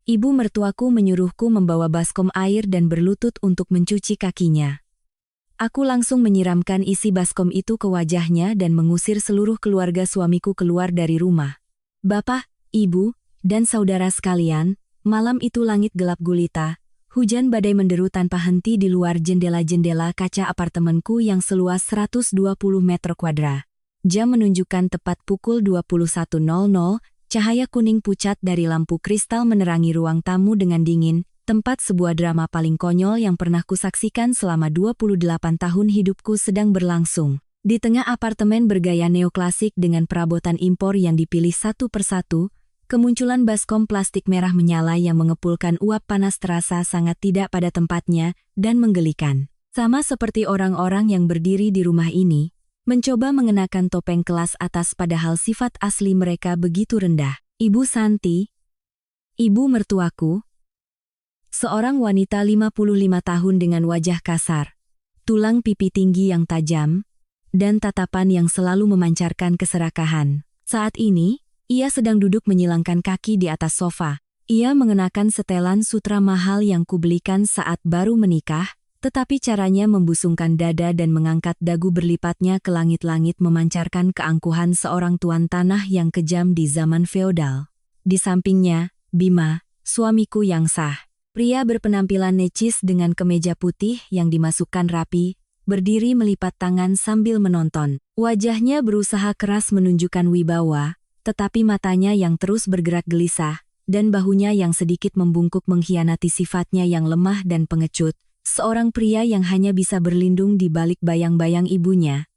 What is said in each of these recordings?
Ibu mertuaku menyuruhku membawa baskom air dan berlutut untuk mencuci kakinya. Aku langsung menyiramkan isi baskom itu ke wajahnya dan mengusir seluruh keluarga suamiku keluar dari rumah. Bapak, Ibu, dan saudara sekalian, malam itu langit gelap gulita. Hujan badai menderu tanpa henti di luar jendela-jendela kaca apartemenku yang seluas 120 meter kuadrat. Jam menunjukkan tepat pukul 21.00, cahaya kuning pucat dari lampu kristal menerangi ruang tamu dengan dingin, tempat sebuah drama paling konyol yang pernah kusaksikan selama 28 tahun hidupku sedang berlangsung. Di tengah apartemen bergaya neoklasik dengan perabotan impor yang dipilih satu persatu, kemunculan baskom plastik merah menyala yang mengepulkan uap panas terasa sangat tidak pada tempatnya dan menggelikan. Sama seperti orang-orang yang berdiri di rumah ini, mencoba mengenakan topeng kelas atas padahal sifat asli mereka begitu rendah. Ibu Santi, ibu mertuaku, seorang wanita 55 tahun dengan wajah kasar, tulang pipi tinggi yang tajam, dan tatapan yang selalu memancarkan keserakahan. Saat ini, ia sedang duduk menyilangkan kaki di atas sofa. Ia mengenakan setelan sutra mahal yang kubelikan saat baru menikah, tetapi caranya membusungkan dada dan mengangkat dagu berlipatnya ke langit-langit memancarkan keangkuhan seorang tuan tanah yang kejam di zaman feodal. Di sampingnya, Bima, suamiku yang sah. Pria berpenampilan necis dengan kemeja putih yang dimasukkan rapi, berdiri melipat tangan sambil menonton. Wajahnya berusaha keras menunjukkan wibawa, tetapi matanya yang terus bergerak gelisah, dan bahunya yang sedikit membungkuk mengkhianati sifatnya yang lemah dan pengecut. Seorang pria yang hanya bisa berlindung di balik bayang-bayang ibunya.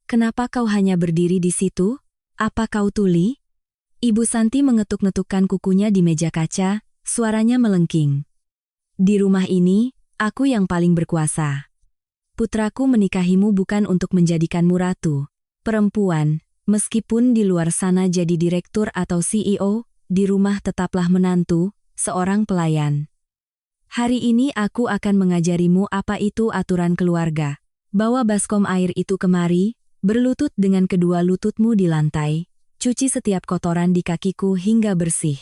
Kenapa kau hanya berdiri di situ? Apa kau tuli? Ibu Santi mengetuk-ngetukkan kukunya di meja kaca, suaranya melengking. Di rumah ini, aku yang paling berkuasa. Putraku menikahimu bukan untuk menjadikanmu ratu. Perempuan, meskipun di luar sana jadi direktur atau CEO, di rumah tetaplah menantu, seorang pelayan. Hari ini aku akan mengajarimu apa itu aturan keluarga. Bawa baskom air itu kemari, berlutut dengan kedua lututmu di lantai, cuci setiap kotoran di kakiku hingga bersih.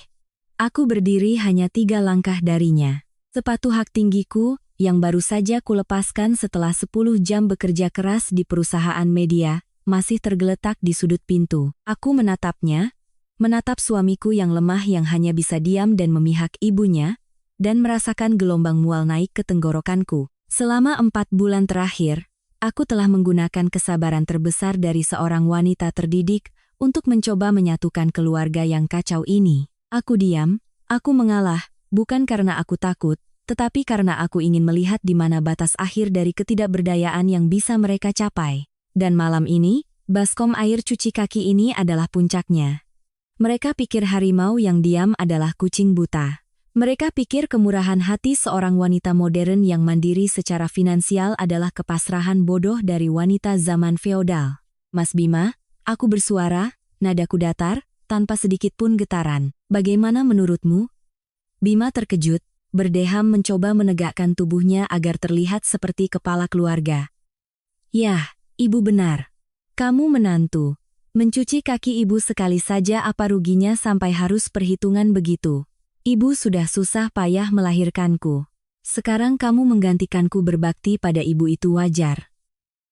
Aku berdiri hanya 3 langkah darinya. Sepatu hak tinggiku, yang baru saja kulepaskan setelah 10 jam bekerja keras di perusahaan media, masih tergeletak di sudut pintu. Aku menatapnya, menatap suamiku yang lemah yang hanya bisa diam dan memihak ibunya, dan merasakan gelombang mual naik ke tenggorokanku. Selama 4 bulan terakhir, aku telah menggunakan kesabaran terbesar dari seorang wanita terdidik untuk mencoba menyatukan keluarga yang kacau ini. Aku diam, aku mengalah, bukan karena aku takut, tetapi karena aku ingin melihat di mana batas akhir dari ketidakberdayaan yang bisa mereka capai. Dan malam ini, baskom air cuci kaki ini adalah puncaknya. Mereka pikir harimau yang diam adalah kucing buta. Mereka pikir kemurahan hati seorang wanita modern yang mandiri secara finansial adalah kepasrahan bodoh dari wanita zaman feodal. Mas Bima, aku bersuara, nadaku datar, tanpa sedikit pun getaran. Bagaimana menurutmu? Bima terkejut, berdeham mencoba menegakkan tubuhnya agar terlihat seperti kepala keluarga. Yah, ibu benar. Kamu menantu. Mencuci kaki ibu sekali saja apa ruginya sampai harus perhitungan begitu. Ibu sudah susah payah melahirkanku. Sekarang kamu menggantikanku berbakti pada ibu itu wajar.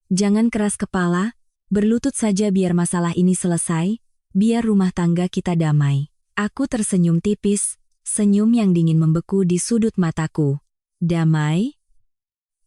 Jangan keras kepala, berlutut saja biar masalah ini selesai, biar rumah tangga kita damai. Aku tersenyum tipis, senyum yang dingin membeku di sudut mataku. Damai?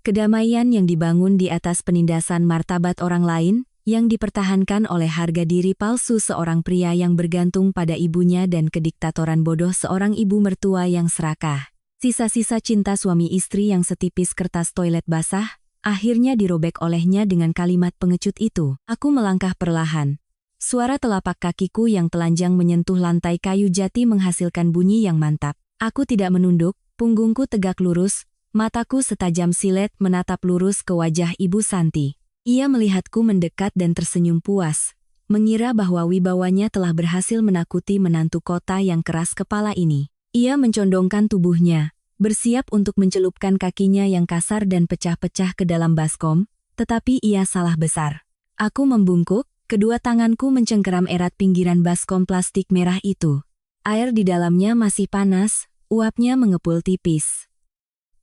Kedamaian yang dibangun di atas penindasan martabat orang lain, yang dipertahankan oleh harga diri palsu seorang pria yang bergantung pada ibunya dan kediktatoran bodoh seorang ibu mertua yang serakah. Sisa-sisa cinta suami istri yang setipis kertas toilet basah, akhirnya dirobek olehnya dengan kalimat pengecut itu. Aku melangkah perlahan. Suara telapak kakiku yang telanjang menyentuh lantai kayu jati menghasilkan bunyi yang mantap. Aku tidak menunduk, punggungku tegak lurus, mataku setajam silet menatap lurus ke wajah Ibu Santi. Ia melihatku mendekat dan tersenyum puas, mengira bahwa wibawanya telah berhasil menakuti menantu kota yang keras kepala ini. Ia mencondongkan tubuhnya, bersiap untuk mencelupkan kakinya yang kasar dan pecah-pecah ke dalam baskom, tetapi ia salah besar. Aku membungkuk, kedua tanganku mencengkeram erat pinggiran baskom plastik merah itu. Air di dalamnya masih panas, Uapnya mengepul tipis.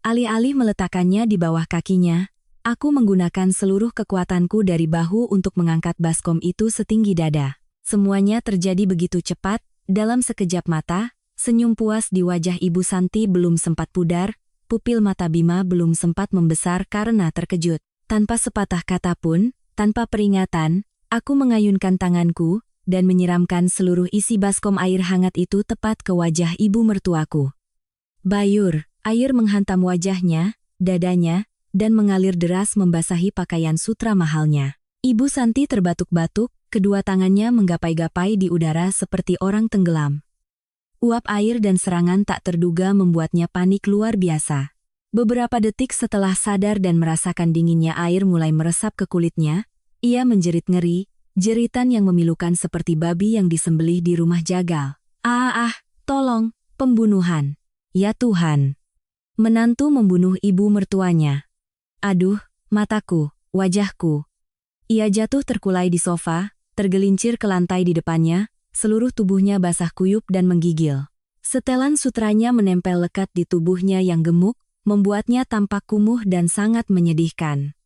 Alih-alih meletakkannya di bawah kakinya, aku menggunakan seluruh kekuatanku dari bahu untuk mengangkat baskom itu setinggi dada. Semuanya terjadi begitu cepat, dalam sekejap mata, senyum puas di wajah Ibu Santi belum sempat pudar, pupil mata Bima belum sempat membesar karena terkejut. Tanpa sepatah kata pun, tanpa peringatan, aku mengayunkan tanganku, dan menyiramkan seluruh isi baskom air hangat itu tepat ke wajah ibu mertuaku. Bayur, air menghantam wajahnya, dadanya, dan mengalir deras membasahi pakaian sutra mahalnya. Ibu Santi terbatuk-batuk, kedua tangannya menggapai-gapai di udara seperti orang tenggelam. Uap air dan serangan tak terduga membuatnya panik luar biasa. Beberapa detik setelah sadar dan merasakan dinginnya air mulai meresap ke kulitnya, ia menjerit ngeri, jeritan yang memilukan seperti babi yang disembelih di rumah jagal. Tolong, pembunuhan. Ya Tuhan. Menantu membunuh ibu mertuanya. Aduh, mataku, wajahku. Ia jatuh terkulai di sofa, tergelincir ke lantai di depannya, seluruh tubuhnya basah kuyup dan menggigil. Setelan sutranya menempel lekat di tubuhnya yang gemuk, membuatnya tampak kumuh dan sangat menyedihkan.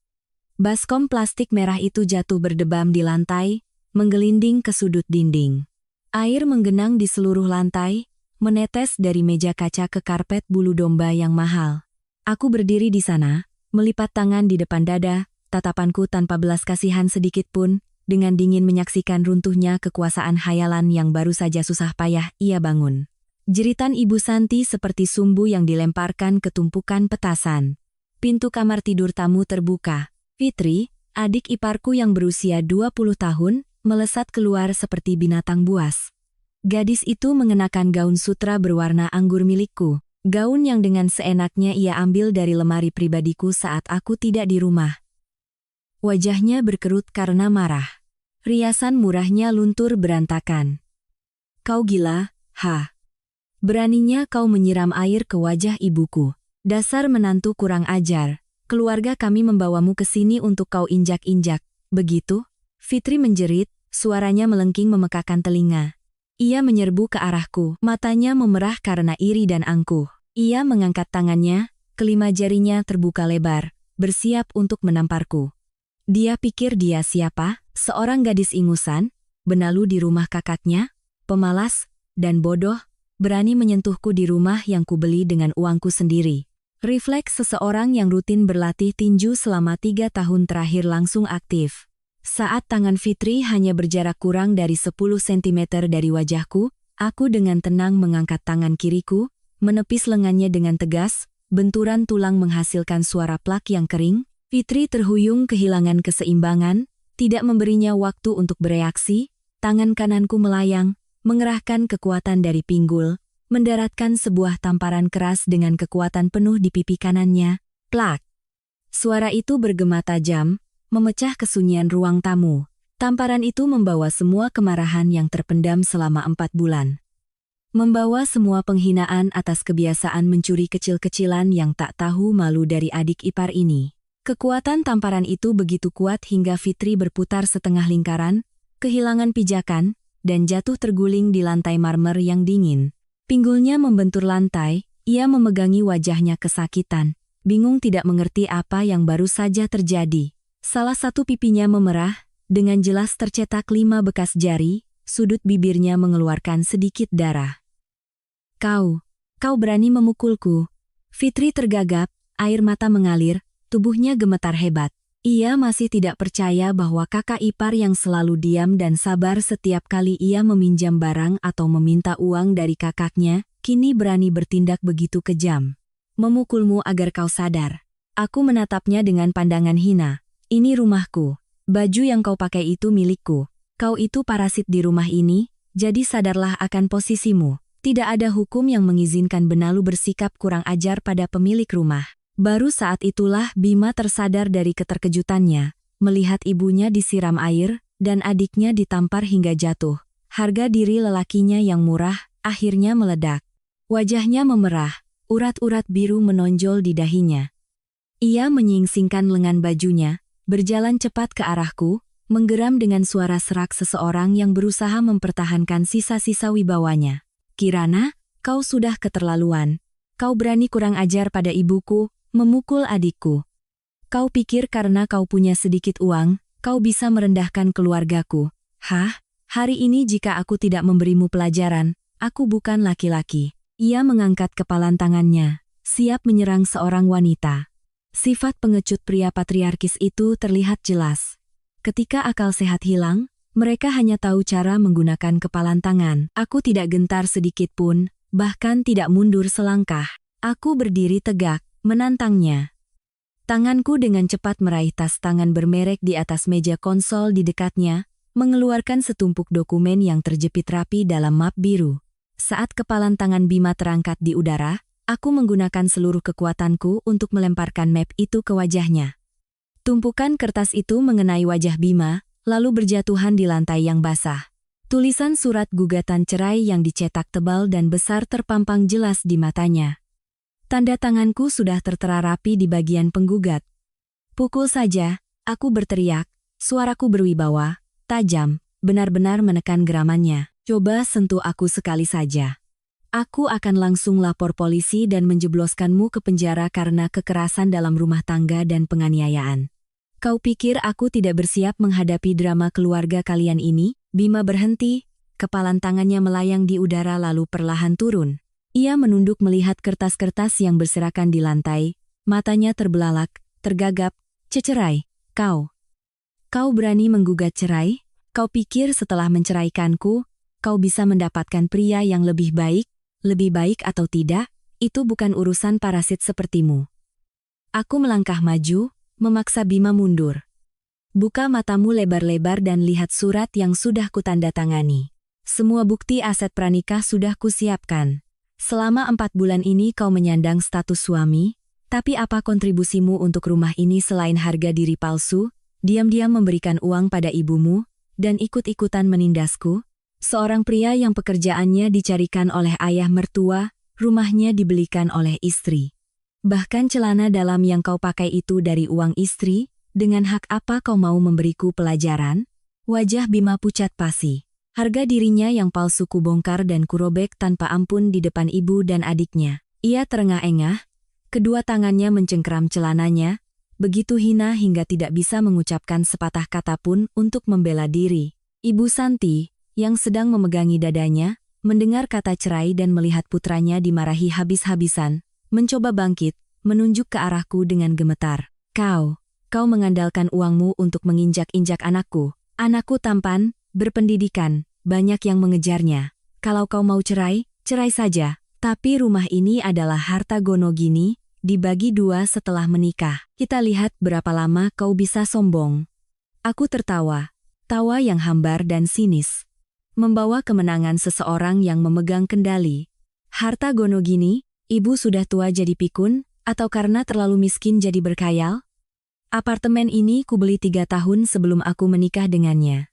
Baskom plastik merah itu jatuh berdebam di lantai, menggelinding ke sudut dinding. Air menggenang di seluruh lantai, menetes dari meja kaca ke karpet bulu domba yang mahal. Aku berdiri di sana, melipat tangan di depan dada, tatapanku tanpa belas kasihan sedikit pun, dengan dingin menyaksikan runtuhnya kekuasaan khayalan yang baru saja susah payah ia bangun. Jeritan Ibu Santi seperti sumbu yang dilemparkan ke tumpukan petasan. Pintu kamar tidur tamu terbuka. Fitri, adik iparku yang berusia 20 tahun, melesat keluar seperti binatang buas. Gadis itu mengenakan gaun sutra berwarna anggur milikku. Gaun yang dengan seenaknya ia ambil dari lemari pribadiku saat aku tidak di rumah. Wajahnya berkerut karena marah. Riasan murahnya luntur berantakan. Kau gila, Beraninya kau menyiram air ke wajah ibuku. Dasar menantu kurang ajar. Keluarga kami membawamu ke sini untuk kau injak-injak. Begitu? Fitri menjerit, suaranya melengking memekakan telinga. Ia menyerbu ke arahku, matanya memerah karena iri dan angkuh. Ia mengangkat tangannya, kelima jarinya terbuka lebar, bersiap untuk menamparku. Dia pikir dia siapa? Seorang gadis ingusan, benalu di rumah kakaknya, pemalas, dan bodoh, berani menyentuhku di rumah yang kubeli dengan uangku sendiri. Refleks seseorang yang rutin berlatih tinju selama 3 tahun terakhir langsung aktif. Saat tangan Fitri hanya berjarak kurang dari 10 cm dari wajahku, aku dengan tenang mengangkat tangan kiriku, menepis lengannya dengan tegas, benturan tulang menghasilkan suara plak yang kering. Fitri terhuyung kehilangan keseimbangan, tidak memberinya waktu untuk bereaksi, tangan kananku melayang, mengerahkan kekuatan dari pinggul, mendaratkan sebuah tamparan keras dengan kekuatan penuh di pipi kanannya. Plak! Suara itu bergema tajam, memecah kesunyian ruang tamu. Tamparan itu membawa semua kemarahan yang terpendam selama 4 bulan. Membawa semua penghinaan atas kebiasaan mencuri kecil-kecilan yang tak tahu malu dari adik ipar ini. Kekuatan tamparan itu begitu kuat hingga Fitri berputar setengah lingkaran, kehilangan pijakan, dan jatuh terguling di lantai marmer yang dingin. Pinggulnya membentur lantai, ia memegangi wajahnya kesakitan, bingung tidak mengerti apa yang baru saja terjadi. Salah satu pipinya memerah, dengan jelas tercetak 5 bekas jari, sudut bibirnya mengeluarkan sedikit darah. Kau berani memukulku. Fitri tergagap, air mata mengalir, tubuhnya gemetar hebat. Ia masih tidak percaya bahwa kakak ipar yang selalu diam dan sabar setiap kali ia meminjam barang atau meminta uang dari kakaknya, kini berani bertindak begitu kejam. Memukulmu agar kau sadar. Aku menatapnya dengan pandangan hina. Ini rumahku. Baju yang kau pakai itu milikku. Kau itu parasit di rumah ini, jadi sadarlah akan posisimu. Tidak ada hukum yang mengizinkan benalu bersikap kurang ajar pada pemilik rumah. Baru saat itulah Bima tersadar dari keterkejutannya, melihat ibunya disiram air, dan adiknya ditampar hingga jatuh. Harga diri lelakinya yang murah, akhirnya meledak. Wajahnya memerah, urat-urat biru menonjol di dahinya. Ia menyingsingkan lengan bajunya, berjalan cepat ke arahku, menggeram dengan suara serak seseorang yang berusaha mempertahankan sisa-sisa wibawanya. Kirana, kau sudah keterlaluan. Kau berani kurang ajar pada ibuku, memukul adikku. Kau pikir karena kau punya sedikit uang, kau bisa merendahkan keluargaku. Hah? Hari ini jika aku tidak memberimu pelajaran, aku bukan laki-laki. Ia mengangkat kepalan tangannya, siap menyerang seorang wanita. Sifat pengecut pria patriarkis itu terlihat jelas. Ketika akal sehat hilang, mereka hanya tahu cara menggunakan kepalan tangan. Aku tidak gentar sedikit pun, bahkan tidak mundur selangkah. Aku berdiri tegak, menantangnya. Tanganku dengan cepat meraih tas tangan bermerek di atas meja konsol di dekatnya, mengeluarkan setumpuk dokumen yang terjepit rapi dalam map biru. Saat kepalan tangan Bima terangkat di udara, aku menggunakan seluruh kekuatanku untuk melemparkan map itu ke wajahnya. Tumpukan kertas itu mengenai wajah Bima, lalu berjatuhan di lantai yang basah. Tulisan surat gugatan cerai yang dicetak tebal dan besar terpampang jelas di matanya. Tanda tanganku sudah tertera rapi di bagian penggugat. Pukul saja, aku berteriak, suaraku berwibawa, tajam, benar-benar menekan geramannya. Coba sentuh aku sekali saja. Aku akan langsung lapor polisi dan menjebloskanmu ke penjara karena kekerasan dalam rumah tangga dan penganiayaan. Kau pikir aku tidak bersiap menghadapi drama keluarga kalian ini? Bima berhenti, kepalan tangannya melayang di udara lalu perlahan turun. Ia menunduk melihat kertas-kertas yang berserakan di lantai, matanya terbelalak, tergagap, "Cerai, kau. Kau berani menggugat cerai? Kau pikir setelah menceraikanku, kau bisa mendapatkan pria yang lebih baik atau tidak? Itu bukan urusan parasit sepertimu." Aku melangkah maju, memaksa Bima mundur. "Buka matamu lebar-lebar dan lihat surat yang sudah kutandatangani. Semua bukti aset pranikah sudah kusiapkan. Selama 4 bulan ini kau menyandang status suami, tapi apa kontribusimu untuk rumah ini selain harga diri palsu, diam-diam memberikan uang pada ibumu, dan ikut-ikutan menindasku? Seorang pria yang pekerjaannya dicarikan oleh ayah mertua, rumahnya dibelikan oleh istri. Bahkan celana dalam yang kau pakai itu dari uang istri, dengan hak apa kau mau memberiku pelajaran?" Wajah Bima pucat pasi. Harga dirinya yang palsu kubongkar dan kurobek tanpa ampun di depan ibu dan adiknya. Ia terengah-engah, kedua tangannya mencengkeram celananya, begitu hina hingga tidak bisa mengucapkan sepatah kata pun untuk membela diri. Ibu Santi, yang sedang memegangi dadanya, mendengar kata cerai dan melihat putranya dimarahi habis-habisan, mencoba bangkit, menunjuk ke arahku dengan gemetar. Kau mengandalkan uangmu untuk menginjak-injak anakku. Anakku tampan, berpendidikan, banyak yang mengejarnya. Kalau kau mau cerai, cerai saja. Tapi rumah ini adalah harta Gonogini, dibagi 2 setelah menikah. Kita lihat berapa lama kau bisa sombong. Aku tertawa. Tawa yang hambar dan sinis. Membawa kemenangan seseorang yang memegang kendali. Harta Gonogini, ibu sudah tua jadi pikun, atau karena terlalu miskin jadi berkhayal? Apartemen ini kubeli 3 tahun sebelum aku menikah dengannya.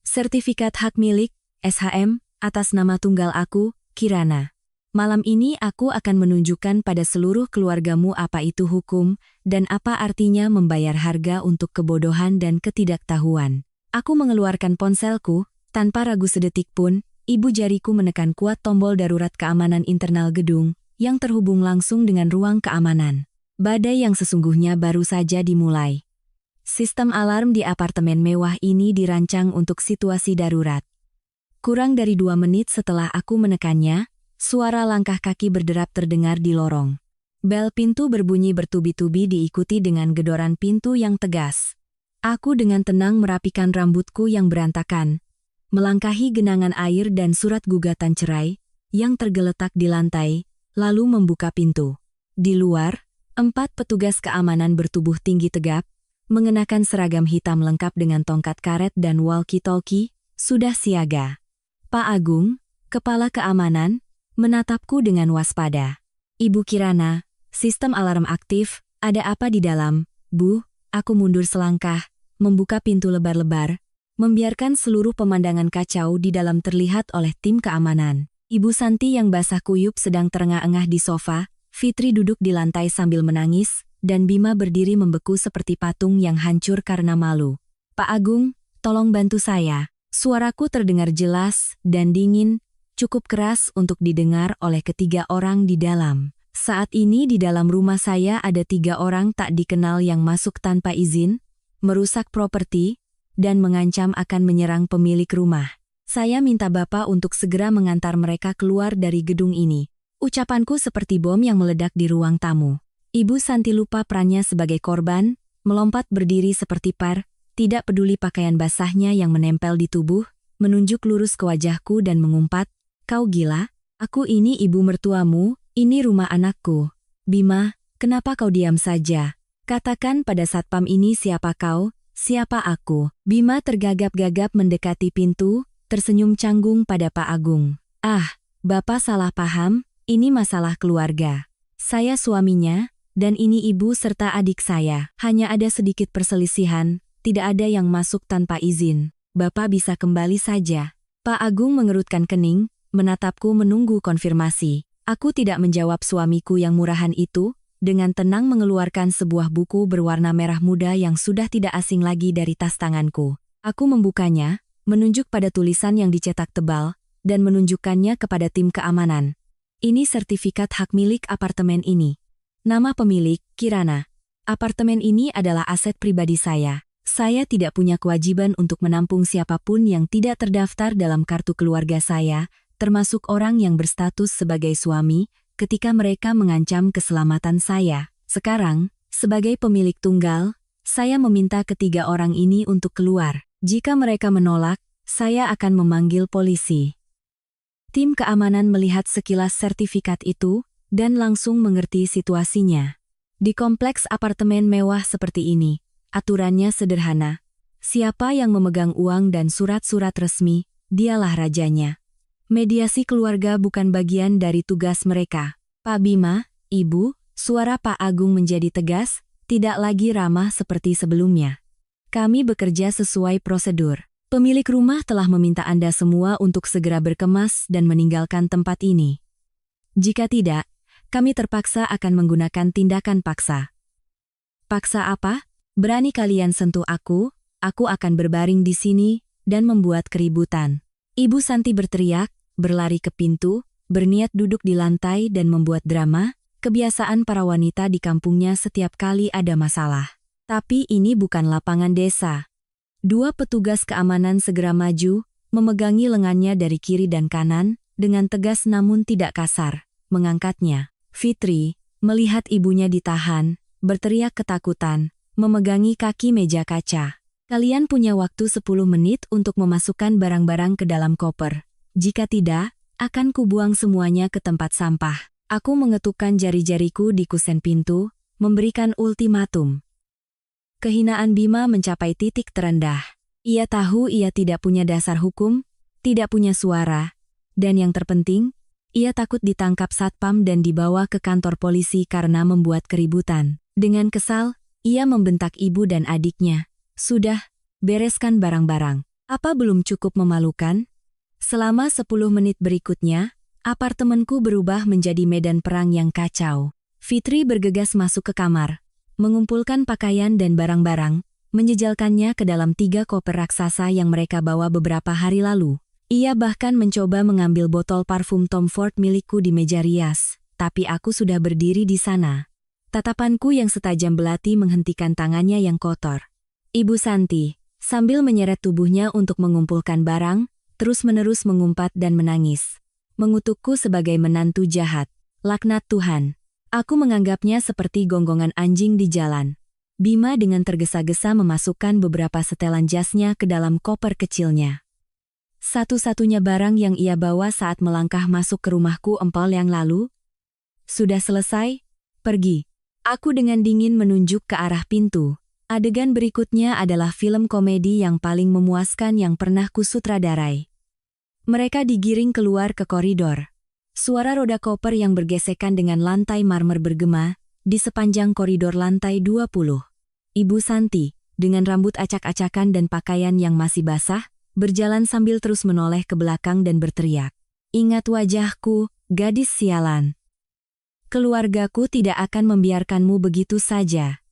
Sertifikat hak milik, SHM, atas nama tunggal aku, Kirana. Malam ini aku akan menunjukkan pada seluruh keluargamu apa itu hukum, dan apa artinya membayar harga untuk kebodohan dan ketidaktahuan. Aku mengeluarkan ponselku, tanpa ragu sedetik pun, ibu jariku menekan kuat tombol darurat keamanan internal gedung, yang terhubung langsung dengan ruang keamanan. Badai yang sesungguhnya baru saja dimulai. Sistem alarm di apartemen mewah ini dirancang untuk situasi darurat. Kurang dari 2 menit setelah aku menekannya, suara langkah kaki berderap terdengar di lorong. Bel pintu berbunyi bertubi-tubi diikuti dengan gedoran pintu yang tegas. Aku dengan tenang merapikan rambutku yang berantakan, melangkahi genangan air dan surat gugatan cerai, yang tergeletak di lantai, lalu membuka pintu. Di luar, 4 petugas keamanan bertubuh tinggi tegap, mengenakan seragam hitam lengkap dengan tongkat karet dan walkie-talkie, sudah siaga. Pak Agung, kepala keamanan, menatapku dengan waspada. Ibu Kirana, sistem alarm aktif, ada apa di dalam? Bu, aku mundur selangkah, membuka pintu lebar-lebar, membiarkan seluruh pemandangan kacau di dalam terlihat oleh tim keamanan. Ibu Santi yang basah kuyup sedang terengah-engah di sofa, Fitri duduk di lantai sambil menangis, dan Bima berdiri membeku seperti patung yang hancur karena malu. Pak Agung, tolong bantu saya. Suaraku terdengar jelas dan dingin, cukup keras untuk didengar oleh ketiga orang di dalam. Saat ini di dalam rumah saya ada 3 orang tak dikenal yang masuk tanpa izin, merusak properti, dan mengancam akan menyerang pemilik rumah. Saya minta Bapak untuk segera mengantar mereka keluar dari gedung ini. Ucapanku seperti bom yang meledak di ruang tamu. Ibu Santi lupa perannya sebagai korban, melompat berdiri seperti par, tidak peduli pakaian basahnya yang menempel di tubuh, menunjuk lurus ke wajahku dan mengumpat, "Kau gila? Aku ini ibu mertuamu, ini rumah anakku. Bima, kenapa kau diam saja? Katakan pada satpam ini siapa kau, siapa aku." Bima tergagap-gagap mendekati pintu, tersenyum canggung pada Pak Agung. "Ah, Bapak salah paham, ini masalah keluarga. Saya suaminya, dan ini ibu serta adik saya. Hanya ada sedikit perselisihan, tidak ada yang masuk tanpa izin. Bapak bisa kembali saja." Pak Agung mengerutkan kening, menatapku menunggu konfirmasi. Aku tidak menjawab suamiku yang murahan itu, dengan tenang mengeluarkan sebuah buku berwarna merah muda yang sudah tidak asing lagi dari tas tanganku. Aku membukanya, menunjuk pada tulisan yang dicetak tebal, dan menunjukkannya kepada tim keamanan. "Ini sertifikat hak milik apartemen ini. Nama pemilik, Kirana. Apartemen ini adalah aset pribadi saya. Saya tidak punya kewajiban untuk menampung siapapun yang tidak terdaftar dalam kartu keluarga saya, termasuk orang yang berstatus sebagai suami, ketika mereka mengancam keselamatan saya. Sekarang, sebagai pemilik tunggal, saya meminta ketiga orang ini untuk keluar. Jika mereka menolak, saya akan memanggil polisi." Tim keamanan melihat sekilas sertifikat itu, dan langsung mengerti situasinya. Di kompleks apartemen mewah seperti ini, aturannya sederhana. Siapa yang memegang uang dan surat-surat resmi, dialah rajanya. Mediasi keluarga bukan bagian dari tugas mereka. "Pak Bima, Ibu," suara Pak Agung menjadi tegas, tidak lagi ramah seperti sebelumnya. "Kami bekerja sesuai prosedur. Pemilik rumah telah meminta Anda semua untuk segera berkemas dan meninggalkan tempat ini. Jika tidak, kami terpaksa akan menggunakan tindakan paksa." "Paksa apa? Berani kalian sentuh aku akan berbaring di sini dan membuat keributan." Ibu Santi berteriak, berlari ke pintu, berniat duduk di lantai dan membuat drama, kebiasaan para wanita di kampungnya setiap kali ada masalah. Tapi ini bukan lapangan desa. 2 petugas keamanan segera maju, memegangi lengannya dari kiri dan kanan, dengan tegas namun tidak kasar, mengangkatnya. Fitri, melihat ibunya ditahan, berteriak ketakutan, memegangi kaki meja kaca. "Kalian punya waktu 10 menit untuk memasukkan barang-barang ke dalam koper. Jika tidak, akan kubuang semuanya ke tempat sampah." Aku mengetukkan jari-jariku di kusen pintu, memberikan ultimatum. Kehinaan Bima mencapai titik terendah. Ia tahu ia tidak punya dasar hukum, tidak punya suara, dan yang terpenting, ia takut ditangkap satpam dan dibawa ke kantor polisi karena membuat keributan. Dengan kesal, ia membentak ibu dan adiknya. "Sudah, bereskan barang-barang. Apa belum cukup memalukan?" Selama 10 menit berikutnya, apartemenku berubah menjadi medan perang yang kacau. Fitri bergegas masuk ke kamar, mengumpulkan pakaian dan barang-barang, menjejalkannya ke dalam 3 koper raksasa yang mereka bawa beberapa hari lalu. Ia bahkan mencoba mengambil botol parfum Tom Ford milikku di meja rias, tapi aku sudah berdiri di sana. Tatapanku yang setajam belati menghentikan tangannya yang kotor. Ibu Santi, sambil menyeret tubuhnya untuk mengumpulkan barang, terus-menerus mengumpat dan menangis. Mengutukku sebagai menantu jahat. Laknat Tuhan. Aku menganggapnya seperti gonggongan anjing di jalan. Bima dengan tergesa-gesa memasukkan beberapa setelan jasnya ke dalam koper kecilnya. Satu-satunya barang yang ia bawa saat melangkah masuk ke rumahku empal yang lalu. "Sudah selesai? Pergi." Aku dengan dingin menunjuk ke arah pintu. Adegan berikutnya adalah film komedi yang paling memuaskan yang pernah kusutradarai. Mereka digiring keluar ke koridor. Suara roda koper yang bergesekan dengan lantai marmer bergema di sepanjang koridor lantai 20. Ibu Santi, dengan rambut acak-acakan dan pakaian yang masih basah, berjalan sambil terus menoleh ke belakang dan berteriak. "Ingat wajahku, gadis sialan. Keluargaku tidak akan membiarkanmu begitu saja.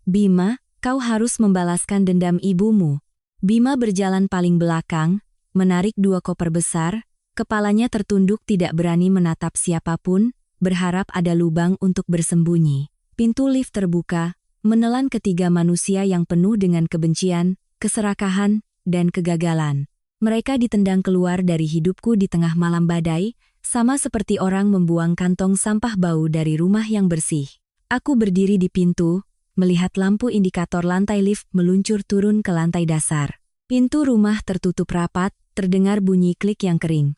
Bima, kau harus membalaskan dendam ibumu." Bima berjalan paling belakang, menarik 2 koper besar, Kepalanya tertunduk tidak berani menatap siapapun, berharap ada lubang untuk bersembunyi. Pintu lift terbuka, menelan ketiga manusia yang penuh dengan kebencian, keserakahan, dan kegagalan. Mereka ditendang keluar dari hidupku di tengah malam badai, sama seperti orang membuang kantong sampah bau dari rumah yang bersih. Aku berdiri di pintu, melihat lampu indikator lantai lift meluncur turun ke lantai dasar. Pintu rumah tertutup rapat, terdengar bunyi klik yang kering.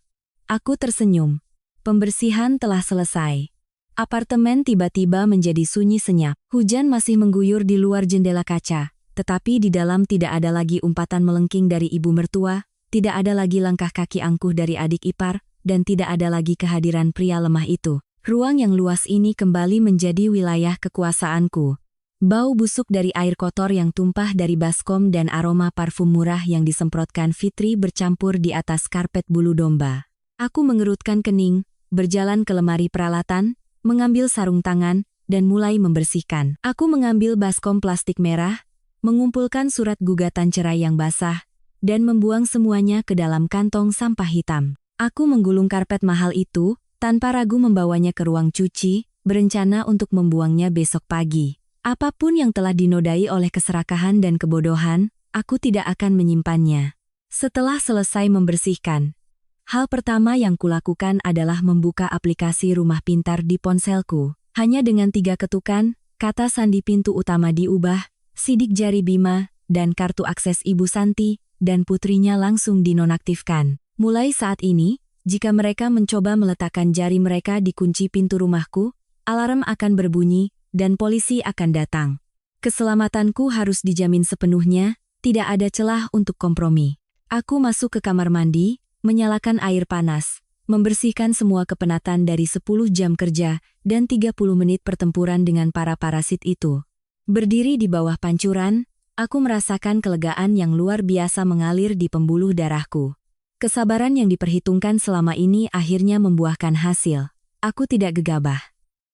Aku tersenyum. Pembersihan telah selesai. Apartemen tiba-tiba menjadi sunyi senyap. Hujan masih mengguyur di luar jendela kaca, tetapi di dalam tidak ada lagi umpatan melengking dari ibu mertua, tidak ada lagi langkah kaki angkuh dari adik ipar, dan tidak ada lagi kehadiran pria lemah itu. Ruang yang luas ini kembali menjadi wilayah kekuasaanku. Bau busuk dari air kotor yang tumpah dari baskom dan aroma parfum murah yang disemprotkan Fitri bercampur di atas karpet bulu domba. Aku mengerutkan kening, berjalan ke lemari peralatan, mengambil sarung tangan, dan mulai membersihkan. Aku mengambil baskom plastik merah, mengumpulkan surat gugatan cerai yang basah, dan membuang semuanya ke dalam kantong sampah hitam. Aku menggulung karpet mahal itu, tanpa ragu membawanya ke ruang cuci, berencana untuk membuangnya besok pagi. Apapun yang telah dinodai oleh keserakahan dan kebodohan, aku tidak akan menyimpannya. Setelah selesai membersihkan, hal pertama yang kulakukan adalah membuka aplikasi rumah pintar di ponselku. Hanya dengan 3 ketukan, kata sandi pintu utama diubah, sidik jari Bima, dan kartu akses Ibu Santi, dan putrinya langsung dinonaktifkan. Mulai saat ini, jika mereka mencoba meletakkan jari mereka di kunci pintu rumahku, alarm akan berbunyi, dan polisi akan datang. Keselamatanku harus dijamin sepenuhnya, tidak ada celah untuk kompromi. Aku masuk ke kamar mandi, menyalakan air panas, membersihkan semua kepenatan dari 10 jam kerja dan 30 menit pertempuran dengan para parasit itu. Berdiri di bawah pancuran, aku merasakan kelegaan yang luar biasa mengalir di pembuluh darahku. Kesabaran yang diperhitungkan selama ini akhirnya membuahkan hasil. Aku tidak gegabah.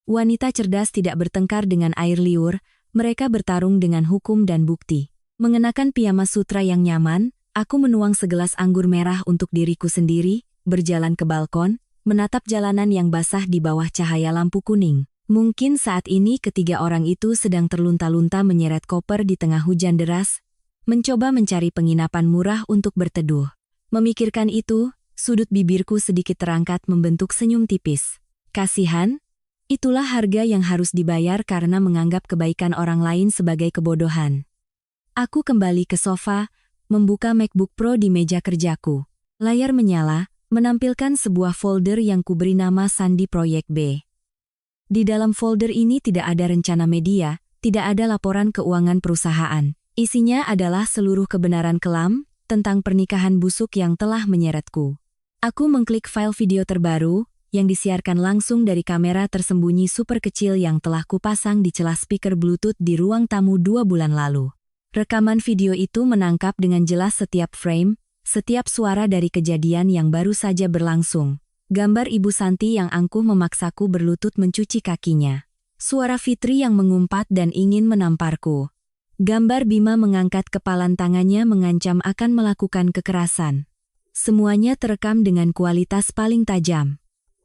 Wanita cerdas tidak bertengkar dengan air liur, mereka bertarung dengan hukum dan bukti. Mengenakan piyama sutra yang nyaman, aku menuang segelas anggur merah untuk diriku sendiri, berjalan ke balkon, menatap jalanan yang basah di bawah cahaya lampu kuning. Mungkin saat ini ketiga orang itu sedang terlunta-lunta menyeret koper di tengah hujan deras, mencoba mencari penginapan murah untuk berteduh. Memikirkan itu, sudut bibirku sedikit terangkat membentuk senyum tipis. Kasihan, itulah harga yang harus dibayar karena menganggap kebaikan orang lain sebagai kebodohan. Aku kembali ke sofa, membuka MacBook Pro di meja kerjaku. Layar menyala, menampilkan sebuah folder yang kuberi nama Sandi Proyek B. Di dalam folder ini tidak ada rencana media, tidak ada laporan keuangan perusahaan. Isinya adalah seluruh kebenaran kelam tentang pernikahan busuk yang telah menyeretku. Aku mengklik file video terbaru, yang disiarkan langsung dari kamera tersembunyi super kecil yang telah kupasang di celah speaker Bluetooth di ruang tamu 2 bulan lalu. Rekaman video itu menangkap dengan jelas setiap frame, setiap suara dari kejadian yang baru saja berlangsung. Gambar Ibu Santi yang angkuh memaksaku berlutut mencuci kakinya. Suara Fitri yang mengumpat dan ingin menamparku. Gambar Bima mengangkat kepalan tangannya mengancam akan melakukan kekerasan. Semuanya terekam dengan kualitas paling tajam.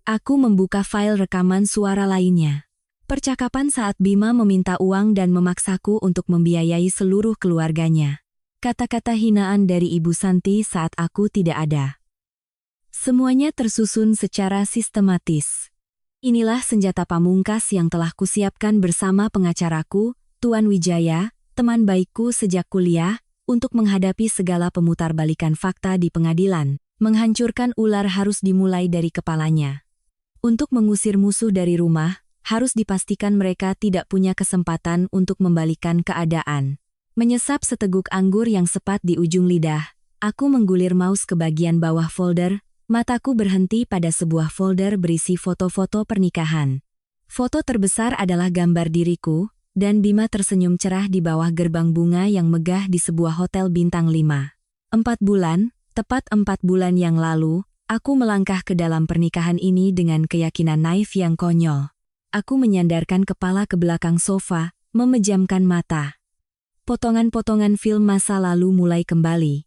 Aku membuka file rekaman suara lainnya. Percakapan saat Bima meminta uang dan memaksaku untuk membiayai seluruh keluarganya. Kata-kata hinaan dari Ibu Santi saat aku tidak ada. Semuanya tersusun secara sistematis. Inilah senjata pamungkas yang telah kusiapkan bersama pengacaraku, Tuan Wijaya, teman baikku sejak kuliah, untuk menghadapi segala pemutarbalikan fakta di pengadilan. Menghancurkan ular harus dimulai dari kepalanya. Untuk mengusir musuh dari rumah, harus dipastikan mereka tidak punya kesempatan untuk membalikan keadaan. Menyesap seteguk anggur yang sepat di ujung lidah, aku menggulir mouse ke bagian bawah folder, mataku berhenti pada sebuah folder berisi foto-foto pernikahan. Foto terbesar adalah gambar diriku, dan Bima tersenyum cerah di bawah gerbang bunga yang megah di sebuah hotel bintang 5. 4 bulan, tepat 4 bulan yang lalu, aku melangkah ke dalam pernikahan ini dengan keyakinan naif yang konyol. Aku menyandarkan kepala ke belakang sofa, memejamkan mata. Potongan-potongan film masa lalu mulai kembali.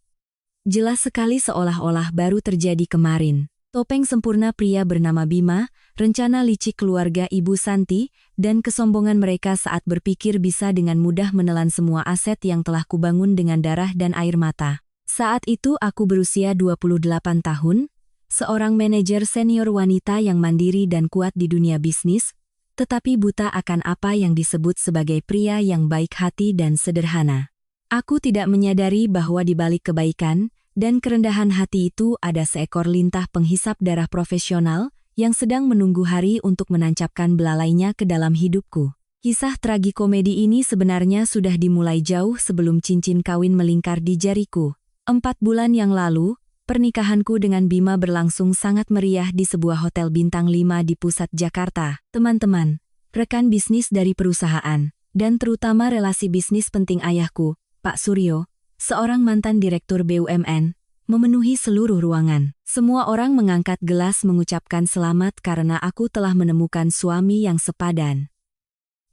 Jelas sekali seolah-olah baru terjadi kemarin. Topeng sempurna pria bernama Bima, rencana licik keluarga Ibu Santi, dan kesombongan mereka saat berpikir bisa dengan mudah menelan semua aset yang telah kubangun dengan darah dan air mata. Saat itu aku berusia 28 tahun, seorang manajer senior wanita yang mandiri dan kuat di dunia bisnis, tetapi buta akan apa yang disebut sebagai pria yang baik hati dan sederhana. Aku tidak menyadari bahwa di balik kebaikan dan kerendahan hati itu ada seekor lintah penghisap darah profesional yang sedang menunggu hari untuk menancapkan belalainya ke dalam hidupku. Kisah tragikomedi ini sebenarnya sudah dimulai jauh sebelum cincin kawin melingkar di jariku. 4 bulan yang lalu, pernikahanku dengan Bima berlangsung sangat meriah di sebuah hotel bintang 5 di pusat Jakarta. Teman-teman, rekan bisnis dari perusahaan, dan terutama relasi bisnis penting ayahku, Pak Suryo, seorang mantan direktur BUMN, memenuhi seluruh ruangan. Semua orang mengangkat gelas mengucapkan selamat karena aku telah menemukan suami yang sepadan.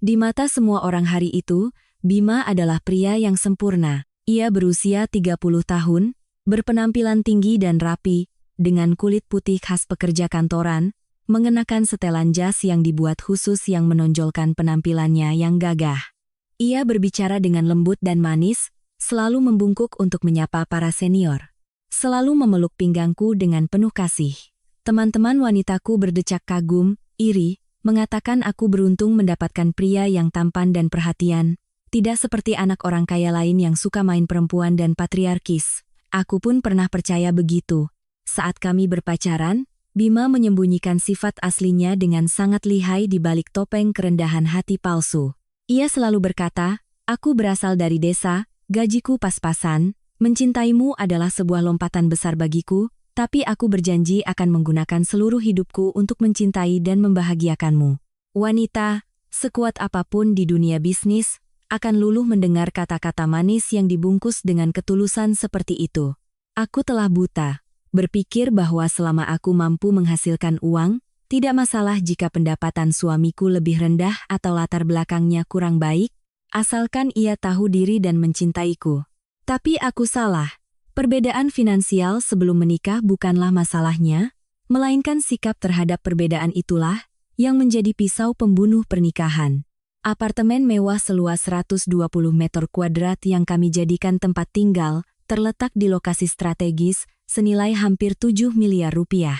Di mata semua orang hari itu, Bima adalah pria yang sempurna. Ia berusia 30 tahun, berpenampilan tinggi dan rapi, dengan kulit putih khas pekerja kantoran, mengenakan setelan jas yang dibuat khusus yang menonjolkan penampilannya yang gagah. Ia berbicara dengan lembut dan manis, selalu membungkuk untuk menyapa para senior. Selalu memeluk pinggangku dengan penuh kasih. Teman-teman wanitaku berdecak kagum, iri, mengatakan aku beruntung mendapatkan pria yang tampan dan perhatian, tidak seperti anak orang kaya lain yang suka main perempuan dan patriarkis. Aku pun pernah percaya begitu. Saat kami berpacaran, Bima menyembunyikan sifat aslinya dengan sangat lihai di balik topeng kerendahan hati palsu. Ia selalu berkata, "Aku berasal dari desa, gajiku pas-pasan, mencintaimu adalah sebuah lompatan besar bagiku, tapi aku berjanji akan menggunakan seluruh hidupku untuk mencintai dan membahagiakanmu." Wanita, sekuat apapun di dunia bisnis, akan luluh mendengar kata-kata manis yang dibungkus dengan ketulusan seperti itu. Aku telah buta, berpikir bahwa selama aku mampu menghasilkan uang, tidak masalah jika pendapatan suamiku lebih rendah atau latar belakangnya kurang baik, asalkan ia tahu diri dan mencintaiku. Tapi aku salah. Perbedaan finansial sebelum menikah bukanlah masalahnya, melainkan sikap terhadap perbedaan itulah yang menjadi pisau pembunuh pernikahan. Apartemen mewah seluas 120 meter kuadrat yang kami jadikan tempat tinggal, terletak di lokasi strategis, senilai hampir 7 miliar rupiah.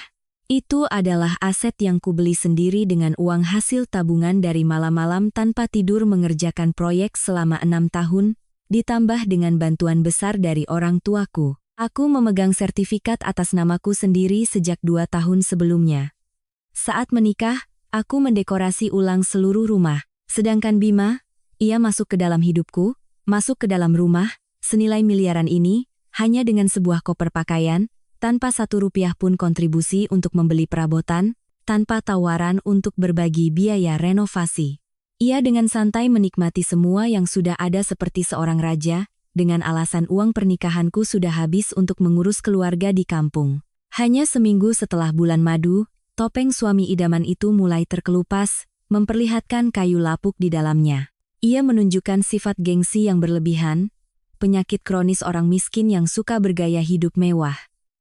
Itu adalah aset yang kubeli sendiri dengan uang hasil tabungan dari malam-malam tanpa tidur mengerjakan proyek selama 6 tahun, ditambah dengan bantuan besar dari orang tuaku. Aku memegang sertifikat atas namaku sendiri sejak 2 tahun sebelumnya. Saat menikah, aku mendekorasi ulang seluruh rumah. Sedangkan Bima, ia masuk ke dalam hidupku, masuk ke dalam rumah, senilai miliaran ini, hanya dengan sebuah koper pakaian, tanpa 1 rupiah pun kontribusi untuk membeli perabotan, tanpa tawaran untuk berbagi biaya renovasi. Ia dengan santai menikmati semua yang sudah ada seperti seorang raja, dengan alasan uang pernikahanku sudah habis untuk mengurus keluarga di kampung. Hanya seminggu setelah bulan madu, topeng suami idaman itu mulai terkelupas, memperlihatkan kayu lapuk di dalamnya. Ia menunjukkan sifat gengsi yang berlebihan, penyakit kronis orang miskin yang suka bergaya hidup mewah.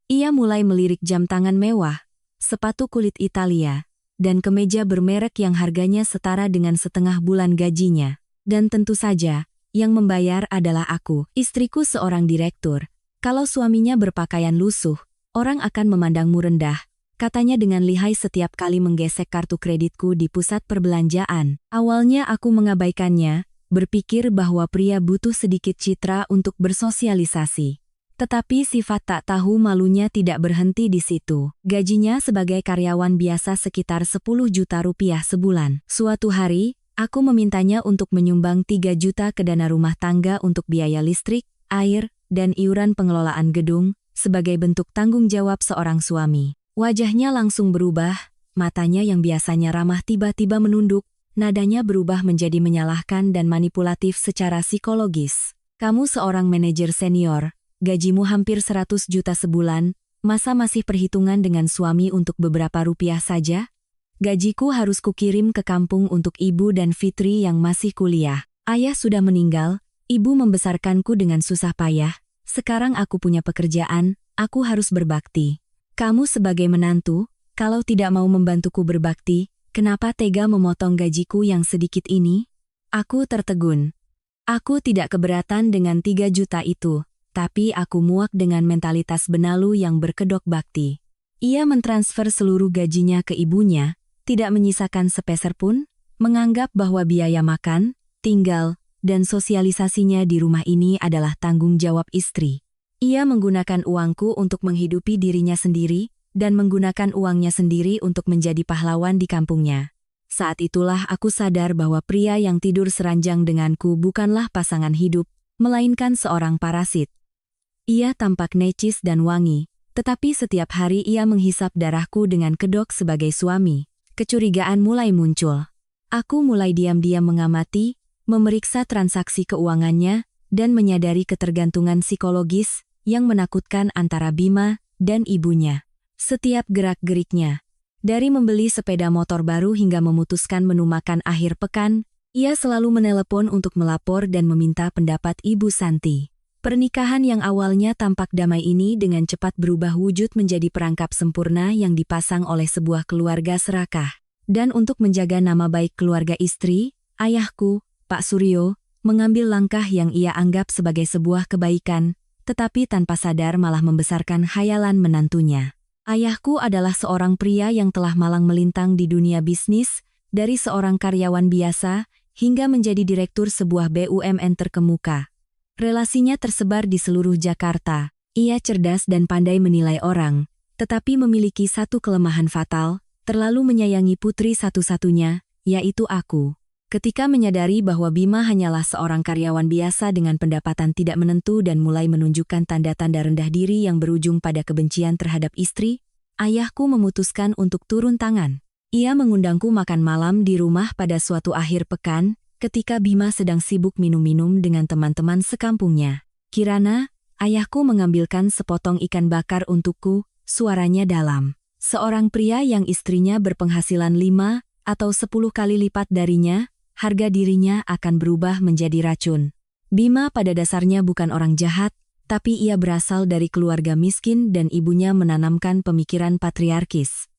Ia mulai melirik jam tangan mewah, sepatu kulit Italia, dan kemeja bermerek yang harganya setara dengan setengah bulan gajinya. Dan tentu saja, yang membayar adalah aku, istriku seorang direktur. Kalau suaminya berpakaian lusuh, orang akan memandangmu rendah, katanya dengan lihai setiap kali menggesek kartu kreditku di pusat perbelanjaan. Awalnya aku mengabaikannya, berpikir bahwa pria butuh sedikit citra untuk bersosialisasi. Tetapi sifat tak tahu malunya tidak berhenti di situ. Gajinya sebagai karyawan biasa sekitar 10 juta rupiah sebulan. Suatu hari, aku memintanya untuk menyumbang 3 juta ke dana rumah tangga untuk biaya listrik, air, dan iuran pengelolaan gedung, sebagai bentuk tanggung jawab seorang suami. Wajahnya langsung berubah, matanya yang biasanya ramah tiba-tiba menunduk, nadanya berubah menjadi menyalahkan dan manipulatif secara psikologis. Kamu seorang manajer senior, gajimu hampir 100 juta sebulan, masa masih perhitungan dengan suami untuk beberapa rupiah saja? Gajiku harus kukirim ke kampung untuk ibu dan Fitri yang masih kuliah. Ayah sudah meninggal, ibu membesarkanku dengan susah payah, sekarang aku punya pekerjaan, aku harus berbakti. Kamu sebagai menantu, kalau tidak mau membantuku berbakti, kenapa tega memotong gajiku yang sedikit ini? Aku tertegun. Aku tidak keberatan dengan 3 juta itu, tapi aku muak dengan mentalitas benalu yang berkedok bakti. Ia mentransfer seluruh gajinya ke ibunya, tidak menyisakan sepeser pun, menganggap bahwa biaya makan, tinggal, dan sosialisasinya di rumah ini adalah tanggung jawab istri. Ia menggunakan uangku untuk menghidupi dirinya sendiri, dan menggunakan uangnya sendiri untuk menjadi pahlawan di kampungnya. Saat itulah aku sadar bahwa pria yang tidur seranjang denganku bukanlah pasangan hidup, melainkan seorang parasit. Ia tampak necis dan wangi, tetapi setiap hari ia menghisap darahku dengan kedok sebagai suami. Kecurigaan mulai muncul. Aku mulai diam-diam mengamati, memeriksa transaksi keuangannya, dan menyadari ketergantungan psikologis yang menakutkan antara Bima dan ibunya. Setiap gerak-geriknya, dari membeli sepeda motor baru hingga memutuskan menu makan akhir pekan, ia selalu menelepon untuk melapor dan meminta pendapat Ibu Santi. Pernikahan yang awalnya tampak damai ini dengan cepat berubah wujud menjadi perangkap sempurna yang dipasang oleh sebuah keluarga serakah. Dan untuk menjaga nama baik keluarga istri, ayahku, Pak Suryo, mengambil langkah yang ia anggap sebagai sebuah kebaikan, tetapi tanpa sadar malah membesarkan khayalan menantunya. Ayahku adalah seorang pria yang telah malang melintang di dunia bisnis, dari seorang karyawan biasa hingga menjadi direktur sebuah BUMN terkemuka. Relasinya tersebar di seluruh Jakarta. Ia cerdas dan pandai menilai orang, tetapi memiliki satu kelemahan fatal, terlalu menyayangi putri satu-satunya, yaitu aku. Ketika menyadari bahwa Bima hanyalah seorang karyawan biasa dengan pendapatan tidak menentu dan mulai menunjukkan tanda-tanda rendah diri yang berujung pada kebencian terhadap istri, ayahku memutuskan untuk turun tangan. Ia mengundangku makan malam di rumah pada suatu akhir pekan, ketika Bima sedang sibuk minum-minum dengan teman-teman sekampungnya. Kirana, ayahku mengambilkan sepotong ikan bakar untukku, suaranya dalam. Seorang pria yang istrinya berpenghasilan 5 atau 10 kali lipat darinya, harga dirinya akan berubah menjadi racun. Bima pada dasarnya bukan orang jahat, tapi ia berasal dari keluarga miskin dan ibunya menanamkan pemikiran patriarkis.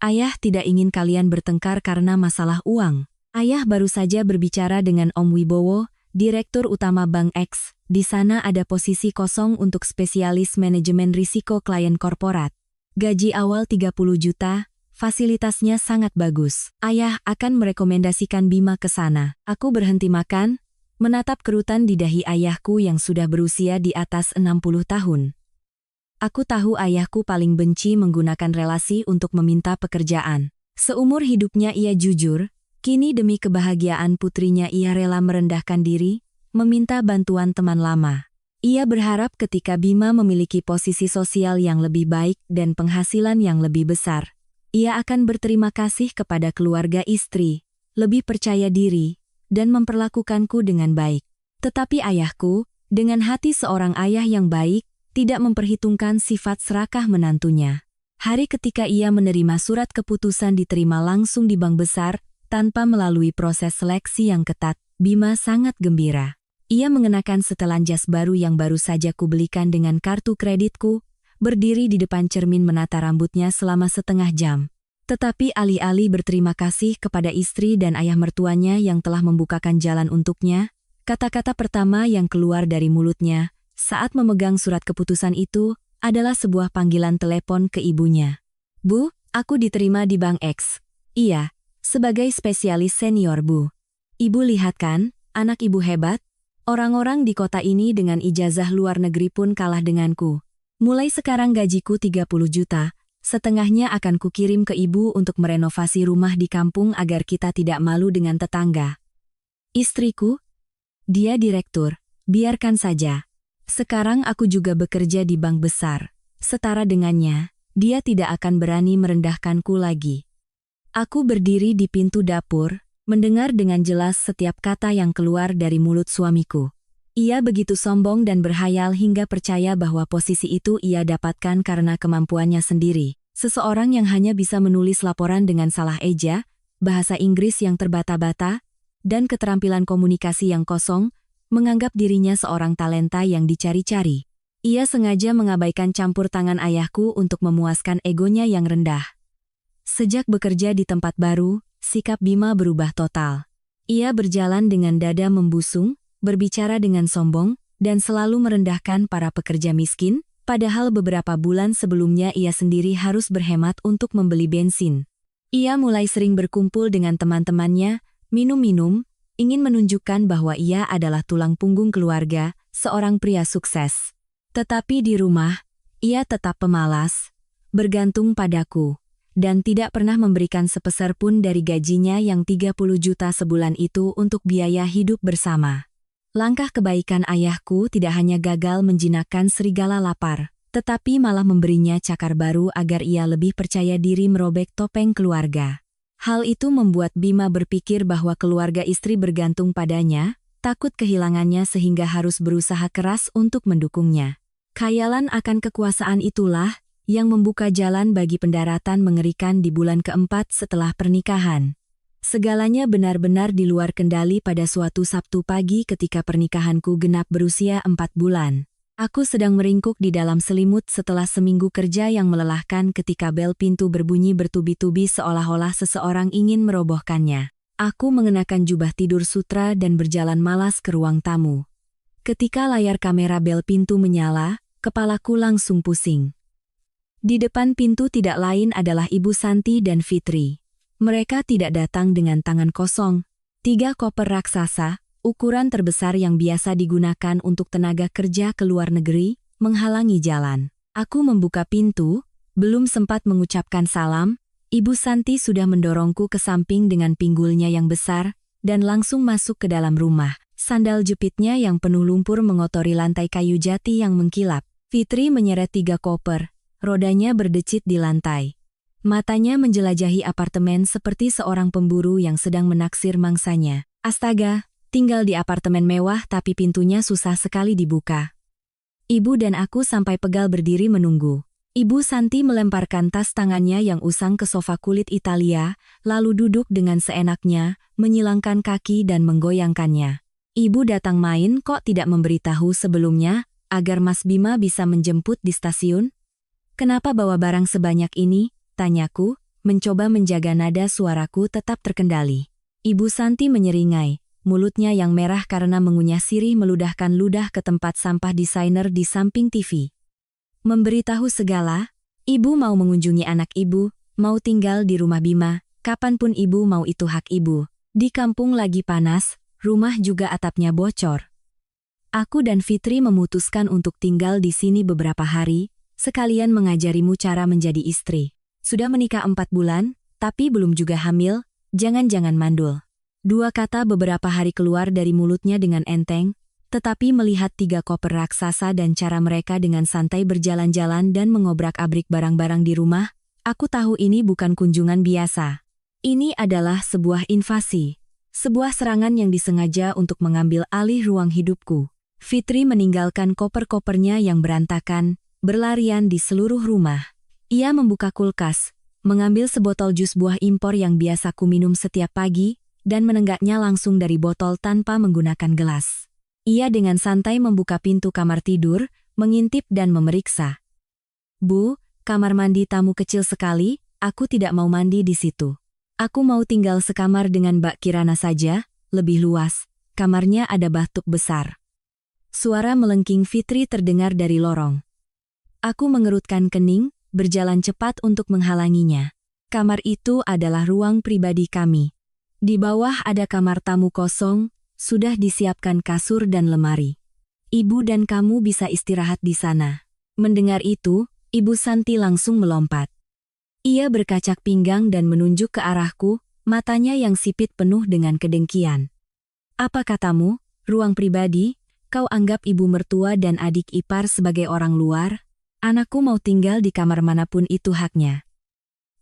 Ayah tidak ingin kalian bertengkar karena masalah uang. Ayah baru saja berbicara dengan Om Wibowo, Direktur Utama Bank X. Di sana ada posisi kosong untuk spesialis manajemen risiko klien korporat. Gaji awal 30 juta. Fasilitasnya sangat bagus. Ayah akan merekomendasikan Bima ke sana. Aku berhenti makan, menatap kerutan di dahi ayahku yang sudah berusia di atas 60 tahun. Aku tahu ayahku paling benci menggunakan relasi untuk meminta pekerjaan. Seumur hidupnya ia jujur, kini demi kebahagiaan putrinya ia rela merendahkan diri, meminta bantuan teman lama. Ia berharap ketika Bima memiliki posisi sosial yang lebih baik dan penghasilan yang lebih besar, ia akan berterima kasih kepada keluarga istri, lebih percaya diri, dan memperlakukanku dengan baik. Tetapi ayahku, dengan hati seorang ayah yang baik, tidak memperhitungkan sifat serakah menantunya. Hari ketika ia menerima surat keputusan diterima langsung di bank besar, tanpa melalui proses seleksi yang ketat, Bima sangat gembira. Ia mengenakan setelan jas baru yang baru saja kubelikan dengan kartu kreditku, berdiri di depan cermin menata rambutnya selama setengah jam. Tetapi alih-alih berterima kasih kepada istri dan ayah mertuanya yang telah membukakan jalan untuknya, kata-kata pertama yang keluar dari mulutnya saat memegang surat keputusan itu adalah sebuah panggilan telepon ke ibunya. Bu, aku diterima di Bank X. Iya, sebagai spesialis senior Bu. Ibu lihat kan, anak ibu hebat? Orang-orang di kota ini dengan ijazah luar negeri pun kalah denganku. Mulai sekarang gajiku 30 juta, setengahnya akan kukirim ke ibu untuk merenovasi rumah di kampung agar kita tidak malu dengan tetangga. Istriku? Dia direktur, biarkan saja. Sekarang aku juga bekerja di bank besar. Setara dengannya, dia tidak akan berani merendahkanku lagi. Aku berdiri di pintu dapur, mendengar dengan jelas setiap kata yang keluar dari mulut suamiku. Ia begitu sombong dan berhayal hingga percaya bahwa posisi itu ia dapatkan karena kemampuannya sendiri. Seseorang yang hanya bisa menulis laporan dengan salah eja, bahasa Inggris yang terbata-bata, dan keterampilan komunikasi yang kosong, menganggap dirinya seorang talenta yang dicari-cari. Ia sengaja mengabaikan campur tangan ayahku untuk memuaskan egonya yang rendah. Sejak bekerja di tempat baru, sikap Bima berubah total. Ia berjalan dengan dada membusung, berbicara dengan sombong, dan selalu merendahkan para pekerja miskin, padahal beberapa bulan sebelumnya ia sendiri harus berhemat untuk membeli bensin. Ia mulai sering berkumpul dengan teman-temannya, minum-minum, ingin menunjukkan bahwa ia adalah tulang punggung keluarga, seorang pria sukses. Tetapi di rumah, ia tetap pemalas, bergantung padaku, dan tidak pernah memberikan sepeser pun dari gajinya yang 30 juta sebulan itu untuk biaya hidup bersama. Langkah kebaikan ayahku tidak hanya gagal menjinakkan serigala lapar, tetapi malah memberinya cakar baru agar ia lebih percaya diri merobek topeng keluarga. Hal itu membuat Bima berpikir bahwa keluarga istri bergantung padanya, takut kehilangannya sehingga harus berusaha keras untuk mendukungnya. Khayalan akan kekuasaan itulah yang membuka jalan bagi pendaratan mengerikan di bulan keempat setelah pernikahan. Segalanya benar-benar di luar kendali pada suatu Sabtu pagi ketika pernikahanku genap berusia 4 bulan. Aku sedang meringkuk di dalam selimut setelah seminggu kerja yang melelahkan ketika bel pintu berbunyi bertubi-tubi seolah-olah seseorang ingin merobohkannya. Aku mengenakan jubah tidur sutra dan berjalan malas ke ruang tamu. Ketika layar kamera bel pintu menyala, kepalaku langsung pusing. Di depan pintu tidak lain adalah Ibu Santi dan Fitri. Mereka tidak datang dengan tangan kosong. 3 koper raksasa, ukuran terbesar yang biasa digunakan untuk tenaga kerja ke luar negeri, menghalangi jalan. Aku membuka pintu, belum sempat mengucapkan salam, Ibu Santi sudah mendorongku ke samping dengan pinggulnya yang besar, dan langsung masuk ke dalam rumah. Sandal jepitnya yang penuh lumpur mengotori lantai kayu jati yang mengkilap. Fitri menyeret 3 koper, rodanya berdecit di lantai. Matanya menjelajahi apartemen seperti seorang pemburu yang sedang menaksir mangsanya. Astaga! Tinggal di apartemen mewah tapi pintunya susah sekali dibuka. Ibu dan aku sampai pegal berdiri menunggu. Ibu Santi melemparkan tas tangannya yang usang ke sofa kulit Italia, lalu duduk dengan seenaknya, menyilangkan kaki dan menggoyangkannya. Ibu datang main kok tidak memberitahu sebelumnya, agar Mas Bima bisa menjemput di stasiun? Kenapa bawa barang sebanyak ini? Tanyaku, mencoba menjaga nada suaraku tetap terkendali. Ibu Santi menyeringai. Mulutnya yang merah karena mengunyah sirih meludahkan ludah ke tempat sampah desainer di samping TV. Memberitahu segala, ibu mau mengunjungi anak ibu, mau tinggal di rumah Bima, kapanpun ibu mau itu hak ibu. Di kampung lagi panas, rumah juga atapnya bocor. Aku dan Fitri memutuskan untuk tinggal di sini beberapa hari, sekalian mengajarimu cara menjadi istri. Sudah menikah 4 bulan, tapi belum juga hamil, jangan-jangan mandul. 2 kata beberapa hari keluar dari mulutnya dengan enteng, tetapi melihat 3 koper raksasa dan cara mereka dengan santai berjalan-jalan dan mengobrak-abrik barang-barang di rumah, aku tahu ini bukan kunjungan biasa. Ini adalah sebuah invasi, sebuah serangan yang disengaja untuk mengambil alih ruang hidupku. Fitri meninggalkan koper-kopernya yang berantakan, berlarian di seluruh rumah. Ia membuka kulkas, mengambil sebotol jus buah impor yang biasa ku minum setiap pagi, dan menenggaknya langsung dari botol tanpa menggunakan gelas. Ia dengan santai membuka pintu kamar tidur, mengintip dan memeriksa. Bu, kamar mandi tamu kecil sekali, aku tidak mau mandi di situ. Aku mau tinggal sekamar dengan Mbak Kirana saja, lebih luas, kamarnya ada bathtub besar. Suara melengking Fitri terdengar dari lorong. Aku mengerutkan kening, berjalan cepat untuk menghalanginya. Kamar itu adalah ruang pribadi kami. Di bawah ada kamar tamu kosong, sudah disiapkan kasur dan lemari. Ibu dan kamu bisa istirahat di sana. Mendengar itu, Ibu Santi langsung melompat. Ia berkacak pinggang dan menunjuk ke arahku, matanya yang sipit penuh dengan kedengkian. Apa katamu, ruang pribadi, kau anggap ibu mertua dan adik ipar sebagai orang luar? Anakku mau tinggal di kamar manapun itu haknya.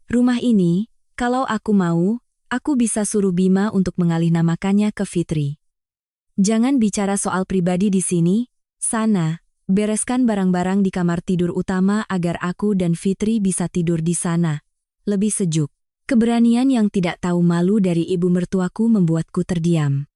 Rumah ini, kalau aku mau, aku bisa suruh Bima untuk mengalinamakannya ke Fitri. Jangan bicara soal pribadi di sini, sana, bereskan barang-barang di kamar tidur utama agar aku dan Fitri bisa tidur di sana. Lebih sejuk. Keberanian yang tidak tahu malu dari ibu mertuaku membuatku terdiam.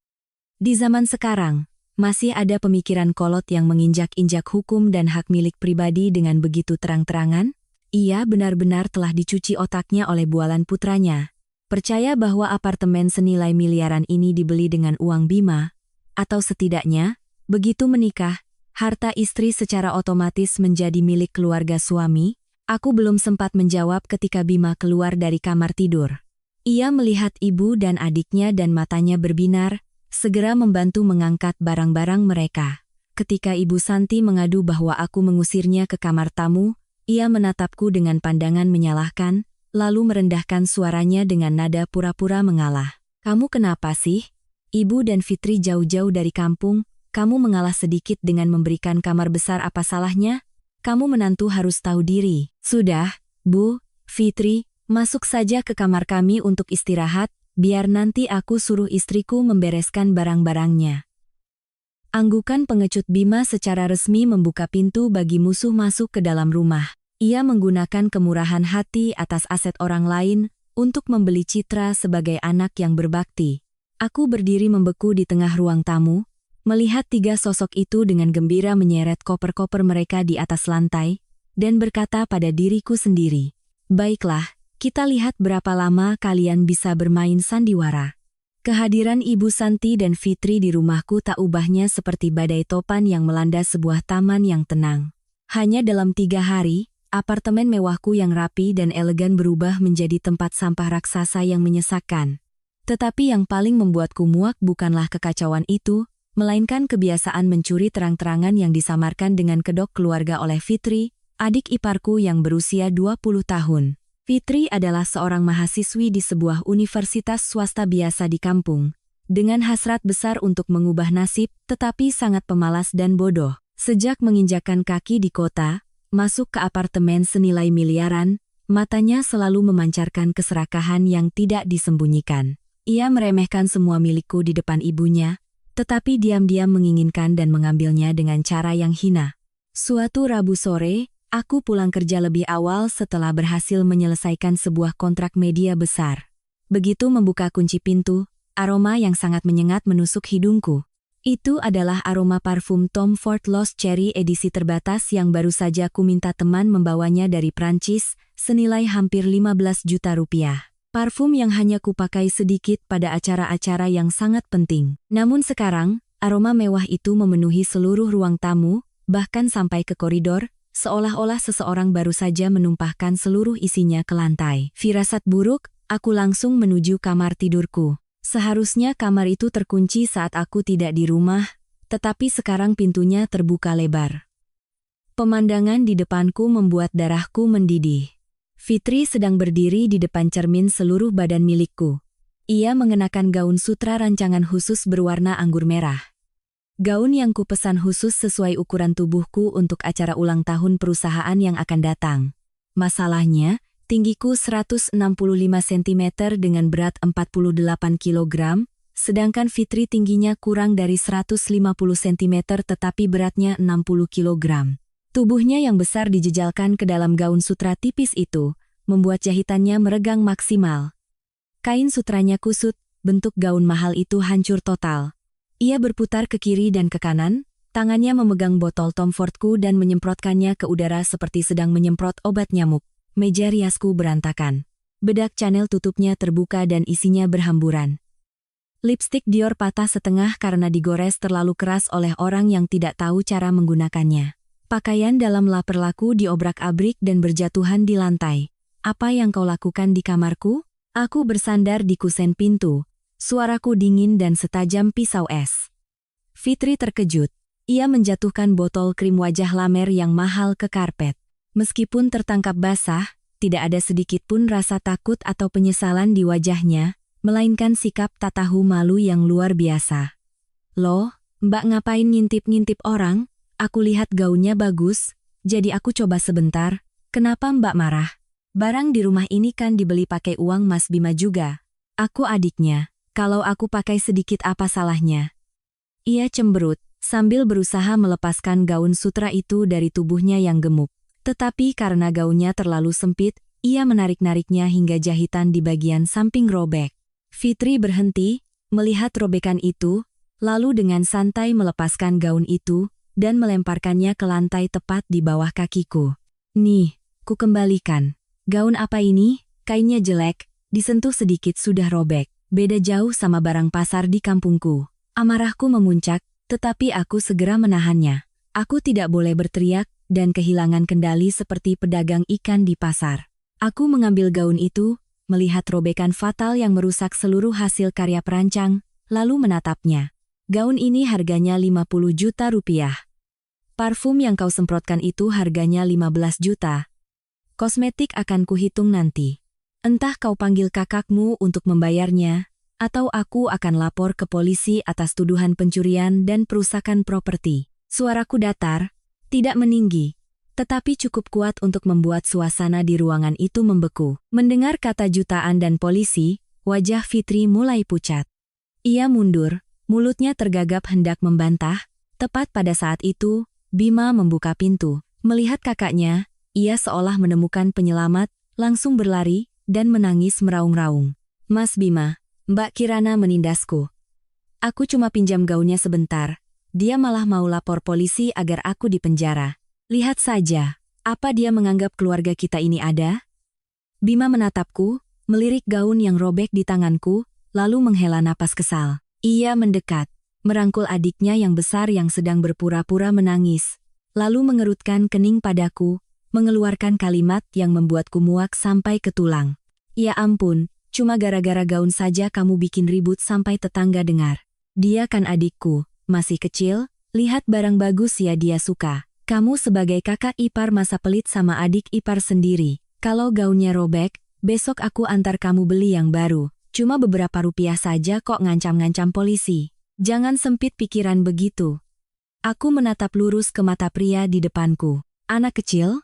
Di zaman sekarang, Masih ada pemikiran kolot yang menginjak-injak hukum dan hak milik pribadi dengan begitu terang-terangan? Ia benar-benar telah dicuci otaknya oleh bualan putranya. Percaya bahwa apartemen senilai miliaran ini dibeli dengan uang Bima, atau setidaknya, begitu menikah, harta istri secara otomatis menjadi milik keluarga suami. Aku belum sempat menjawab ketika Bima keluar dari kamar tidur. Ia melihat ibu dan adiknya dan matanya berbinar, segera membantu mengangkat barang-barang mereka. Ketika Ibu Santi mengadu bahwa aku mengusirnya ke kamar tamu, ia menatapku dengan pandangan menyalahkan, lalu merendahkan suaranya dengan nada pura-pura mengalah. Kamu kenapa sih? Ibu dan Fitri jauh-jauh dari kampung, kamu mengalah sedikit dengan memberikan kamar besar, apa salahnya? Kamu menantu harus tahu diri. Sudah, Bu, Fitri, masuk saja ke kamar kami untuk istirahat, biar nanti aku suruh istriku membereskan barang-barangnya. Anggukan pengecut Bima secara resmi membuka pintu bagi musuh masuk ke dalam rumah. Ia menggunakan kemurahan hati atas aset orang lain untuk membeli citra sebagai anak yang berbakti. Aku berdiri membeku di tengah ruang tamu, melihat tiga sosok itu dengan gembira menyeret koper-koper mereka di atas lantai, dan berkata pada diriku sendiri, baiklah, kita lihat berapa lama kalian bisa bermain sandiwara. Kehadiran Ibu Santi dan Fitri di rumahku tak ubahnya seperti badai topan yang melanda sebuah taman yang tenang. Hanya dalam 3 hari, apartemen mewahku yang rapi dan elegan berubah menjadi tempat sampah raksasa yang menyesakkan. Tetapi yang paling membuatku muak bukanlah kekacauan itu, melainkan kebiasaan mencuri terang-terangan yang disamarkan dengan kedok keluarga oleh Fitri, adik iparku yang berusia 20 tahun. Fitri adalah seorang mahasiswi di sebuah universitas swasta biasa di kampung, dengan hasrat besar untuk mengubah nasib, tetapi sangat pemalas dan bodoh. Sejak menginjakkan kaki di kota, masuk ke apartemen senilai miliaran, matanya selalu memancarkan keserakahan yang tidak disembunyikan. Ia meremehkan semua milikku di depan ibunya, tetapi diam-diam menginginkan dan mengambilnya dengan cara yang hina. Suatu Rabu sore, aku pulang kerja lebih awal setelah berhasil menyelesaikan sebuah kontrak media besar. Begitu membuka kunci pintu, aroma yang sangat menyengat menusuk hidungku. Itu adalah aroma parfum Tom Ford Lost Cherry edisi terbatas yang baru saja ku minta teman membawanya dari Prancis, senilai hampir 15 juta rupiah. Parfum yang hanya kupakai sedikit pada acara-acara yang sangat penting. Namun sekarang, aroma mewah itu memenuhi seluruh ruang tamu, bahkan sampai ke koridor, seolah-olah seseorang baru saja menumpahkan seluruh isinya ke lantai. Firasat buruk, aku langsung menuju kamar tidurku. Seharusnya kamar itu terkunci saat aku tidak di rumah, tetapi sekarang pintunya terbuka lebar. Pemandangan di depanku membuat darahku mendidih. Fitri sedang berdiri di depan cermin seluruh badan milikku. Ia mengenakan gaun sutra rancangan khusus berwarna anggur merah. Gaun yang kupesan khusus sesuai ukuran tubuhku untuk acara ulang tahun perusahaan yang akan datang. Masalahnya, tinggiku 165 cm dengan berat 48 kg, sedangkan Fitri tingginya kurang dari 150 cm tetapi beratnya 60 kg. Tubuhnya yang besar dijejalkan ke dalam gaun sutra tipis itu, membuat jahitannya meregang maksimal. Kain sutranya kusut, bentuk gaun mahal itu hancur total. Ia berputar ke kiri dan ke kanan, tangannya memegang botol Tom Fordku dan menyemprotkannya ke udara seperti sedang menyemprot obat nyamuk. Meja riasku berantakan. Bedak Chanel tutupnya terbuka dan isinya berhamburan. Lipstik Dior patah setengah karena digores terlalu keras oleh orang yang tidak tahu cara menggunakannya. Pakaian dalam laperlaku diobrak-abrik dan berjatuhan di lantai. Apa yang kau lakukan di kamarku? Aku bersandar di kusen pintu. Suaraku dingin dan setajam pisau es. Fitri terkejut. Ia menjatuhkan botol krim wajah Lamer yang mahal ke karpet. Meskipun tertangkap basah, tidak ada sedikit pun rasa takut atau penyesalan di wajahnya, melainkan sikap tak tahu malu yang luar biasa. Loh, Mbak ngapain ngintip-ngintip orang? Aku lihat gaunnya bagus, jadi aku coba sebentar. Kenapa Mbak marah? Barang di rumah ini kan dibeli pakai uang Mas Bima juga. Aku adiknya, kalau aku pakai sedikit apa salahnya? Ia cemberut, sambil berusaha melepaskan gaun sutra itu dari tubuhnya yang gemuk. Tetapi karena gaunnya terlalu sempit, ia menarik-nariknya hingga jahitan di bagian samping robek. Fitri berhenti, melihat robekan itu, lalu dengan santai melepaskan gaun itu dan melemparkannya ke lantai tepat di bawah kakiku. Nih, ku kembalikan. Gaun apa ini? Kainnya jelek, disentuh sedikit sudah robek. Beda jauh sama barang pasar di kampungku. Amarahku memuncak, tetapi aku segera menahannya. Aku tidak boleh berteriak dan kehilangan kendali seperti pedagang ikan di pasar. Aku mengambil gaun itu, melihat robekan fatal yang merusak seluruh hasil karya perancang, lalu menatapnya. Gaun ini harganya 50 juta rupiah. Parfum yang kau semprotkan itu harganya 15 juta. Kosmetik akan kuhitung nanti. Entah kau panggil kakakmu untuk membayarnya, atau aku akan lapor ke polisi atas tuduhan pencurian dan perusakan properti. Suaraku datar, tidak meninggi, tetapi cukup kuat untuk membuat suasana di ruangan itu membeku. Mendengar kata jutaan dan polisi, wajah Fitri mulai pucat. Ia mundur, mulutnya tergagap hendak membantah. Tepat pada saat itu, Bima membuka pintu. Melihat kakaknya, ia seolah menemukan penyelamat, langsung berlari, dan menangis meraung-raung. Mas Bima, Mbak Kirana menindasku. Aku cuma pinjam gaunnya sebentar. Dia malah mau lapor polisi agar aku dipenjara. Lihat saja, apa dia menganggap keluarga kita ini ada? Bima menatapku, melirik gaun yang robek di tanganku, lalu menghela napas kesal. Ia mendekat, merangkul adiknya yang besar yang sedang berpura-pura menangis, lalu mengerutkan kening padaku, mengeluarkan kalimat yang membuatku muak sampai ke tulang. Ya ampun, cuma gara-gara gaun saja kamu bikin ribut sampai tetangga dengar. Dia kan adikku, masih kecil, lihat barang bagus ya dia suka. Kamu sebagai kakak ipar masa pelit sama adik ipar sendiri. Kalau gaunnya robek, besok aku antar kamu beli yang baru. Cuma beberapa rupiah saja kok ngancam-ngancam polisi. Jangan sempit pikiran begitu. Aku menatap lurus ke mata pria di depanku. Anak kecil?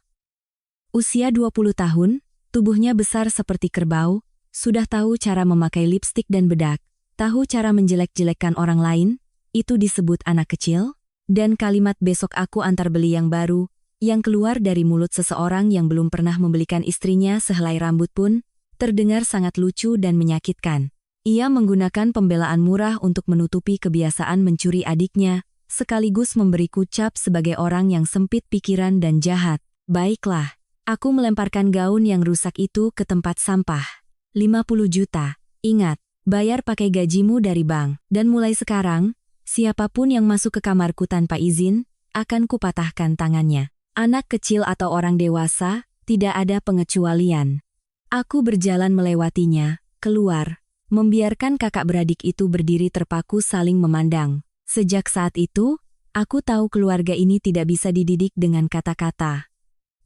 Usia 20 tahun, tubuhnya besar seperti kerbau, sudah tahu cara memakai lipstik dan bedak, tahu cara menjelek-jelekkan orang lain, itu disebut anak kecil? Dan kalimat besok aku antar beli yang baru, yang keluar dari mulut seseorang yang belum pernah membelikan istrinya sehelai rambut pun, terdengar sangat lucu dan menyakitkan. Ia menggunakan pembelaan murah untuk menutupi kebiasaan mencuri adiknya, sekaligus memberiku cap sebagai orang yang sempit pikiran dan jahat. Baiklah, aku melemparkan gaun yang rusak itu ke tempat sampah. 50 juta, ingat, bayar pakai gajimu dari bank. Dan mulai sekarang, siapapun yang masuk ke kamarku tanpa izin, akan kupatahkan tangannya. Anak kecil atau orang dewasa, tidak ada pengecualian. Aku berjalan melewatinya, keluar, membiarkan kakak beradik itu berdiri terpaku saling memandang. Sejak saat itu, aku tahu keluarga ini tidak bisa dididik dengan kata-kata.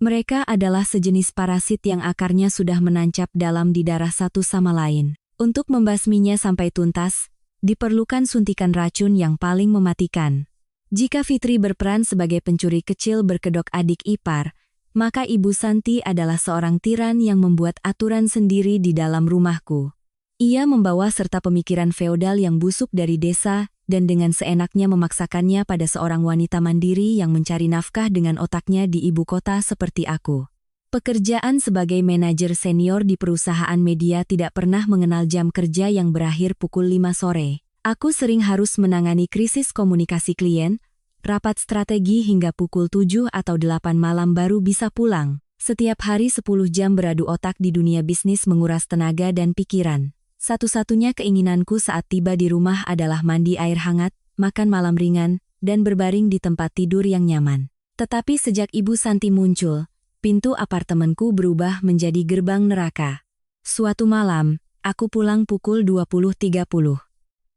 Mereka adalah sejenis parasit yang akarnya sudah menancap dalam di darah satu sama lain. Untuk membasminya sampai tuntas, diperlukan suntikan racun yang paling mematikan. Jika Fitri berperan sebagai pencuri kecil berkedok adik ipar, maka Ibu Santi adalah seorang tiran yang membuat aturan sendiri di dalam rumahku. Ia membawa serta pemikiran feodal yang busuk dari desa dan dengan seenaknya memaksakannya pada seorang wanita mandiri yang mencari nafkah dengan otaknya di ibu kota seperti aku. Pekerjaan sebagai manajer senior di perusahaan media tidak pernah mengenal jam kerja yang berakhir pukul 5 sore. Aku sering harus menangani krisis komunikasi klien, rapat strategi hingga pukul 7 atau 8 malam baru bisa pulang. Setiap hari 10 jam beradu otak di dunia bisnis menguras tenaga dan pikiran. Satu-satunya keinginanku saat tiba di rumah adalah mandi air hangat, makan malam ringan, dan berbaring di tempat tidur yang nyaman. Tetapi sejak Ibu Santi muncul, pintu apartemenku berubah menjadi gerbang neraka. Suatu malam, aku pulang pukul 20.30.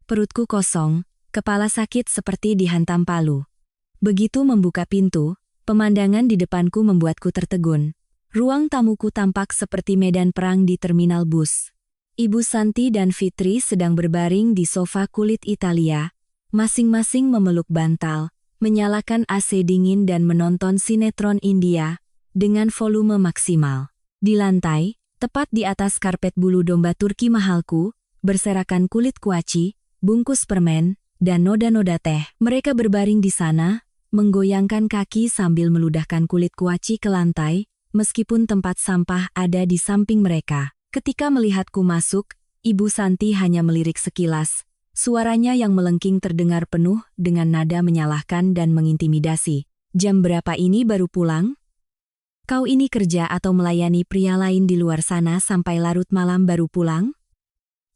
Perutku kosong, kepala sakit seperti dihantam palu. Begitu membuka pintu, pemandangan di depanku membuatku tertegun. Ruang tamuku tampak seperti medan perang di terminal bus. Ibu Santi dan Fitri sedang berbaring di sofa kulit Italia, masing-masing memeluk bantal, menyalakan AC dingin dan menonton sinetron India dengan volume maksimal. Di lantai, tepat di atas karpet bulu domba Turki mahalku, berserakan kulit kuaci, bungkus permen, dan noda-noda teh. Mereka berbaring di sana, menggoyangkan kaki sambil meludahkan kulit kuaci ke lantai, meskipun tempat sampah ada di samping mereka. Ketika melihatku masuk, Ibu Santi hanya melirik sekilas, Suaranya yang melengking terdengar penuh dengan nada menyalahkan dan mengintimidasi. Jam berapa ini baru pulang? Kau ini kerja atau melayani pria lain di luar sana sampai larut malam baru pulang?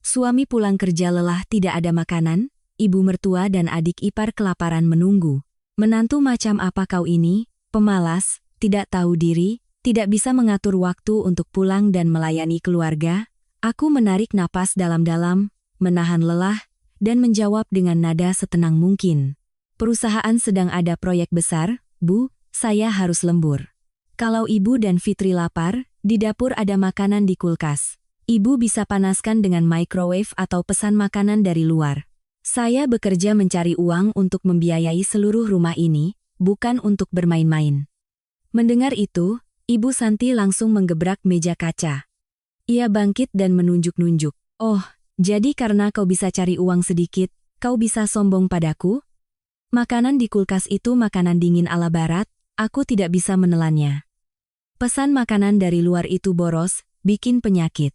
Suami pulang kerja lelah, tidak ada makanan, ibu mertua dan adik ipar kelaparan menunggu. Menantu macam apa kau ini? Pemalas, tidak tahu diri, tidak bisa mengatur waktu untuk pulang dan melayani keluarga. Aku menarik napas dalam-dalam, menahan lelah, dan menjawab dengan nada setenang mungkin. Perusahaan sedang ada proyek besar, Bu, saya harus lembur. Kalau Ibu dan Fitri lapar, di dapur ada makanan di kulkas. Ibu bisa panaskan dengan microwave atau pesan makanan dari luar. Saya bekerja mencari uang untuk membiayai seluruh rumah ini, bukan untuk bermain-main. Mendengar itu, Ibu Santi langsung menggebrak meja kaca. Ia bangkit dan menunjuk-nunjuk. Oh, jadi karena kau bisa cari uang sedikit, kau bisa sombong padaku? Makanan di kulkas itu makanan dingin ala barat, aku tidak bisa menelannya. Pesan makanan dari luar itu boros, bikin penyakit.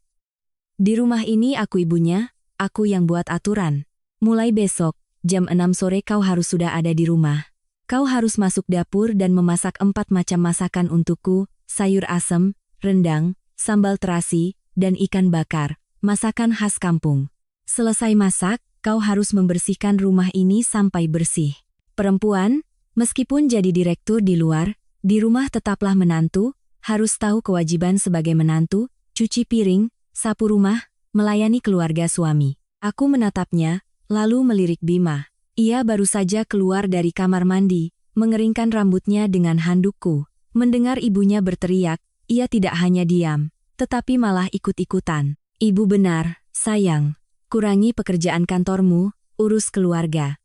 Di rumah ini aku ibunya, aku yang buat aturan. Mulai besok, jam 6 sore kau harus sudah ada di rumah. Kau harus masuk dapur dan memasak 4 macam masakan untukku, sayur asem, rendang, sambal terasi, dan ikan bakar. Masakan khas kampung. Selesai masak, kau harus membersihkan rumah ini sampai bersih. Perempuan, meskipun jadi direktur di luar, di rumah tetaplah menantu, harus tahu kewajiban sebagai menantu, cuci piring, sapu rumah, melayani keluarga suami. Aku menatapnya, lalu melirik Bima. Ia baru saja keluar dari kamar mandi, mengeringkan rambutnya dengan handukku. Mendengar ibunya berteriak, ia tidak hanya diam, tetapi malah ikut-ikutan. Ibu benar, sayang. Kurangi pekerjaan kantormu, urus keluarga.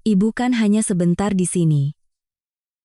Ibu kan hanya sebentar di sini.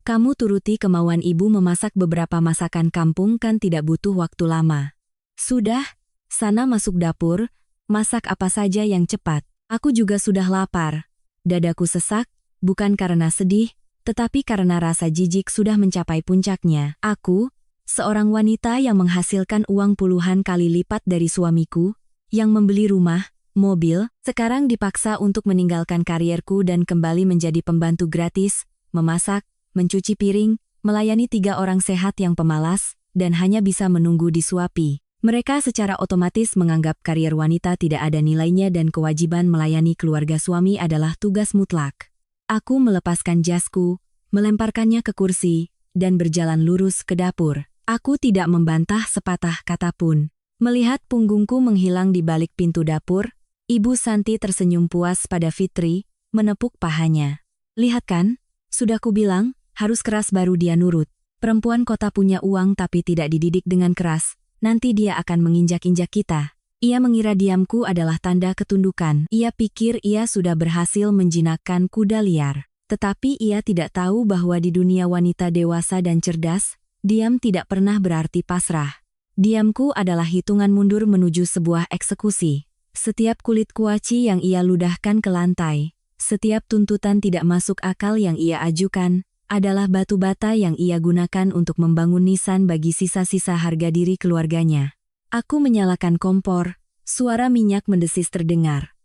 Kamu turuti kemauan ibu memasak beberapa masakan kampung kan tidak butuh waktu lama. Sudah, sana masuk dapur, masak apa saja yang cepat. Aku juga sudah lapar. Dadaku sesak, bukan karena sedih, tetapi karena rasa jijik sudah mencapai puncaknya. Aku, seorang wanita yang menghasilkan uang puluhan kali lipat dari suamiku, yang membeli rumah, mobil, sekarang dipaksa untuk meninggalkan karierku dan kembali menjadi pembantu gratis, memasak, mencuci piring, melayani 3 orang sehat yang pemalas, dan hanya bisa menunggu disuapi. Mereka secara otomatis menganggap karier wanita tidak ada nilainya dan kewajiban melayani keluarga suami adalah tugas mutlak. Aku melepaskan jasku, melemparkannya ke kursi, dan berjalan lurus ke dapur. Aku tidak membantah sepatah kata pun. Melihat punggungku menghilang di balik pintu dapur, Ibu Santi tersenyum puas pada Fitri, menepuk pahanya. Lihat kan, sudah kubilang, harus keras baru dia nurut. Perempuan kota punya uang tapi tidak dididik dengan keras, nanti dia akan menginjak-injak kita. Ia mengira diamku adalah tanda ketundukan. Ia pikir ia sudah berhasil menjinakkan kuda liar. Tetapi ia tidak tahu bahwa di dunia wanita dewasa dan cerdas, diam tidak pernah berarti pasrah. Diamku adalah hitungan mundur menuju sebuah eksekusi. Setiap kulit kuaci yang ia ludahkan ke lantai, setiap tuntutan tidak masuk akal yang ia ajukan, adalah batu bata yang ia gunakan untuk membangun nisan bagi sisa-sisa harga diri keluarganya. Aku menyalakan kompor, suara minyak mendesis terdengar.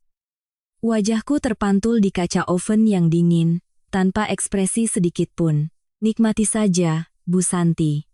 Wajahku terpantul di kaca oven yang dingin, tanpa ekspresi sedikit pun. Nikmati saja, Bu Santi.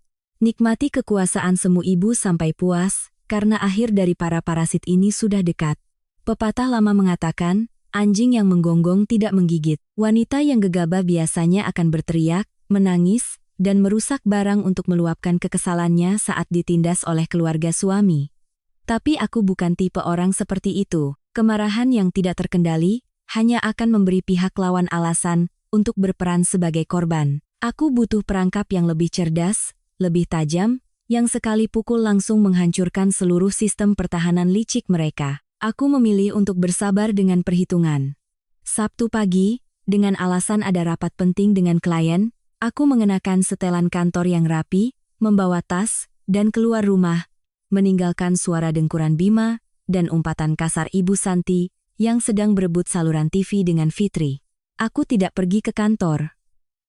Nikmati kekuasaan semu ibu sampai puas, karena akhir dari para parasit ini sudah dekat. Pepatah lama mengatakan, anjing yang menggonggong tidak menggigit. Wanita yang gegabah biasanya akan berteriak, menangis, dan merusak barang untuk meluapkan kekesalannya saat ditindas oleh keluarga suami. Tapi aku bukan tipe orang seperti itu. Kemarahan yang tidak terkendali, hanya akan memberi pihak lawan alasan untuk berperan sebagai korban. Aku butuh perangkap yang lebih cerdas, lebih tajam, yang sekali pukul langsung menghancurkan seluruh sistem pertahanan licik mereka. Aku memilih untuk bersabar dengan perhitungan. Sabtu pagi, dengan alasan ada rapat penting dengan klien, aku mengenakan setelan kantor yang rapi, membawa tas, dan keluar rumah, meninggalkan suara dengkuran Bima dan umpatan kasar Ibu Santi yang sedang berebut saluran TV dengan Fitri. Aku tidak pergi ke kantor.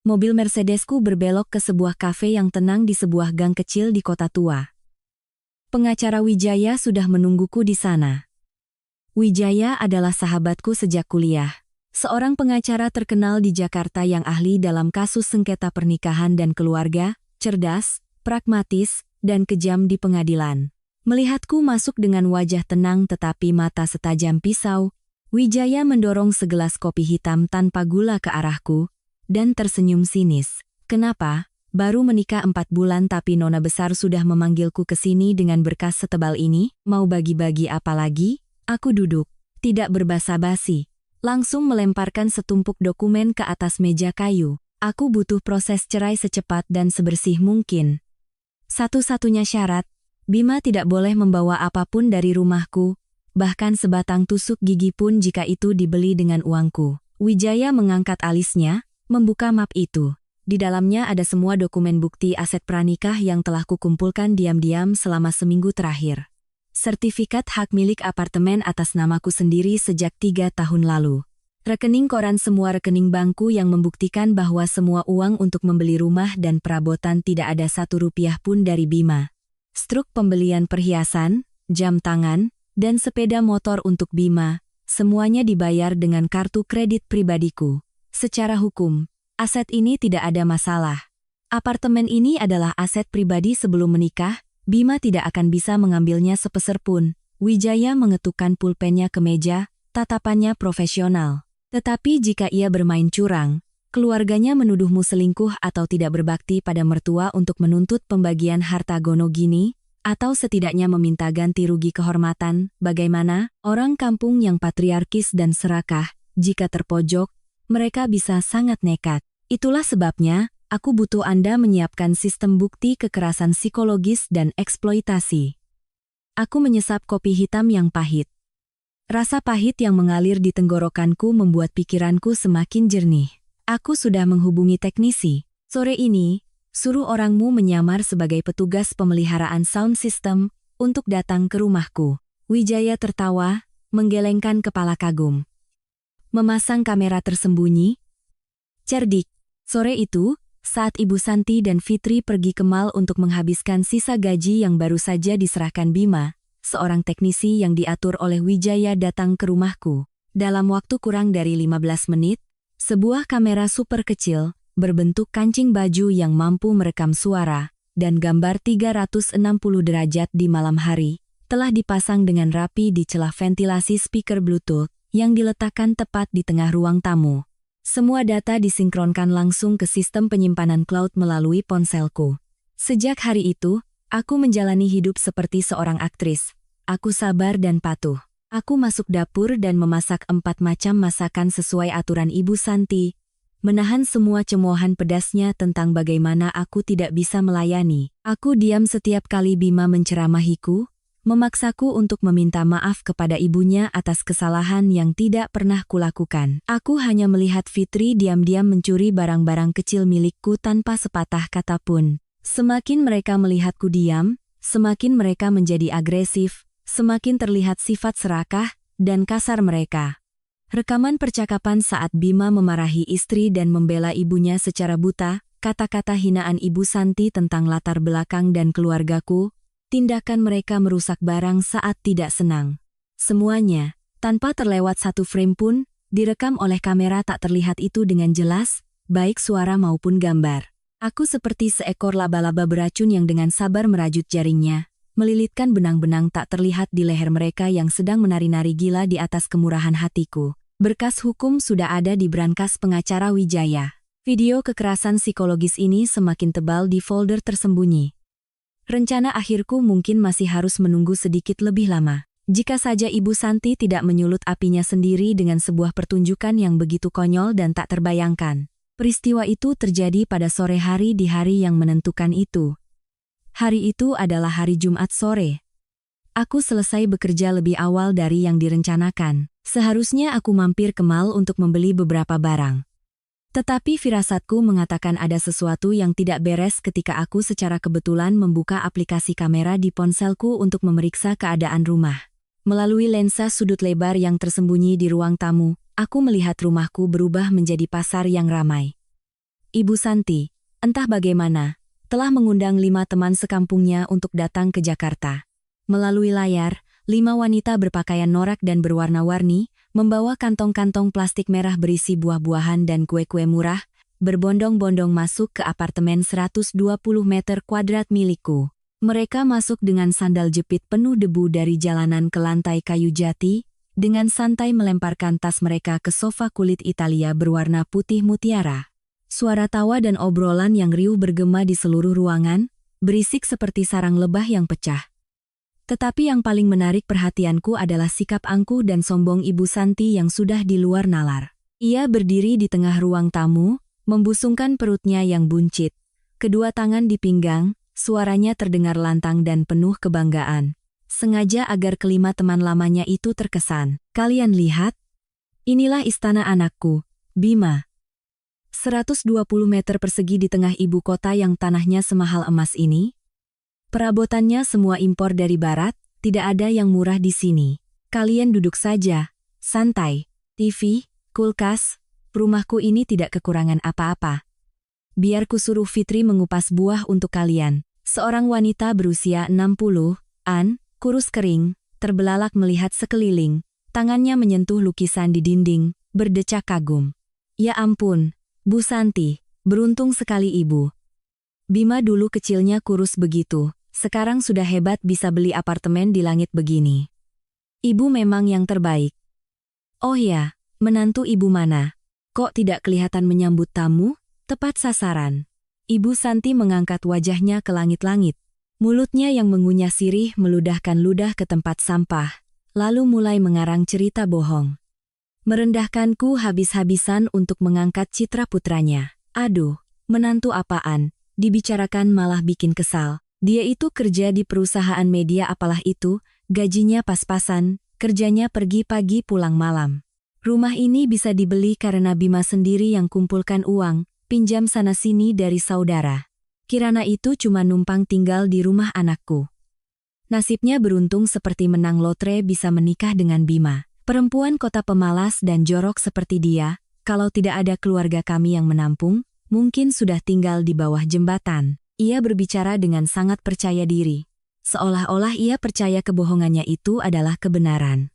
Mobil Mercedesku berbelok ke sebuah kafe yang tenang di sebuah gang kecil di kota tua. Pengacara Wijaya sudah menungguku di sana. Wijaya adalah sahabatku sejak kuliah. Seorang pengacara terkenal di Jakarta yang ahli dalam kasus sengketa pernikahan dan keluarga, cerdas, pragmatis, dan kejam di pengadilan. Melihatku masuk dengan wajah tenang tetapi mata setajam pisau, Wijaya mendorong segelas kopi hitam tanpa gula ke arahku, dan tersenyum sinis. Kenapa? Baru menikah 4 bulan tapi nona besar sudah memanggilku ke sini dengan berkas setebal ini, mau bagi-bagi apa lagi? Aku duduk, tidak berbasa-basi. Langsung melemparkan setumpuk dokumen ke atas meja kayu. Aku butuh proses cerai secepat dan sebersih mungkin. Satu-satunya syarat, Bima tidak boleh membawa apapun dari rumahku, bahkan sebatang tusuk gigi pun jika itu dibeli dengan uangku. Wijaya mengangkat alisnya, membuka map itu. Di dalamnya ada semua dokumen bukti aset pranikah yang telah kukumpulkan diam-diam selama seminggu terakhir. Sertifikat hak milik apartemen atas namaku sendiri sejak 3 tahun lalu. Rekening koran semua rekening bankku yang membuktikan bahwa semua uang untuk membeli rumah dan perabotan tidak ada 1 rupiah pun dari Bima. Struk pembelian perhiasan, jam tangan, dan sepeda motor untuk Bima, semuanya dibayar dengan kartu kredit pribadiku. Secara hukum, aset ini tidak ada masalah. Apartemen ini adalah aset pribadi sebelum menikah, Bima tidak akan bisa mengambilnya sepeser pun. Wijaya mengetukkan pulpennya ke meja, tatapannya profesional. Tetapi jika ia bermain curang, keluarganya menuduhmu selingkuh atau tidak berbakti pada mertua untuk menuntut pembagian harta gono gini, atau setidaknya meminta ganti rugi kehormatan, bagaimana? Orang kampung yang patriarkis dan serakah, jika terpojok, mereka bisa sangat nekat. Itulah sebabnya, aku butuh Anda menyiapkan sistem bukti kekerasan psikologis dan eksploitasi. Aku menyesap kopi hitam yang pahit. Rasa pahit yang mengalir di tenggorokanku membuat pikiranku semakin jernih. Aku sudah menghubungi teknisi. Sore ini, suruh orangmu menyamar sebagai petugas pemeliharaan sound system untuk datang ke rumahku. Wijaya tertawa, menggelengkan kepala kagum. Memasang kamera tersembunyi? Cerdik. Sore itu, saat Ibu Santi dan Fitri pergi ke mall untuk menghabiskan sisa gaji yang baru saja diserahkan Bima, seorang teknisi yang diatur oleh Wijaya datang ke rumahku. Dalam waktu kurang dari 15 menit, sebuah kamera super kecil, berbentuk kancing baju yang mampu merekam suara, dan gambar 360 derajat di malam hari, telah dipasang dengan rapi di celah ventilasi speaker Bluetooth yang diletakkan tepat di tengah ruang tamu. Semua data disinkronkan langsung ke sistem penyimpanan cloud melalui ponselku. Sejak hari itu, aku menjalani hidup seperti seorang aktris. Aku sabar dan patuh. Aku masuk dapur dan memasak 4 macam masakan sesuai aturan Ibu Santi, menahan semua cemoohan pedasnya tentang bagaimana aku tidak bisa melayani. Aku diam setiap kali Bima menceramahiku, memaksaku untuk meminta maaf kepada ibunya atas kesalahan yang tidak pernah kulakukan. Aku hanya melihat Fitri diam-diam mencuri barang-barang kecil milikku tanpa sepatah kata pun. Semakin mereka melihatku diam, semakin mereka menjadi agresif, semakin terlihat sifat serakah dan kasar mereka. Rekaman percakapan saat Bima memarahi istri dan membela ibunya secara buta, kata-kata hinaan Ibu Santi tentang latar belakang dan keluargaku, tindakan mereka merusak barang saat tidak senang. Semuanya, tanpa terlewat 1 frame pun, direkam oleh kamera tak terlihat itu dengan jelas, baik suara maupun gambar. Aku seperti seekor laba-laba beracun yang dengan sabar merajut jaringnya, melilitkan benang-benang tak terlihat di leher mereka yang sedang menari-nari gila di atas kemurahan hatiku. Berkas hukum sudah ada di brankas pengacara Wijaya. Video kekerasan psikologis ini semakin tebal di folder tersembunyi. Rencana akhirku mungkin masih harus menunggu sedikit lebih lama. Jika saja Ibu Santi tidak menyulut apinya sendiri dengan sebuah pertunjukan yang begitu konyol dan tak terbayangkan. Peristiwa itu terjadi pada sore hari di hari yang menentukan itu. Hari itu adalah hari Jumat sore. Aku selesai bekerja lebih awal dari yang direncanakan. Seharusnya aku mampir ke mall untuk membeli beberapa barang. Tetapi firasatku mengatakan ada sesuatu yang tidak beres ketika aku secara kebetulan membuka aplikasi kamera di ponselku untuk memeriksa keadaan rumah. Melalui lensa sudut lebar yang tersembunyi di ruang tamu, aku melihat rumahku berubah menjadi pasar yang ramai. Ibu Santi, entah bagaimana, telah mengundang 5 teman sekampungnya untuk datang ke Jakarta. Melalui layar, 5 wanita berpakaian norak dan berwarna-warni, membawa kantong-kantong plastik merah berisi buah-buahan dan kue-kue murah, berbondong-bondong masuk ke apartemen 120 meter kuadrat milikku. Mereka masuk dengan sandal jepit penuh debu dari jalanan ke lantai kayu jati, dengan santai melemparkan tas mereka ke sofa kulit Italia berwarna putih mutiara. Suara tawa dan obrolan yang riuh bergema di seluruh ruangan, berisik seperti sarang lebah yang pecah. Tetapi yang paling menarik perhatianku adalah sikap angkuh dan sombong Ibu Santi yang sudah di luar nalar. Ia berdiri di tengah ruang tamu, membusungkan perutnya yang buncit. Kedua tangan di pinggang, suaranya terdengar lantang dan penuh kebanggaan. Sengaja agar kelima teman lamanya itu terkesan. Kalian lihat? Inilah istana anakku, Bima. 120 meter persegi di tengah ibu kota yang tanahnya semahal emas ini. Perabotannya semua impor dari barat, tidak ada yang murah di sini. Kalian duduk saja, santai. TV, kulkas, rumahku ini tidak kekurangan apa-apa. Biar ku suruh Fitri mengupas buah untuk kalian. Seorang wanita berusia 60-an, kurus kering, terbelalak melihat sekeliling. Tangannya menyentuh lukisan di dinding, berdecak kagum. Ya ampun, Bu Santi, beruntung sekali ibu. Bima dulu kecilnya kurus begitu, sekarang sudah hebat bisa beli apartemen di langit begini. Ibu memang yang terbaik. Oh ya, menantu ibu mana? Kok tidak kelihatan menyambut tamu? Tepat sasaran. Ibu Santi mengangkat wajahnya ke langit-langit. Mulutnya yang mengunyah sirih meludahkan ludah ke tempat sampah, lalu mulai mengarang cerita bohong. Merendahkanku habis-habisan untuk mengangkat citra putranya. Aduh, menantu apaan, dibicarakan malah bikin kesal. Dia itu kerja di perusahaan media apalah itu, gajinya pas-pasan, kerjanya pergi pagi pulang malam. Rumah ini bisa dibeli karena Bima sendiri yang kumpulkan uang, pinjam sana-sini dari saudara. Kirana itu cuma numpang tinggal di rumah anakku. Nasibnya beruntung seperti menang lotre bisa menikah dengan Bima. Perempuan kota pemalas dan jorok seperti dia, kalau tidak ada keluarga kami yang menampung, mungkin sudah tinggal di bawah jembatan. Ia berbicara dengan sangat percaya diri. Seolah-olah ia percaya kebohongannya itu adalah kebenaran.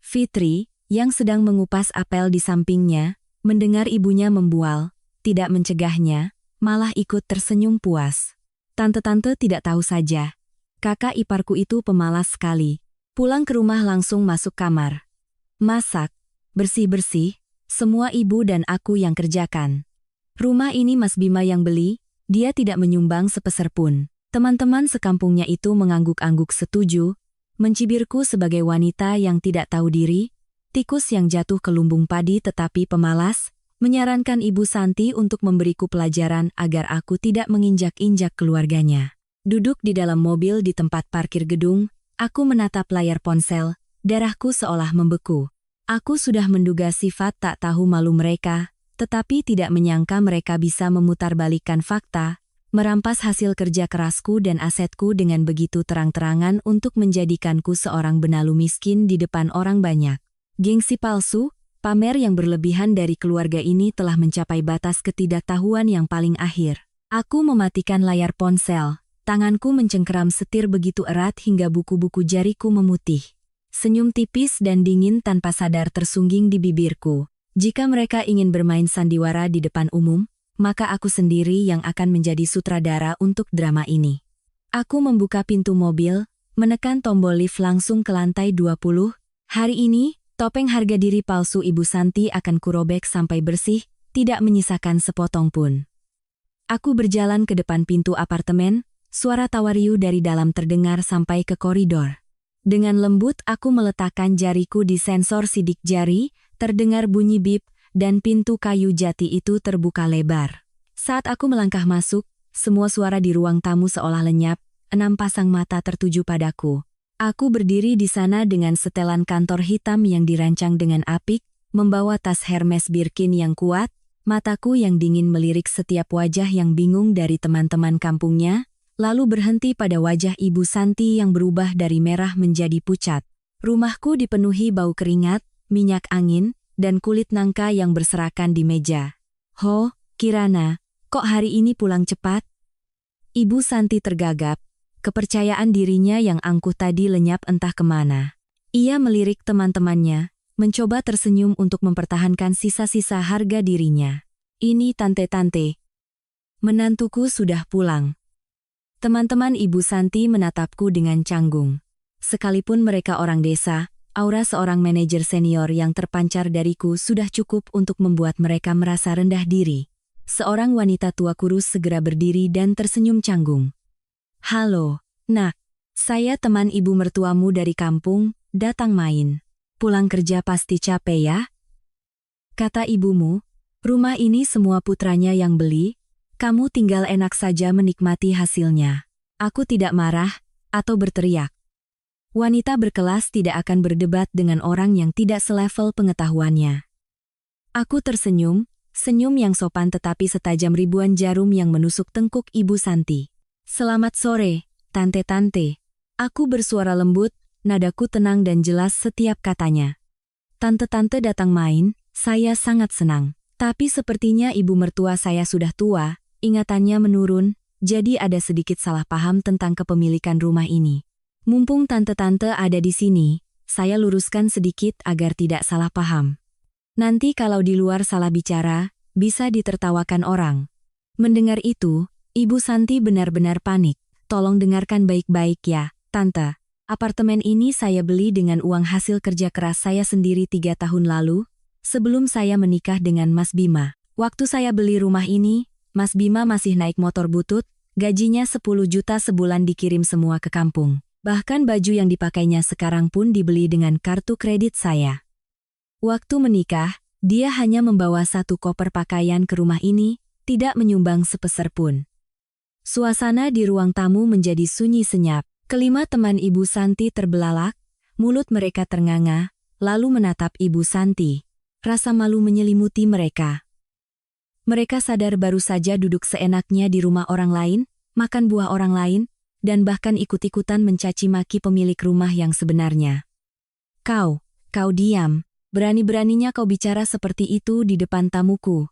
Fitri, yang sedang mengupas apel di sampingnya, mendengar ibunya membual, tidak mencegahnya, malah ikut tersenyum puas. Tante-tante tidak tahu saja. Kakak iparku itu pemalas sekali. Pulang ke rumah langsung masuk kamar. Masak, bersih-bersih, semua ibu dan aku yang kerjakan. Rumah ini Mas Bima yang beli, dia tidak menyumbang sepeser pun. Teman-teman sekampungnya itu mengangguk-angguk setuju, mencibirku sebagai wanita yang tidak tahu diri, tikus yang jatuh ke lumbung padi tetapi pemalas, menyarankan Ibu Santi untuk memberiku pelajaran agar aku tidak menginjak-injak keluarganya. Duduk di dalam mobil di tempat parkir gedung, aku menatap layar ponsel, darahku seolah membeku. Aku sudah menduga sifat tak tahu malu mereka, tetapi tidak menyangka mereka bisa memutarbalikkan fakta, merampas hasil kerja kerasku dan asetku dengan begitu terang-terangan untuk menjadikanku seorang benalu miskin di depan orang banyak. Gengsi palsu, pamer yang berlebihan dari keluarga ini telah mencapai batas ketidaktahuan yang paling akhir. Aku mematikan layar ponsel, tanganku mencengkeram setir begitu erat hingga buku-buku jariku memutih. Senyum tipis dan dingin tanpa sadar tersungging di bibirku. Jika mereka ingin bermain sandiwara di depan umum, maka aku sendiri yang akan menjadi sutradara untuk drama ini. Aku membuka pintu mobil, menekan tombol lift langsung ke lantai 20. Hari ini, topeng harga diri palsu Ibu Santi akan kurobek sampai bersih, tidak menyisakan sepotong pun. Aku berjalan ke depan pintu apartemen, suara tawa riuh dari dalam terdengar sampai ke koridor. Dengan lembut aku meletakkan jariku di sensor sidik jari, terdengar bunyi bip, dan pintu kayu jati itu terbuka lebar. Saat aku melangkah masuk, semua suara di ruang tamu seolah lenyap, 6 pasang mata tertuju padaku. Aku berdiri di sana dengan setelan kantor hitam yang dirancang dengan apik, membawa tas Hermes Birkin yang kuat, mataku yang dingin melirik setiap wajah yang bingung dari teman-teman kampungnya, lalu berhenti pada wajah Ibu Santi yang berubah dari merah menjadi pucat. Rumahku dipenuhi bau keringat, minyak angin, dan kulit nangka yang berserakan di meja. Ho, Kirana, kok hari ini pulang cepat? Ibu Santi tergagap, Kepercayaan dirinya yang angkuh tadi lenyap entah kemana. Ia melirik teman-temannya, mencoba tersenyum untuk mempertahankan sisa-sisa harga dirinya. Ini tante-tante. Menantuku sudah pulang. Teman-teman Ibu Santi menatapku dengan canggung. Sekalipun mereka orang desa, aura seorang manajer senior yang terpancar dariku sudah cukup untuk membuat mereka merasa rendah diri. Seorang wanita tua kurus segera berdiri dan tersenyum canggung. Halo, nak. Saya teman ibu mertuamu dari kampung, datang main. Pulang kerja pasti capek ya? Kata ibumu, rumah ini semua putranya yang beli, kamu tinggal enak saja menikmati hasilnya. Aku tidak marah, atau berteriak. Wanita berkelas tidak akan berdebat dengan orang yang tidak selevel pengetahuannya. Aku tersenyum, senyum yang sopan tetapi setajam ribuan jarum yang menusuk tengkuk Ibu Santi. Selamat sore, tante-tante. Aku bersuara lembut, nadaku tenang dan jelas setiap katanya. Tante-tante datang main, saya sangat senang. Tapi sepertinya ibu mertua saya sudah tua, ingatannya menurun, jadi ada sedikit salah paham tentang kepemilikan rumah ini. Mumpung tante-tante ada di sini, saya luruskan sedikit agar tidak salah paham. Nanti kalau di luar salah bicara, bisa ditertawakan orang. Mendengar itu, Ibu Santi benar-benar panik. Tolong dengarkan baik-baik ya, Tante. Apartemen ini saya beli dengan uang hasil kerja keras saya sendiri 3 tahun lalu, sebelum saya menikah dengan Mas Bima. Waktu saya beli rumah ini, Mas Bima masih naik motor butut, gajinya 10 juta sebulan dikirim semua ke kampung. Bahkan baju yang dipakainya sekarang pun dibeli dengan kartu kredit saya. Waktu menikah, dia hanya membawa 1 koper pakaian ke rumah ini, tidak menyumbang sepeser pun. Suasana di ruang tamu menjadi sunyi senyap. Kelima teman Ibu Santi terbelalak, mulut mereka ternganga, lalu menatap Ibu Santi. Rasa malu menyelimuti mereka. Mereka sadar baru saja duduk seenaknya di rumah orang lain, makan buah orang lain, dan bahkan ikut-ikutan mencaci maki pemilik rumah yang sebenarnya. Kau diam. Berani-beraninya kau bicara seperti itu di depan tamuku.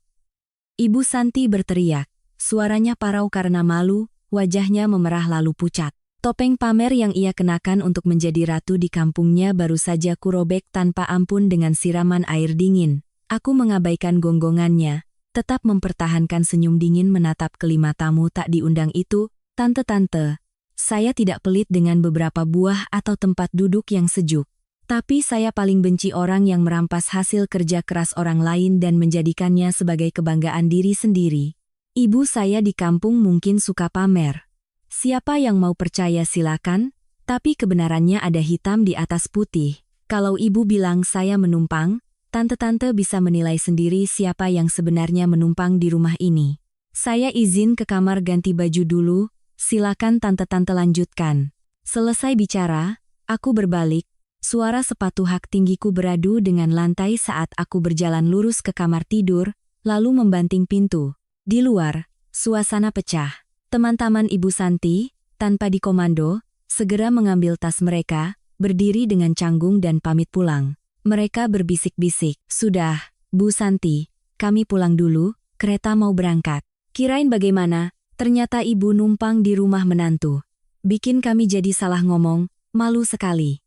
Ibu Santi berteriak. Suaranya parau karena malu, wajahnya memerah lalu pucat. Topeng pamer yang ia kenakan untuk menjadi ratu di kampungnya baru saja kurobek tanpa ampun dengan siraman air dingin. Aku mengabaikan gonggongannya, tetap mempertahankan senyum dingin menatap kelima tamu tak diundang itu. Tante-tante, saya tidak pelit dengan beberapa buah atau tempat duduk yang sejuk. Tapi saya paling benci orang yang merampas hasil kerja keras orang lain dan menjadikannya sebagai kebanggaan diri sendiri. Ibu saya di kampung mungkin suka pamer. Siapa yang mau percaya silakan, tapi kebenarannya ada hitam di atas putih. Kalau ibu bilang saya menumpang, tante-tante bisa menilai sendiri siapa yang sebenarnya menumpang di rumah ini. Saya izin ke kamar ganti baju dulu, silakan tante-tante lanjutkan. Selesai bicara, aku berbalik, suara sepatu hak tinggiku beradu dengan lantai saat aku berjalan lurus ke kamar tidur, lalu membanting pintu. Di luar, suasana pecah. Teman-teman Ibu Santi, tanpa dikomando, segera mengambil tas mereka, berdiri dengan canggung dan pamit pulang. Mereka berbisik-bisik, "Sudah, Bu Santi, kami pulang dulu, kereta mau berangkat." Kirain bagaimana, ternyata ibu numpang di rumah menantu. Bikin kami jadi salah ngomong, malu sekali.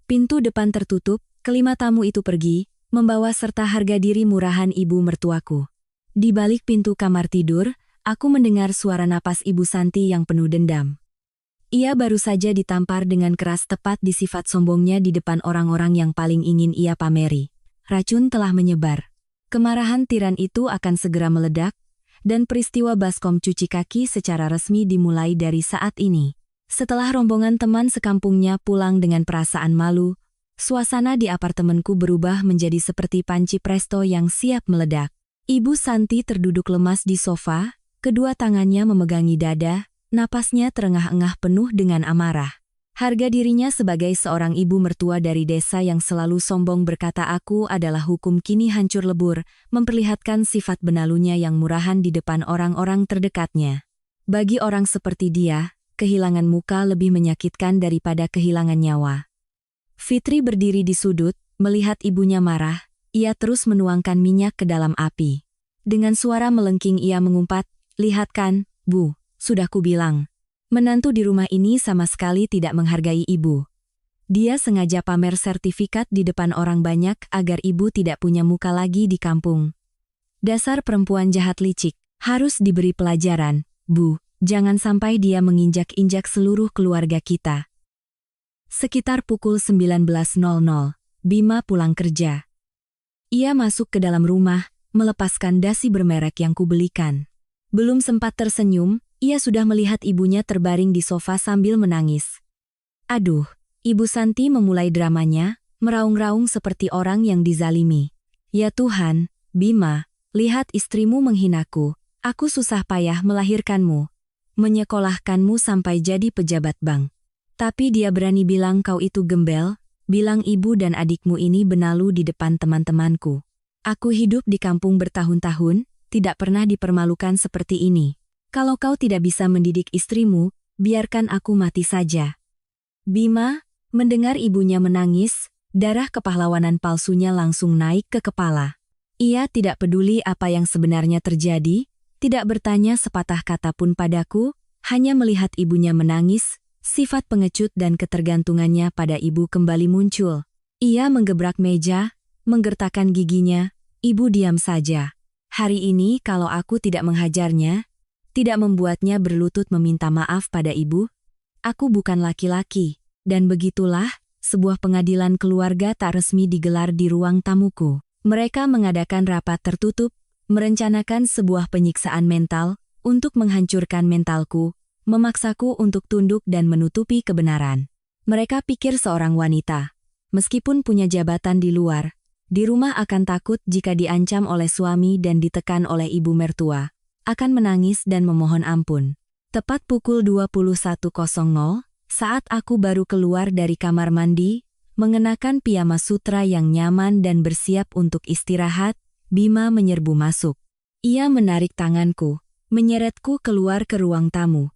Pintu depan tertutup, kelima tamu itu pergi, membawa serta harga diri murahan ibu mertuaku. Di balik pintu kamar tidur, aku mendengar suara napas Ibu Santi yang penuh dendam. Ia baru saja ditampar dengan keras tepat di sifat sombongnya di depan orang-orang yang paling ingin ia pameri. Racun telah menyebar. Kemarahan tiran itu akan segera meledak, dan peristiwa baskom cuci kaki secara resmi dimulai dari saat ini. Setelah rombongan teman sekampungnya pulang dengan perasaan malu, suasana di apartemenku berubah menjadi seperti panci presto yang siap meledak. Ibu Santi terduduk lemas di sofa, kedua tangannya memegangi dada, napasnya terengah-engah penuh dengan amarah. Harga dirinya sebagai seorang ibu mertua dari desa yang selalu sombong berkata aku adalah hukum kini hancur lebur, memperlihatkan sifat benalunya yang murahan di depan orang-orang terdekatnya. Bagi orang seperti dia, kehilangan muka lebih menyakitkan daripada kehilangan nyawa. Fitri berdiri di sudut, melihat ibunya marah. Ia terus menuangkan minyak ke dalam api. Dengan suara melengking ia mengumpat, "Lihat kan, Bu, sudah kubilang. Menantu di rumah ini sama sekali tidak menghargai ibu. Dia sengaja pamer sertifikat di depan orang banyak agar ibu tidak punya muka lagi di kampung. Dasar perempuan jahat licik, harus diberi pelajaran, Bu. Jangan sampai dia menginjak-injak seluruh keluarga kita. Sekitar pukul 19.00, Bima pulang kerja. Ia masuk ke dalam rumah, melepaskan dasi bermerek yang kubelikan. Belum sempat tersenyum, ia sudah melihat ibunya terbaring di sofa sambil menangis. Aduh, Ibu Santi memulai dramanya, meraung-raung seperti orang yang dizalimi. Ya Tuhan, Bima, lihat istrimu menghinaku, aku susah payah melahirkanmu. Menyekolahkanmu sampai jadi pejabat bank. Tapi dia berani bilang kau itu gembel, bilang ibu dan adikmu ini benalu di depan teman-temanku. Aku hidup di kampung bertahun-tahun, tidak pernah dipermalukan seperti ini. Kalau kau tidak bisa mendidik istrimu, biarkan aku mati saja. Bima, mendengar ibunya menangis, darah kepahlawanan palsunya langsung naik ke kepala. Ia tidak peduli apa yang sebenarnya terjadi, tidak bertanya sepatah kata pun padaku, hanya melihat ibunya menangis, sifat pengecut dan ketergantungannya pada ibu kembali muncul. Ia menggebrak meja, menggertakkan giginya, ibu diam saja. Hari ini kalau aku tidak menghajarnya, tidak membuatnya berlutut meminta maaf pada ibu, aku bukan laki-laki, dan begitulah, sebuah pengadilan keluarga tak resmi digelar di ruang tamuku. Mereka mengadakan rapat tertutup, merencanakan sebuah penyiksaan mental, untuk menghancurkan mentalku, memaksaku untuk tunduk dan menutupi kebenaran. Mereka pikir seorang wanita, meskipun punya jabatan di luar, di rumah akan takut jika diancam oleh suami dan ditekan oleh ibu mertua, akan menangis dan memohon ampun. Tepat pukul 21.00, saat aku baru keluar dari kamar mandi, mengenakan piyama sutra yang nyaman dan bersiap untuk istirahat, Bima menyerbu masuk. Ia menarik tanganku, menyeretku keluar ke ruang tamu.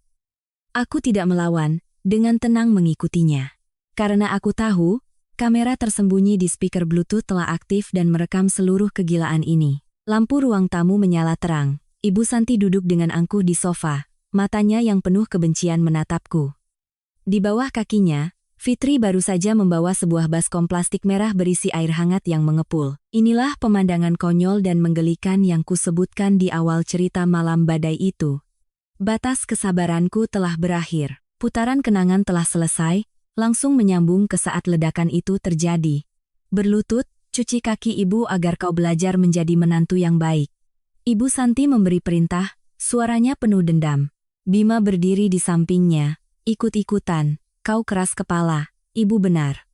Aku tidak melawan, dengan tenang mengikutinya. Karena aku tahu, kamera tersembunyi di speaker Bluetooth telah aktif dan merekam seluruh kegilaan ini. Lampu ruang tamu menyala terang. Ibu Santi duduk dengan angkuh di sofa, matanya yang penuh kebencian menatapku. Di bawah kakinya, Fitri baru saja membawa sebuah baskom plastik merah berisi air hangat yang mengepul. Inilah pemandangan konyol dan menggelikan yang kusebutkan di awal cerita malam badai itu. Batas kesabaranku telah berakhir. Putaran kenangan telah selesai, langsung menyambung ke saat ledakan itu terjadi. Berlutut, cuci kaki ibu agar kau belajar menjadi menantu yang baik. Ibu Santi memberi perintah, suaranya penuh dendam. Bima berdiri di sampingnya, ikut-ikutan. Kau keras kepala, ibu benar.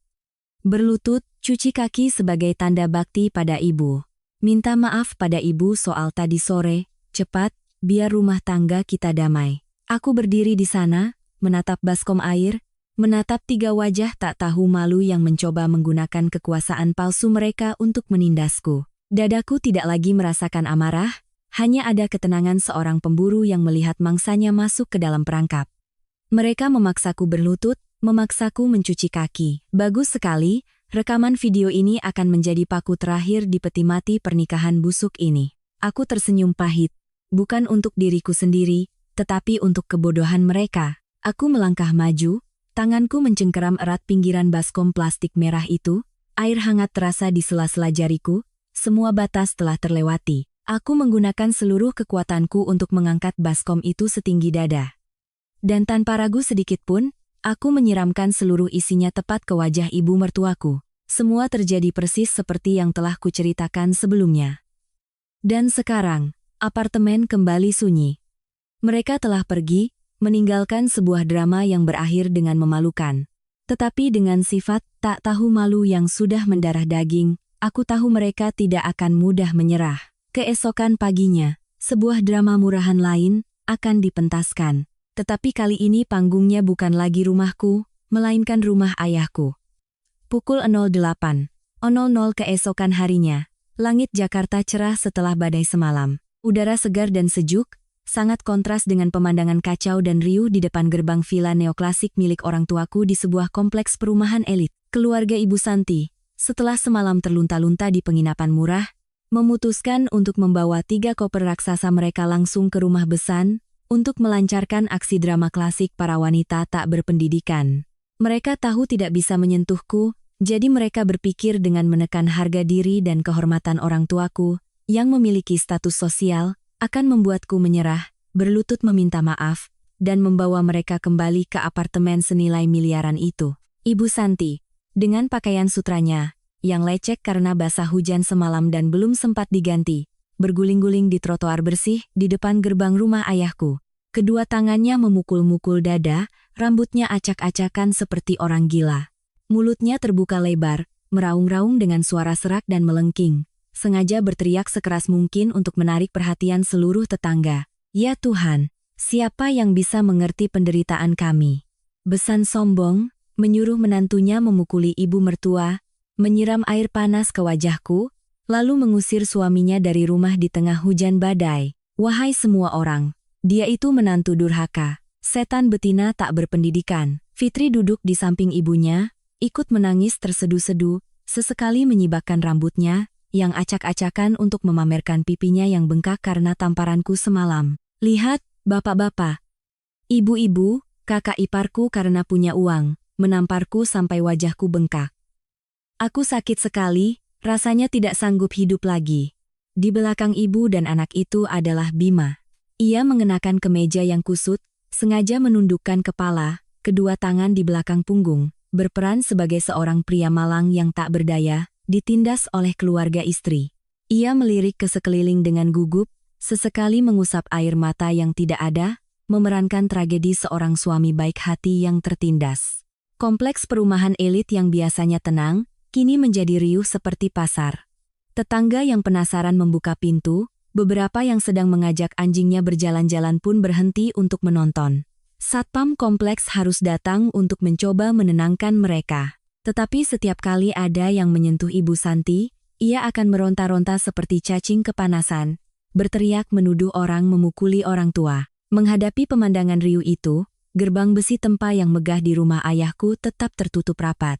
Berlutut, cuci kaki sebagai tanda bakti pada ibu. Minta maaf pada ibu soal tadi sore, cepat, biar rumah tangga kita damai. Aku berdiri di sana, menatap baskom air, menatap tiga wajah tak tahu malu yang mencoba menggunakan kekuasaan palsu mereka untuk menindasku. Dadaku tidak lagi merasakan amarah, hanya ada ketenangan seorang pemburu yang melihat mangsanya masuk ke dalam perangkap. Mereka memaksaku berlutut, memaksaku mencuci kaki. Bagus sekali, rekaman video ini akan menjadi paku terakhir di peti mati pernikahan busuk ini. Aku tersenyum pahit, bukan untuk diriku sendiri, tetapi untuk kebodohan mereka. Aku melangkah maju, tanganku mencengkeram erat pinggiran baskom plastik merah itu, air hangat terasa di sela-sela jariku, semua batas telah terlewati. Aku menggunakan seluruh kekuatanku untuk mengangkat baskom itu setinggi dada. Dan tanpa ragu sedikit pun, aku menyiramkan seluruh isinya tepat ke wajah ibu mertuaku. Semua terjadi persis seperti yang telah kuceritakan sebelumnya. Dan sekarang, apartemen kembali sunyi. Mereka telah pergi, meninggalkan sebuah drama yang berakhir dengan memalukan. Tetapi dengan sifat tak tahu malu yang sudah mendarah daging, aku tahu mereka tidak akan mudah menyerah. Keesokan paginya, sebuah drama murahan lain akan dipentaskan. Tetapi kali ini panggungnya bukan lagi rumahku, melainkan rumah ayahku. Pukul 08.00 keesokan harinya, langit Jakarta cerah setelah badai semalam. Udara segar dan sejuk, sangat kontras dengan pemandangan kacau dan riuh di depan gerbang villa neoklasik milik orang tuaku di sebuah kompleks perumahan elit. Keluarga Ibu Santi, setelah semalam terlunta-lunta di penginapan murah, memutuskan untuk membawa 3 koper raksasa mereka langsung ke rumah besan, untuk melancarkan aksi drama klasik para wanita tak berpendidikan. Mereka tahu tidak bisa menyentuhku, jadi mereka berpikir dengan menekan harga diri dan kehormatan orang tuaku, yang memiliki status sosial, akan membuatku menyerah, berlutut meminta maaf, dan membawa mereka kembali ke apartemen senilai miliaran itu. Ibu Santi, dengan pakaian sutranya, yang lecek karena basah hujan semalam dan belum sempat diganti, berguling-guling di trotoar bersih di depan gerbang rumah ayahku. Kedua tangannya memukul-mukul dada, rambutnya acak-acakan seperti orang gila. Mulutnya terbuka lebar, meraung-raung dengan suara serak dan melengking, sengaja berteriak sekeras mungkin untuk menarik perhatian seluruh tetangga. Ya Tuhan, siapa yang bisa mengerti penderitaan kami? Besan sombong, menyuruh menantunya memukuli ibu mertua, menyiram air panas ke wajahku, lalu mengusir suaminya dari rumah di tengah hujan badai. Wahai semua orang, dia itu menantu durhaka, setan betina tak berpendidikan. Fitri duduk di samping ibunya, ikut menangis tersedu-sedu, sesekali menyibakkan rambutnya, yang acak-acakan untuk memamerkan pipinya yang bengkak karena tamparanku semalam. Lihat, bapak-bapak, ibu-ibu, kakak iparku karena punya uang, menamparku sampai wajahku bengkak. Aku sakit sekali, rasanya tidak sanggup hidup lagi. Di belakang ibu dan anak itu adalah Bima. Ia mengenakan kemeja yang kusut, sengaja menundukkan kepala, kedua tangan di belakang punggung, berperan sebagai seorang pria malang yang tak berdaya, ditindas oleh keluarga istri. Ia melirik ke sekeliling dengan gugup, sesekali mengusap air mata yang tidak ada, memerankan tragedi seorang suami baik hati yang tertindas. Kompleks perumahan elit yang biasanya tenang, kini menjadi riuh seperti pasar. Tetangga yang penasaran membuka pintu, beberapa yang sedang mengajak anjingnya berjalan-jalan pun berhenti untuk menonton. Satpam kompleks harus datang untuk mencoba menenangkan mereka. Tetapi setiap kali ada yang menyentuh Ibu Santi, ia akan meronta-ronta seperti cacing kepanasan, berteriak menuduh orang memukuli orang tua. Menghadapi pemandangan riuh itu, gerbang besi tempa yang megah di rumah ayahku tetap tertutup rapat.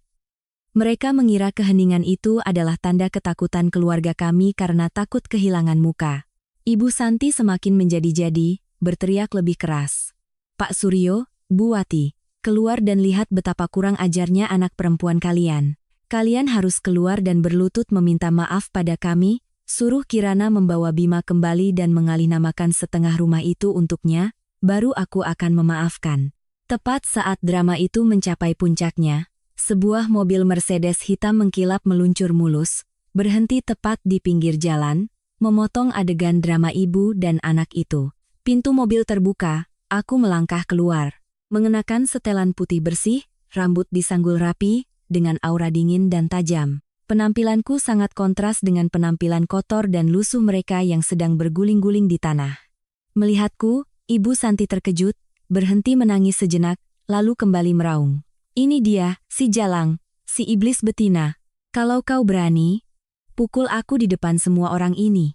Mereka mengira keheningan itu adalah tanda ketakutan keluarga kami karena takut kehilangan muka. Ibu Santi semakin menjadi-jadi, berteriak lebih keras. Pak Suryo, Bu Wati, keluar dan lihat betapa kurang ajarnya anak perempuan kalian. Kalian harus keluar dan berlutut meminta maaf pada kami, suruh Kirana membawa Bima kembali dan mengalinamakan setengah rumah itu untuknya, baru aku akan memaafkan. Tepat saat drama itu mencapai puncaknya, sebuah mobil Mercedes hitam mengkilap meluncur mulus, berhenti tepat di pinggir jalan, memotong adegan drama ibu dan anak itu. Pintu mobil terbuka. Aku melangkah keluar, mengenakan setelan putih bersih, rambut disanggul rapi, dengan aura dingin dan tajam. Penampilanku sangat kontras dengan penampilan kotor dan lusuh mereka yang sedang berguling-guling di tanah. Melihatku, Ibu Santi terkejut, berhenti menangis sejenak, lalu kembali meraung. Ini dia, si Jalang, si iblis betina. Kalau kau berani, pukul aku di depan semua orang ini.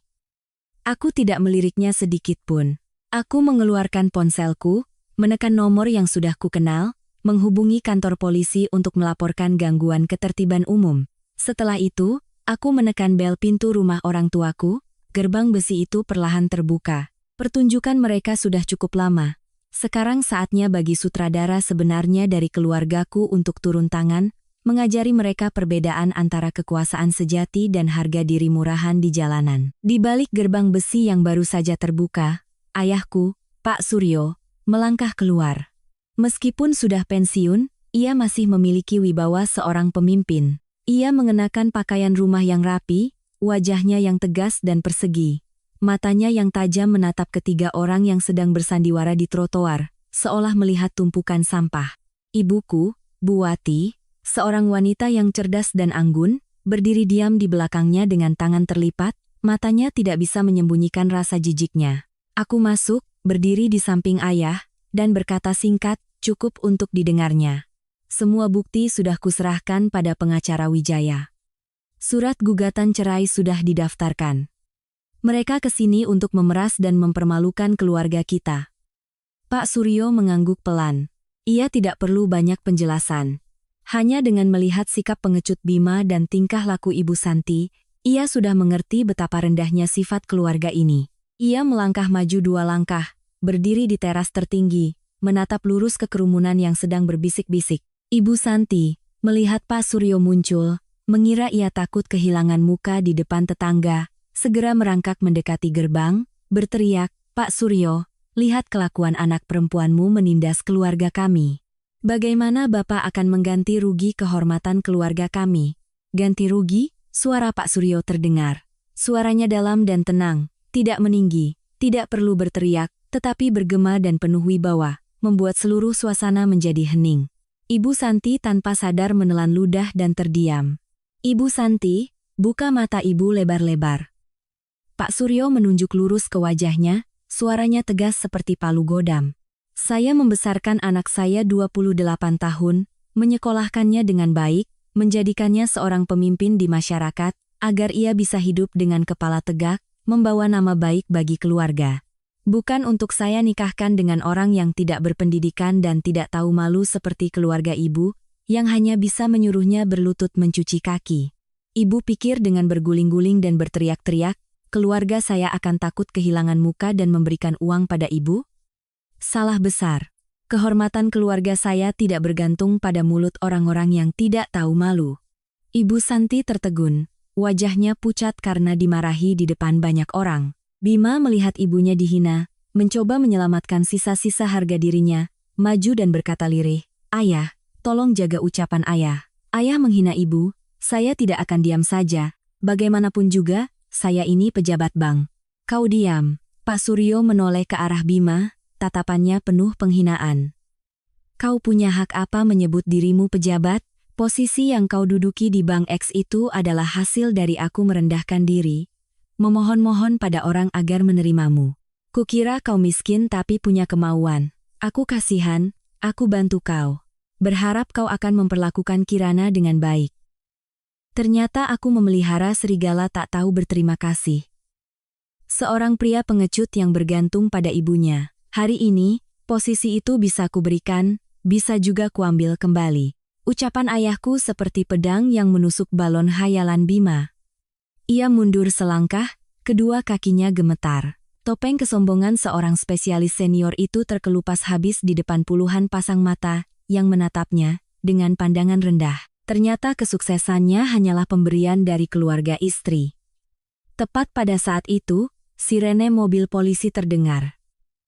Aku tidak meliriknya sedikit pun. Aku mengeluarkan ponselku, menekan nomor yang sudah kukenal, menghubungi kantor polisi untuk melaporkan gangguan ketertiban umum. Setelah itu, aku menekan bel pintu rumah orang tuaku, gerbang besi itu perlahan terbuka. Pertunjukan mereka sudah cukup lama. Sekarang saatnya bagi sutradara sebenarnya dari keluargaku untuk turun tangan, mengajari mereka perbedaan antara kekuasaan sejati dan harga diri murahan di jalanan. Di balik gerbang besi yang baru saja terbuka, ayahku, Pak Suryo, melangkah keluar. Meskipun sudah pensiun, ia masih memiliki wibawa seorang pemimpin. Ia mengenakan pakaian rumah yang rapi, wajahnya yang tegas dan persegi. Matanya yang tajam menatap ketiga orang yang sedang bersandiwara di trotoar, seolah melihat tumpukan sampah. Ibuku, Bu Wati, seorang wanita yang cerdas dan anggun, berdiri diam di belakangnya dengan tangan terlipat, matanya tidak bisa menyembunyikan rasa jijiknya. Aku masuk, berdiri di samping ayah, dan berkata singkat, cukup untuk didengarnya. Semua bukti sudah kuserahkan pada pengacara Wijaya. Surat gugatan cerai sudah didaftarkan. Mereka ke sini untuk memeras dan mempermalukan keluarga kita. Pak Suryo mengangguk pelan. Ia tidak perlu banyak penjelasan. Hanya dengan melihat sikap pengecut Bima dan tingkah laku Ibu Santi, ia sudah mengerti betapa rendahnya sifat keluarga ini. Ia melangkah maju 2 langkah, berdiri di teras tertinggi, menatap lurus ke kerumunan yang sedang berbisik-bisik. Ibu Santi, melihat Pak Suryo muncul, mengira ia takut kehilangan muka di depan tetangga, segera merangkak mendekati gerbang, berteriak, "Pak Suryo, lihat kelakuan anak perempuanmu menindas keluarga kami. Bagaimana Bapak akan mengganti rugi kehormatan keluarga kami?" "Ganti rugi?" Suara Pak Suryo terdengar. Suaranya dalam dan tenang, tidak meninggi, tidak perlu berteriak, tetapi bergema dan penuh wibawa, membuat seluruh suasana menjadi hening. Ibu Santi tanpa sadar menelan ludah dan terdiam. "Ibu Santi, buka mata Ibu lebar-lebar." Pak Suryo menunjuk lurus ke wajahnya, suaranya tegas seperti palu godam. "Saya membesarkan anak saya 28 tahun, menyekolahkannya dengan baik, menjadikannya seorang pemimpin di masyarakat, agar ia bisa hidup dengan kepala tegak, membawa nama baik bagi keluarga. Bukan untuk saya nikahkan dengan orang yang tidak berpendidikan dan tidak tahu malu seperti keluarga Ibu, yang hanya bisa menyuruhnya berlutut mencuci kaki. Ibu pikir dengan berguling-guling dan berteriak-teriak, keluarga saya akan takut kehilangan muka dan memberikan uang pada Ibu? Salah besar. Kehormatan keluarga saya tidak bergantung pada mulut orang-orang yang tidak tahu malu." Ibu Santi tertegun, wajahnya pucat karena dimarahi di depan banyak orang. Bima melihat ibunya dihina, mencoba menyelamatkan sisa-sisa harga dirinya, maju dan berkata lirih, "Ayah, tolong jaga ucapan ayah. Ayah menghina ibu, saya tidak akan diam saja. Bagaimanapun juga, saya ini pejabat bank." "Kau diam." Pak Suryo menoleh ke arah Bima, tatapannya penuh penghinaan. "Kau punya hak apa menyebut dirimu pejabat? Posisi yang kau duduki di Bank X itu adalah hasil dari aku merendahkan diri, memohon-mohon pada orang agar menerimamu. Kukira kau miskin tapi punya kemauan. Aku kasihan, aku bantu kau. Berharap kau akan memperlakukan Kirana dengan baik. Ternyata aku memelihara serigala tak tahu berterima kasih." Seorang pria pengecut yang bergantung pada ibunya. "Hari ini, posisi itu bisa kuberikan, bisa juga kuambil kembali." Ucapan ayahku seperti pedang yang menusuk balon hayalan Bima. Ia mundur selangkah, kedua kakinya gemetar. Topeng kesombongan seorang spesialis senior itu terkelupas habis di depan puluhan pasang mata yang menatapnya dengan pandangan rendah. Ternyata kesuksesannya hanyalah pemberian dari keluarga istri. Tepat pada saat itu, sirene mobil polisi terdengar.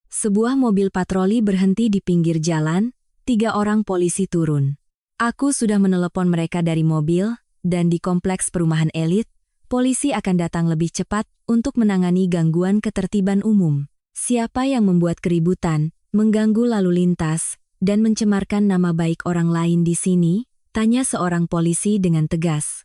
Sebuah mobil patroli berhenti di pinggir jalan, 3 orang polisi turun. Aku sudah menelepon mereka dari mobil, dan di kompleks perumahan elit, polisi akan datang lebih cepat untuk menangani gangguan ketertiban umum. Siapa yang membuat keributan, mengganggu lalu lintas, dan mencemarkan nama baik orang lain di sini? Tanya seorang polisi dengan tegas.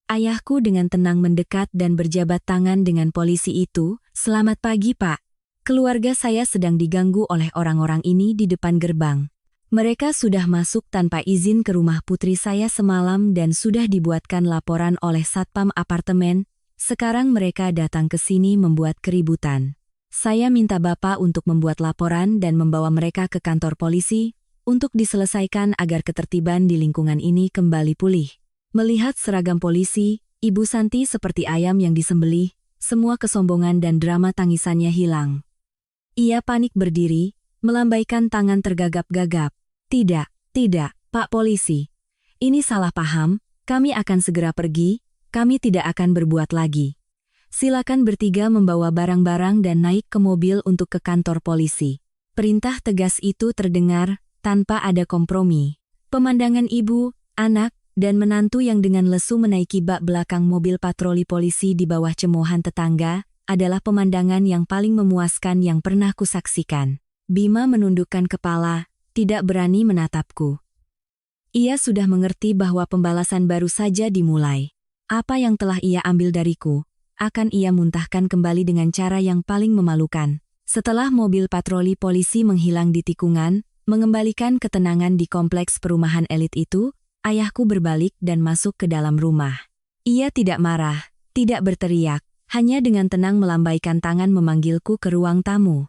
Ayahku dengan tenang mendekat dan berjabat tangan dengan polisi itu. "Selamat pagi, Pak. Keluarga saya sedang diganggu oleh orang-orang ini di depan gerbang. Mereka sudah masuk tanpa izin ke rumah putri saya semalam dan sudah dibuatkan laporan oleh satpam apartemen. Sekarang mereka datang ke sini membuat keributan. Saya minta Bapak untuk membuat laporan dan membawa mereka ke kantor polisi untuk diselesaikan agar ketertiban di lingkungan ini kembali pulih." Melihat seragam polisi, Ibu Santi seperti ayam yang disembelih, semua kesombongan dan drama tangisannya hilang. Ia panik berdiri, melambaikan tangan tergagap-gagap. "Tidak, tidak, Pak Polisi. Ini salah paham, kami akan segera pergi, kami tidak akan berbuat lagi. Silakan bertiga membawa barang-barang dan naik ke mobil untuk ke kantor polisi." Perintah tegas itu terdengar, tanpa ada kompromi. Pemandangan ibu, anak, dan menantu yang dengan lesu menaiki bak belakang mobil patroli polisi di bawah cemoohan tetangga, adalah pemandangan yang paling memuaskan yang pernah kusaksikan. Bima menundukkan kepala, tidak berani menatapku. Ia sudah mengerti bahwa pembalasan baru saja dimulai. Apa yang telah ia ambil dariku, akan ia muntahkan kembali dengan cara yang paling memalukan. Setelah mobil patroli polisi menghilang di tikungan, mengembalikan ketenangan di kompleks perumahan elit itu, ayahku berbalik dan masuk ke dalam rumah. Ia tidak marah, tidak berteriak, hanya dengan tenang melambaikan tangan memanggilku ke ruang tamu.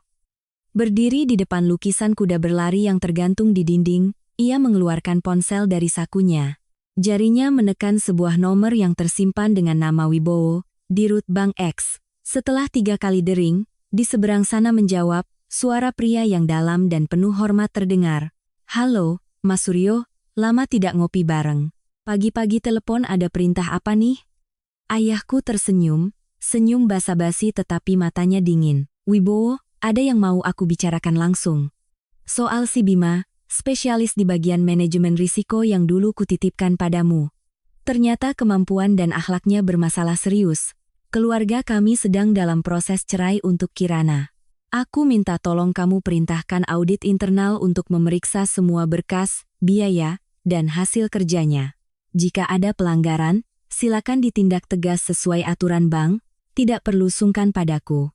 Berdiri di depan lukisan kuda berlari yang tergantung di dinding, ia mengeluarkan ponsel dari sakunya. Jarinya menekan sebuah nomor yang tersimpan dengan nama Wibowo, di Root Bank X. Setelah 3 kali dering, di seberang sana menjawab, Suara pria yang dalam dan penuh hormat terdengar. "Halo, Mas Suryo, lama tidak ngopi bareng. Pagi-pagi telepon ada perintah apa nih?" Ayahku tersenyum, senyum basa-basi tetapi matanya dingin. "Wibowo, ada yang mau aku bicarakan langsung. Soal si Bima, spesialis di bagian manajemen risiko yang dulu kutitipkan padamu. Ternyata kemampuan dan akhlaknya bermasalah serius. Keluarga kami sedang dalam proses cerai untuk Kirana. Aku minta tolong kamu perintahkan audit internal untuk memeriksa semua berkas, biaya, dan hasil kerjanya. Jika ada pelanggaran, silakan ditindak tegas sesuai aturan bank, tidak perlu sungkan padaku.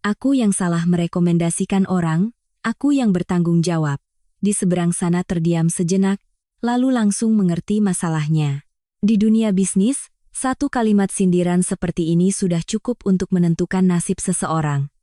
Aku yang salah merekomendasikan orang, aku yang bertanggung jawab." Di seberang sana terdiam sejenak, lalu langsung mengerti masalahnya. Di dunia bisnis, satu kalimat sindiran seperti ini sudah cukup untuk menentukan nasib seseorang.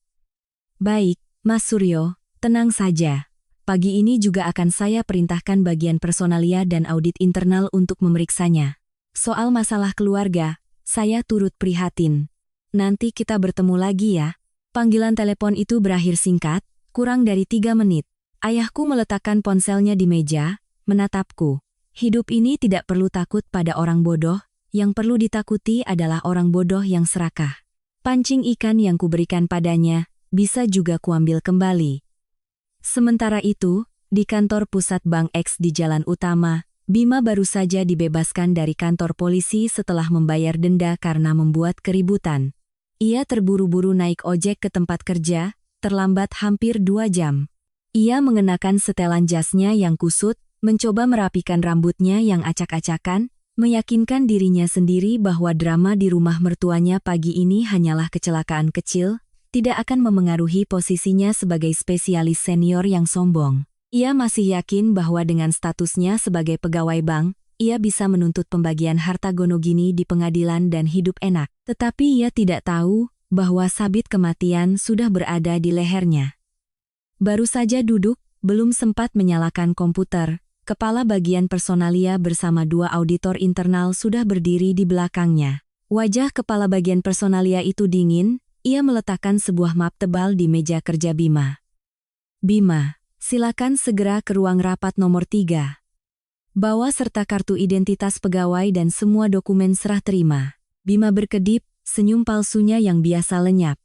"Baik, Mas Suryo, tenang saja. Pagi ini juga akan saya perintahkan bagian personalia dan audit internal untuk memeriksanya. Soal masalah keluarga, saya turut prihatin. Nanti kita bertemu lagi ya." Panggilan telepon itu berakhir singkat, kurang dari 3 menit. Ayahku meletakkan ponselnya di meja, menatapku. Hidup ini tidak perlu takut pada orang bodoh, yang perlu ditakuti adalah orang bodoh yang serakah. Pancing ikan yang kuberikan padanya, bisa juga kuambil kembali. Sementara itu, di kantor pusat Bank X di Jalan Utama, Bima baru saja dibebaskan dari kantor polisi setelah membayar denda karena membuat keributan. Ia terburu-buru naik ojek ke tempat kerja, terlambat hampir 2 jam. Ia mengenakan setelan jasnya yang kusut, mencoba merapikan rambutnya yang acak-acakan, meyakinkan dirinya sendiri bahwa drama di rumah mertuanya pagi ini hanyalah kecelakaan kecil, tidak akan memengaruhi posisinya sebagai spesialis senior yang sombong. Ia masih yakin bahwa dengan statusnya sebagai pegawai bank, ia bisa menuntut pembagian harta gonogini di pengadilan dan hidup enak. Tetapi ia tidak tahu bahwa sabit kematian sudah berada di lehernya. Baru saja duduk, belum sempat menyalakan komputer, kepala bagian personalia bersama 2 auditor internal sudah berdiri di belakangnya. Wajah kepala bagian personalia itu dingin, ia meletakkan sebuah map tebal di meja kerja Bima. "Bima, silakan segera ke ruang rapat nomor 3. Bawa serta kartu identitas pegawai dan semua dokumen serah terima." Bima berkedip, senyum palsunya yang biasa lenyap.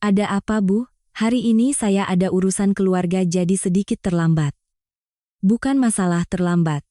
"Ada apa, Bu? Hari ini saya ada urusan keluarga jadi sedikit terlambat." "Bukan masalah terlambat."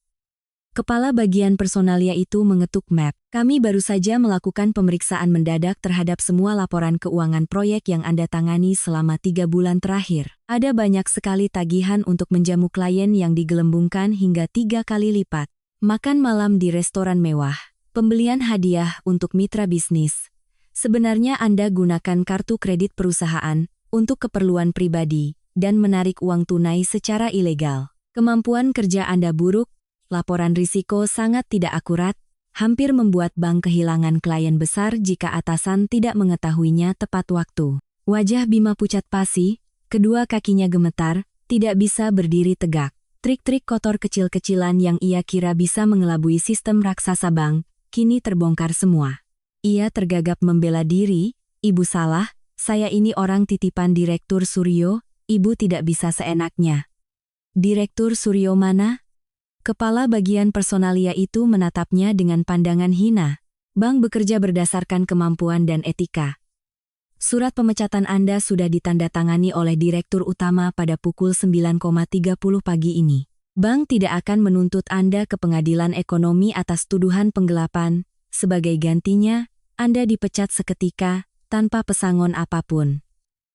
Kepala bagian personalia itu mengetuk map. "Kami baru saja melakukan pemeriksaan mendadak terhadap semua laporan keuangan proyek yang Anda tangani selama 3 bulan terakhir. Ada banyak sekali tagihan untuk menjamu klien yang digelembungkan hingga 3 kali lipat. Makan malam di restoran mewah, pembelian hadiah untuk mitra bisnis. Sebenarnya Anda gunakan kartu kredit perusahaan untuk keperluan pribadi dan menarik uang tunai secara ilegal. Kemampuan kerja Anda buruk, laporan risiko sangat tidak akurat, hampir membuat bank kehilangan klien besar jika atasan tidak mengetahuinya tepat waktu." Wajah Bima pucat pasi, kedua kakinya gemetar, tidak bisa berdiri tegak. Trik-trik kotor kecil-kecilan yang ia kira bisa mengelabui sistem raksasa bank, kini terbongkar semua. Ia tergagap membela diri, "Ibu salah, saya ini orang titipan Direktur Suryo, Ibu tidak bisa seenaknya." "Direktur Suryo mana?" Kepala bagian personalia itu menatapnya dengan pandangan hina. "Bank bekerja berdasarkan kemampuan dan etika. Surat pemecatan Anda sudah ditandatangani oleh Direktur Utama pada pukul 9.30 pagi ini. Bank tidak akan menuntut Anda ke pengadilan ekonomi atas tuduhan penggelapan. Sebagai gantinya, Anda dipecat seketika, tanpa pesangon apapun.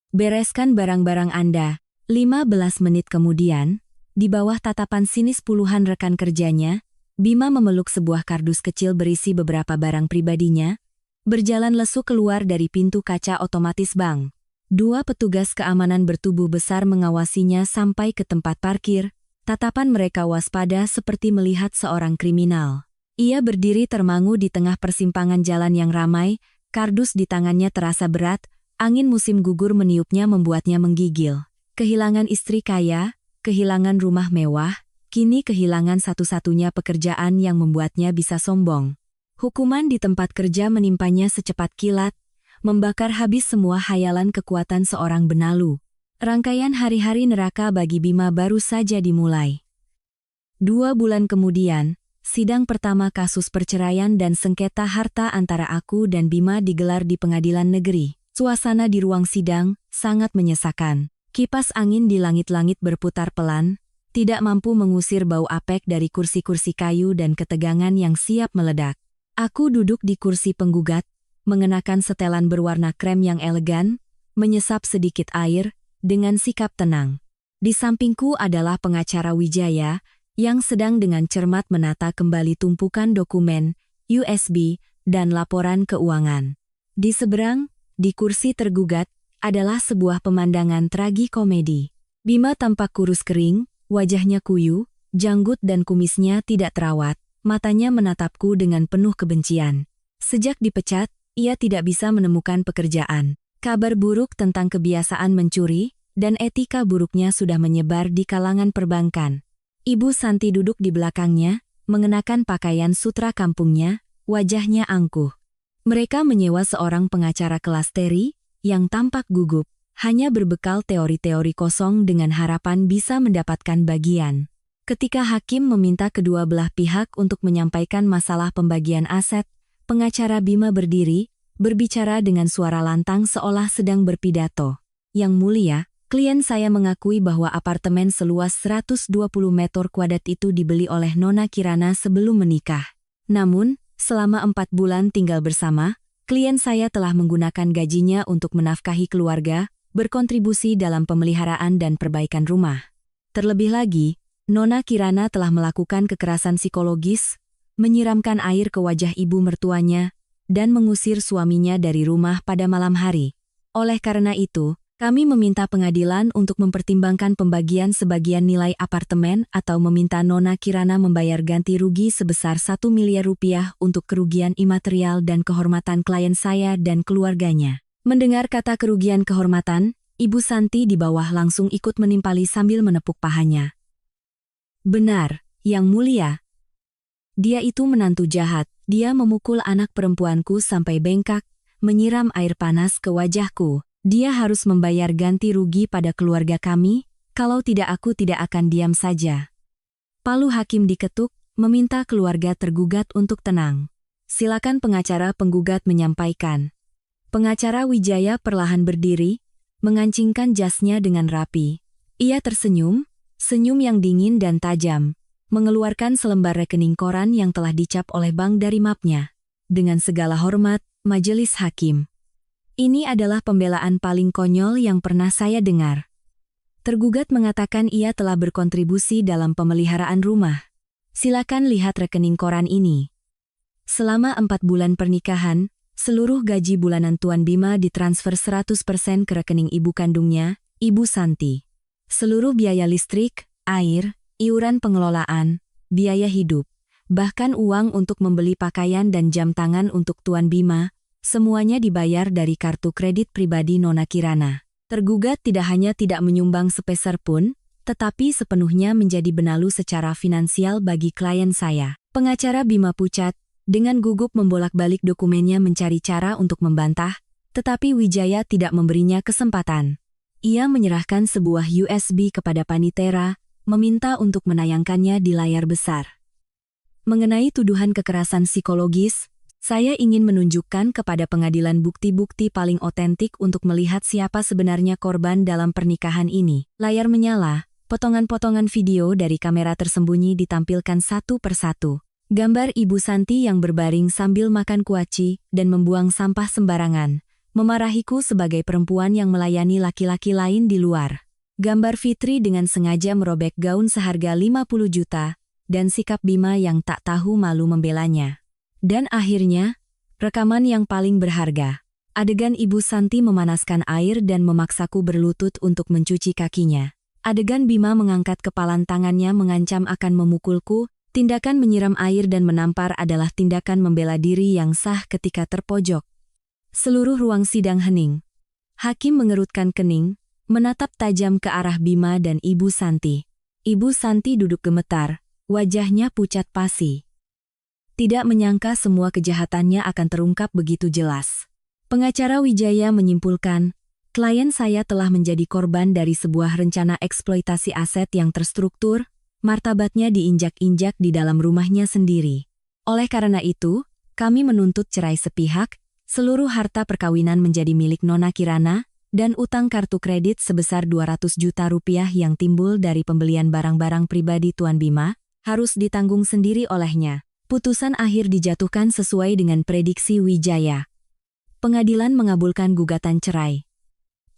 Bereskan barang-barang Anda." 15 menit kemudian, di bawah tatapan sinis puluhan rekan kerjanya, Bima memeluk sebuah kardus kecil berisi beberapa barang pribadinya, berjalan lesu keluar dari pintu kaca otomatis bank. 2 petugas keamanan bertubuh besar mengawasinya sampai ke tempat parkir, tatapan mereka waspada seperti melihat seorang kriminal. Ia berdiri termangu di tengah persimpangan jalan yang ramai, kardus di tangannya terasa berat, angin musim gugur meniupnya membuatnya menggigil. Kehilangan istri kaya, kehilangan rumah mewah, kini kehilangan satu-satunya pekerjaan yang membuatnya bisa sombong. Hukuman di tempat kerja menimpanya secepat kilat, membakar habis semua hayalan kekuatan seorang benalu. Rangkaian hari-hari neraka bagi Bima baru saja dimulai. 2 bulan kemudian, sidang pertama kasus perceraian dan sengketa harta antara aku dan Bima digelar di pengadilan negeri. Suasana di ruang sidang sangat menyesakan. Kipas angin di langit-langit berputar pelan, tidak mampu mengusir bau apek dari kursi-kursi kayu dan ketegangan yang siap meledak. Aku duduk di kursi penggugat, mengenakan setelan berwarna krem yang elegan, menyesap sedikit air, dengan sikap tenang. Di sampingku adalah pengacara Wijaya, yang sedang dengan cermat menata kembali tumpukan dokumen, USB, dan laporan keuangan. Di seberang, di kursi tergugat, adalah sebuah pemandangan tragikomedi. Bima tampak kurus kering, wajahnya kuyu, janggut dan kumisnya tidak terawat, matanya menatapku dengan penuh kebencian. Sejak dipecat, ia tidak bisa menemukan pekerjaan. Kabar buruk tentang kebiasaan mencuri, dan etika buruknya sudah menyebar di kalangan perbankan. Ibu Santi duduk di belakangnya, mengenakan pakaian sutra kampungnya, wajahnya angkuh. Mereka menyewa seorang pengacara kelas teri, yang tampak gugup, hanya berbekal teori-teori kosong dengan harapan bisa mendapatkan bagian. Ketika hakim meminta kedua belah pihak untuk menyampaikan masalah pembagian aset, pengacara Bima berdiri, berbicara dengan suara lantang seolah sedang berpidato. Yang mulia, klien saya mengakui bahwa apartemen seluas 120 meter kuadrat itu dibeli oleh Nona Kirana sebelum menikah. Namun, selama 4 bulan tinggal bersama, klien saya telah menggunakan gajinya untuk menafkahi keluarga, berkontribusi dalam pemeliharaan dan perbaikan rumah. Terlebih lagi, Nona Kirana telah melakukan kekerasan psikologis, menyiramkan air ke wajah ibu mertuanya, dan mengusir suaminya dari rumah pada malam hari. Oleh karena itu, kami meminta pengadilan untuk mempertimbangkan pembagian sebagian nilai apartemen atau meminta Nona Kirana membayar ganti rugi sebesar 1 miliar rupiah untuk kerugian imaterial dan kehormatan klien saya dan keluarganya. Mendengar kata kerugian kehormatan, Ibu Santi di bawah langsung ikut menimpali sambil menepuk pahanya. Benar, Yang Mulia. Dia itu menantu jahat, dia memukul anak perempuanku sampai bengkak, menyiram air panas ke wajahku. Dia harus membayar ganti rugi pada keluarga kami, kalau tidak aku tidak akan diam saja. Palu hakim diketuk, meminta keluarga tergugat untuk tenang. Silakan pengacara penggugat menyampaikan. Pengacara Wijaya perlahan berdiri, mengancingkan jasnya dengan rapi. Ia tersenyum, senyum yang dingin dan tajam, mengeluarkan selembar rekening koran yang telah dicap oleh bank dari mapnya. Dengan segala hormat, majelis hakim. Ini adalah pembelaan paling konyol yang pernah saya dengar. Tergugat mengatakan ia telah berkontribusi dalam pemeliharaan rumah. Silakan lihat rekening koran ini. Selama 4 bulan pernikahan, seluruh gaji bulanan Tuan Bima ditransfer 100% ke rekening ibu kandungnya, Ibu Santi. Seluruh biaya listrik, air, iuran pengelolaan, biaya hidup, bahkan uang untuk membeli pakaian dan jam tangan untuk Tuan Bima, semuanya dibayar dari kartu kredit pribadi Nona Kirana. Tergugat tidak hanya tidak menyumbang sepeser pun, tetapi sepenuhnya menjadi benalu secara finansial bagi klien saya. Pengacara Bima pucat, dengan gugup membolak-balik dokumennya mencari cara untuk membantah, tetapi Wijaya tidak memberinya kesempatan. Ia menyerahkan sebuah USB kepada Panitera, meminta untuk menayangkannya di layar besar. Mengenai tuduhan kekerasan psikologis, saya ingin menunjukkan kepada pengadilan bukti-bukti paling otentik untuk melihat siapa sebenarnya korban dalam pernikahan ini. Layar menyala, potongan-potongan video dari kamera tersembunyi ditampilkan satu persatu. Gambar Ibu Santi yang berbaring sambil makan kuaci dan membuang sampah sembarangan, memarahiku sebagai perempuan yang melayani laki-laki lain di luar. Gambar Fitri dengan sengaja merobek gaun seharga 50 juta, dan sikap Bima yang tak tahu malu membelanya. Dan akhirnya, rekaman yang paling berharga. Adegan Ibu Santi memanaskan air dan memaksaku berlutut untuk mencuci kakinya. Adegan Bima mengangkat kepalan tangannya mengancam akan memukulku. Tindakan menyiram air dan menampar adalah tindakan membela diri yang sah ketika terpojok. Seluruh ruang sidang hening. Hakim mengerutkan kening, menatap tajam ke arah Bima dan Ibu Santi. Ibu Santi duduk gemetar, wajahnya pucat pasi. Tidak menyangka semua kejahatannya akan terungkap begitu jelas. Pengacara Wijaya menyimpulkan, Klien saya telah menjadi korban dari sebuah rencana eksploitasi aset yang terstruktur, martabatnya diinjak-injak di dalam rumahnya sendiri. Oleh karena itu, kami menuntut cerai sepihak, seluruh harta perkawinan menjadi milik Nona Kirana, dan utang kartu kredit sebesar 200 juta rupiah yang timbul dari pembelian barang-barang pribadi Tuan Bima, harus ditanggung sendiri olehnya. Putusan akhir dijatuhkan sesuai dengan prediksi Wijaya. Pengadilan mengabulkan gugatan cerai.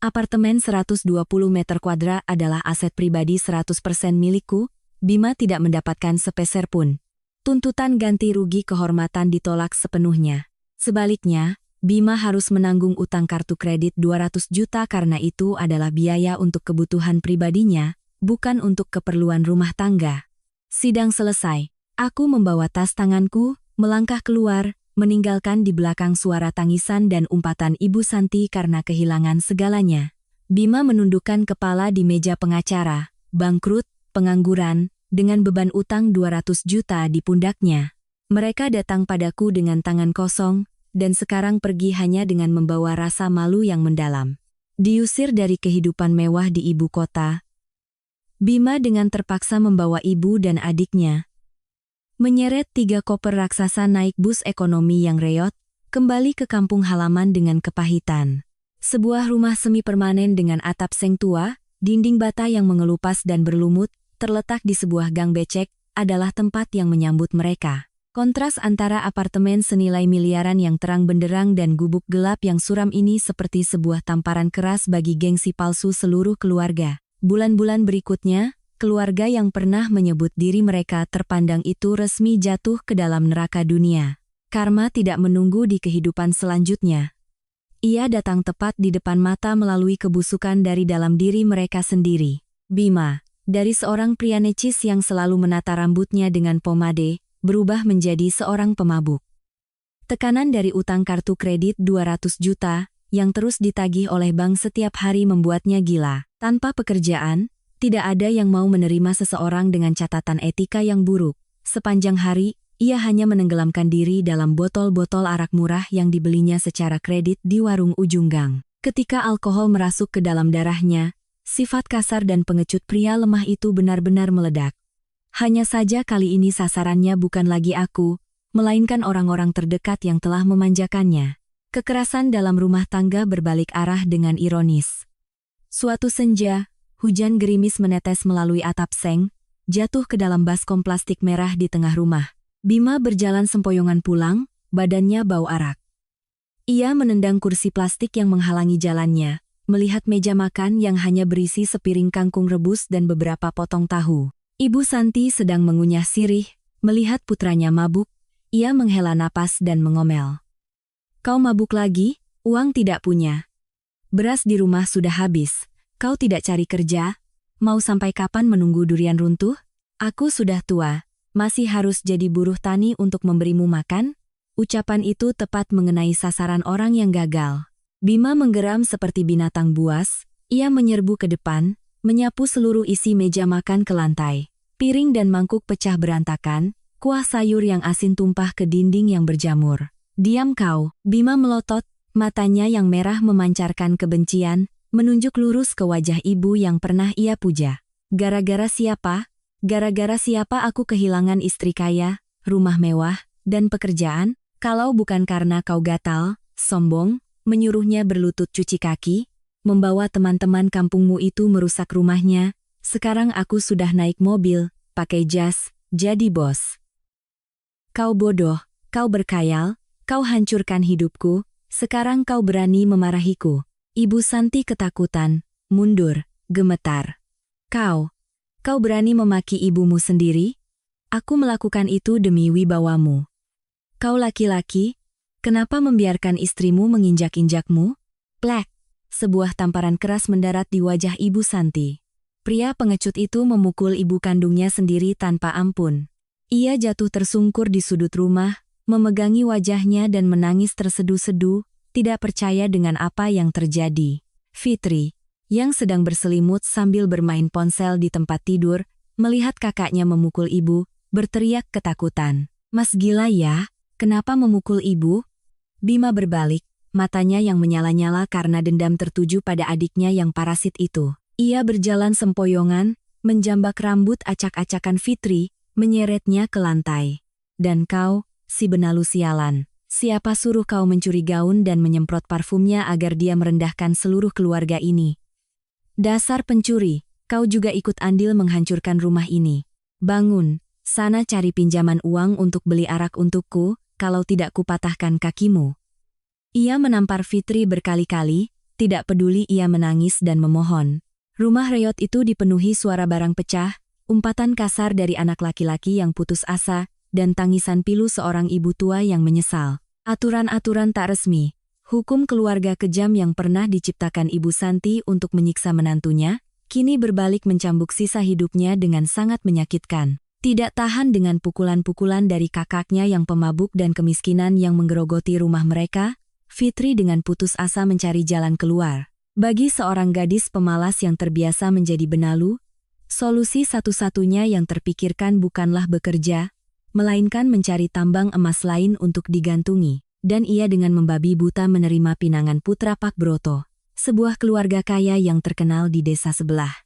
Apartemen 120 meter kuadrat adalah aset pribadi 100% milikku, Bima tidak mendapatkan sepeser pun. Tuntutan ganti rugi kehormatan ditolak sepenuhnya. Sebaliknya, Bima harus menanggung utang kartu kredit 200 juta karena itu adalah biaya untuk kebutuhan pribadinya, bukan untuk keperluan rumah tangga. Sidang selesai. Aku membawa tas tanganku, melangkah keluar, meninggalkan di belakang suara tangisan dan umpatan Ibu Santi karena kehilangan segalanya. Bima menundukkan kepala di meja pengacara, bangkrut, pengangguran, dengan beban utang 200 juta di pundaknya. Mereka datang padaku dengan tangan kosong, dan sekarang pergi hanya dengan membawa rasa malu yang mendalam. Diusir dari kehidupan mewah di ibu kota, Bima dengan terpaksa membawa ibu dan adiknya. Menyeret 3 koper raksasa naik bus ekonomi yang reot, kembali ke kampung halaman dengan kepahitan. Sebuah rumah semi permanen dengan atap seng tua, dinding bata yang mengelupas dan berlumut, terletak di sebuah gang becek, adalah tempat yang menyambut mereka. Kontras antara apartemen senilai miliaran yang terang benderang dan gubuk gelap yang suram ini seperti sebuah tamparan keras bagi gengsi palsu seluruh keluarga. Bulan-bulan berikutnya, keluarga yang pernah menyebut diri mereka terpandang itu resmi jatuh ke dalam neraka dunia. Karma tidak menunggu di kehidupan selanjutnya. Ia datang tepat di depan mata melalui kebusukan dari dalam diri mereka sendiri. Bima, dari seorang pria necis yang selalu menata rambutnya dengan pomade, berubah menjadi seorang pemabuk. Tekanan dari utang kartu kredit 200 juta, yang terus ditagih oleh bank setiap hari membuatnya gila. Tanpa pekerjaan, tidak ada yang mau menerima seseorang dengan catatan etika yang buruk. Sepanjang hari, ia hanya menenggelamkan diri dalam botol-botol arak murah yang dibelinya secara kredit di warung ujung gang. Ketika alkohol merasuk ke dalam darahnya, sifat kasar dan pengecut pria lemah itu benar-benar meledak. Hanya saja kali ini sasarannya bukan lagi aku, melainkan orang-orang terdekat yang telah memanjakannya. Kekerasan dalam rumah tangga berbalik arah dengan ironis. Suatu senja, hujan gerimis menetes melalui atap seng, jatuh ke dalam baskom plastik merah di tengah rumah. Bima berjalan sempoyongan pulang, badannya bau arak. Ia menendang kursi plastik yang menghalangi jalannya, melihat meja makan yang hanya berisi sepiring kangkung rebus dan beberapa potong tahu. Ibu Santi sedang mengunyah sirih, melihat putranya mabuk, ia menghela napas dan mengomel. "Kau mabuk lagi? Uang tidak punya. Beras di rumah sudah habis. Kau tidak cari kerja? Mau sampai kapan menunggu durian runtuh? Aku sudah tua, masih harus jadi buruh tani untuk memberimu makan?" Ucapan itu tepat mengenai sasaran orang yang gagal. Bima menggeram seperti binatang buas, ia menyerbu ke depan, menyapu seluruh isi meja makan ke lantai. Piring dan mangkuk pecah berantakan, kuah sayur yang asin tumpah ke dinding yang berjamur. "Diam kau!" Bima melotot, matanya yang merah memancarkan kebencian, menunjuk lurus ke wajah ibu yang pernah ia puja. "Gara-gara siapa? Gara-gara siapa aku kehilangan istri kaya, rumah mewah, dan pekerjaan? Kalau bukan karena kau gatal, sombong, menyuruhnya berlutut cuci kaki, membawa teman-teman kampungmu itu merusak rumahnya, sekarang aku sudah naik mobil, pakai jas, jadi bos. Kau bodoh, kau berkhayal, kau hancurkan hidupku, sekarang kau berani memarahiku." Ibu Santi ketakutan, mundur, gemetar. Kau berani memaki ibumu sendiri? Aku melakukan itu demi wibawamu. Kau laki-laki, kenapa membiarkan istrimu menginjak-injakmu? Plek! Sebuah tamparan keras mendarat di wajah Ibu Santi. Pria pengecut itu memukul ibu kandungnya sendiri tanpa ampun. Ia jatuh tersungkur di sudut rumah, memegangi wajahnya dan menangis terseduh-seduh, tidak percaya dengan apa yang terjadi. Fitri, yang sedang berselimut sambil bermain ponsel di tempat tidur, melihat kakaknya memukul ibu, berteriak ketakutan. "Mas gila ya, kenapa memukul ibu?" Bima berbalik, matanya yang menyala-nyala karena dendam tertuju pada adiknya yang parasit itu. Ia berjalan sempoyongan, menjambak rambut acak-acakan Fitri, menyeretnya ke lantai. Dan kau, si benalu sialan, siapa suruh kau mencuri gaun dan menyemprot parfumnya agar dia merendahkan seluruh keluarga ini? Dasar pencuri, kau juga ikut andil menghancurkan rumah ini. Bangun, sana cari pinjaman uang untuk beli arak untukku, kalau tidak kupatahkan kakimu. Ia menampar Fitri berkali-kali, tidak peduli ia menangis dan memohon. Rumah reot itu dipenuhi suara barang pecah, umpatan kasar dari anak laki-laki yang putus asa, dan tangisan pilu seorang ibu tua yang menyesal. Aturan-aturan tak resmi, hukum keluarga kejam yang pernah diciptakan Ibu Santi untuk menyiksa menantunya, kini berbalik mencambuk sisa hidupnya dengan sangat menyakitkan. Tidak tahan dengan pukulan-pukulan dari kakaknya yang pemabuk dan kemiskinan yang menggerogoti rumah mereka, Fitri dengan putus asa mencari jalan keluar. Bagi seorang gadis pemalas yang terbiasa menjadi benalu, solusi satu-satunya yang terpikirkan bukanlah bekerja, melainkan mencari tambang emas lain untuk digantungi. Dan ia dengan membabi buta menerima pinangan putra Pak Broto, sebuah keluarga kaya yang terkenal di desa sebelah.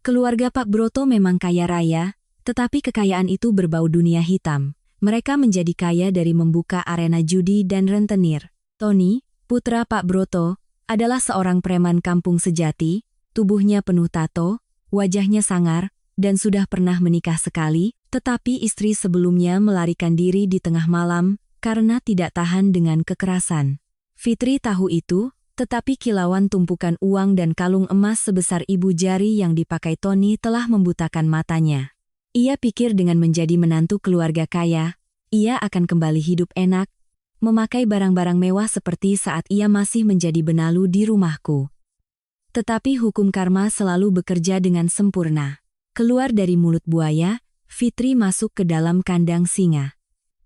Keluarga Pak Broto memang kaya raya, tetapi kekayaan itu berbau dunia hitam. Mereka menjadi kaya dari membuka arena judi dan rentenir. Tony, putra Pak Broto, adalah seorang preman kampung sejati, tubuhnya penuh tato, wajahnya sangar, dan sudah pernah menikah sekali, tetapi istri sebelumnya melarikan diri di tengah malam karena tidak tahan dengan kekerasan. Fitri tahu itu, tetapi kilauan tumpukan uang dan kalung emas sebesar ibu jari yang dipakai Tony telah membutakan matanya. Ia pikir dengan menjadi menantu keluarga kaya, ia akan kembali hidup enak, memakai barang-barang mewah seperti saat ia masih menjadi benalu di rumahku. Tetapi hukum karma selalu bekerja dengan sempurna. Keluar dari mulut buaya, Fitri masuk ke dalam kandang singa.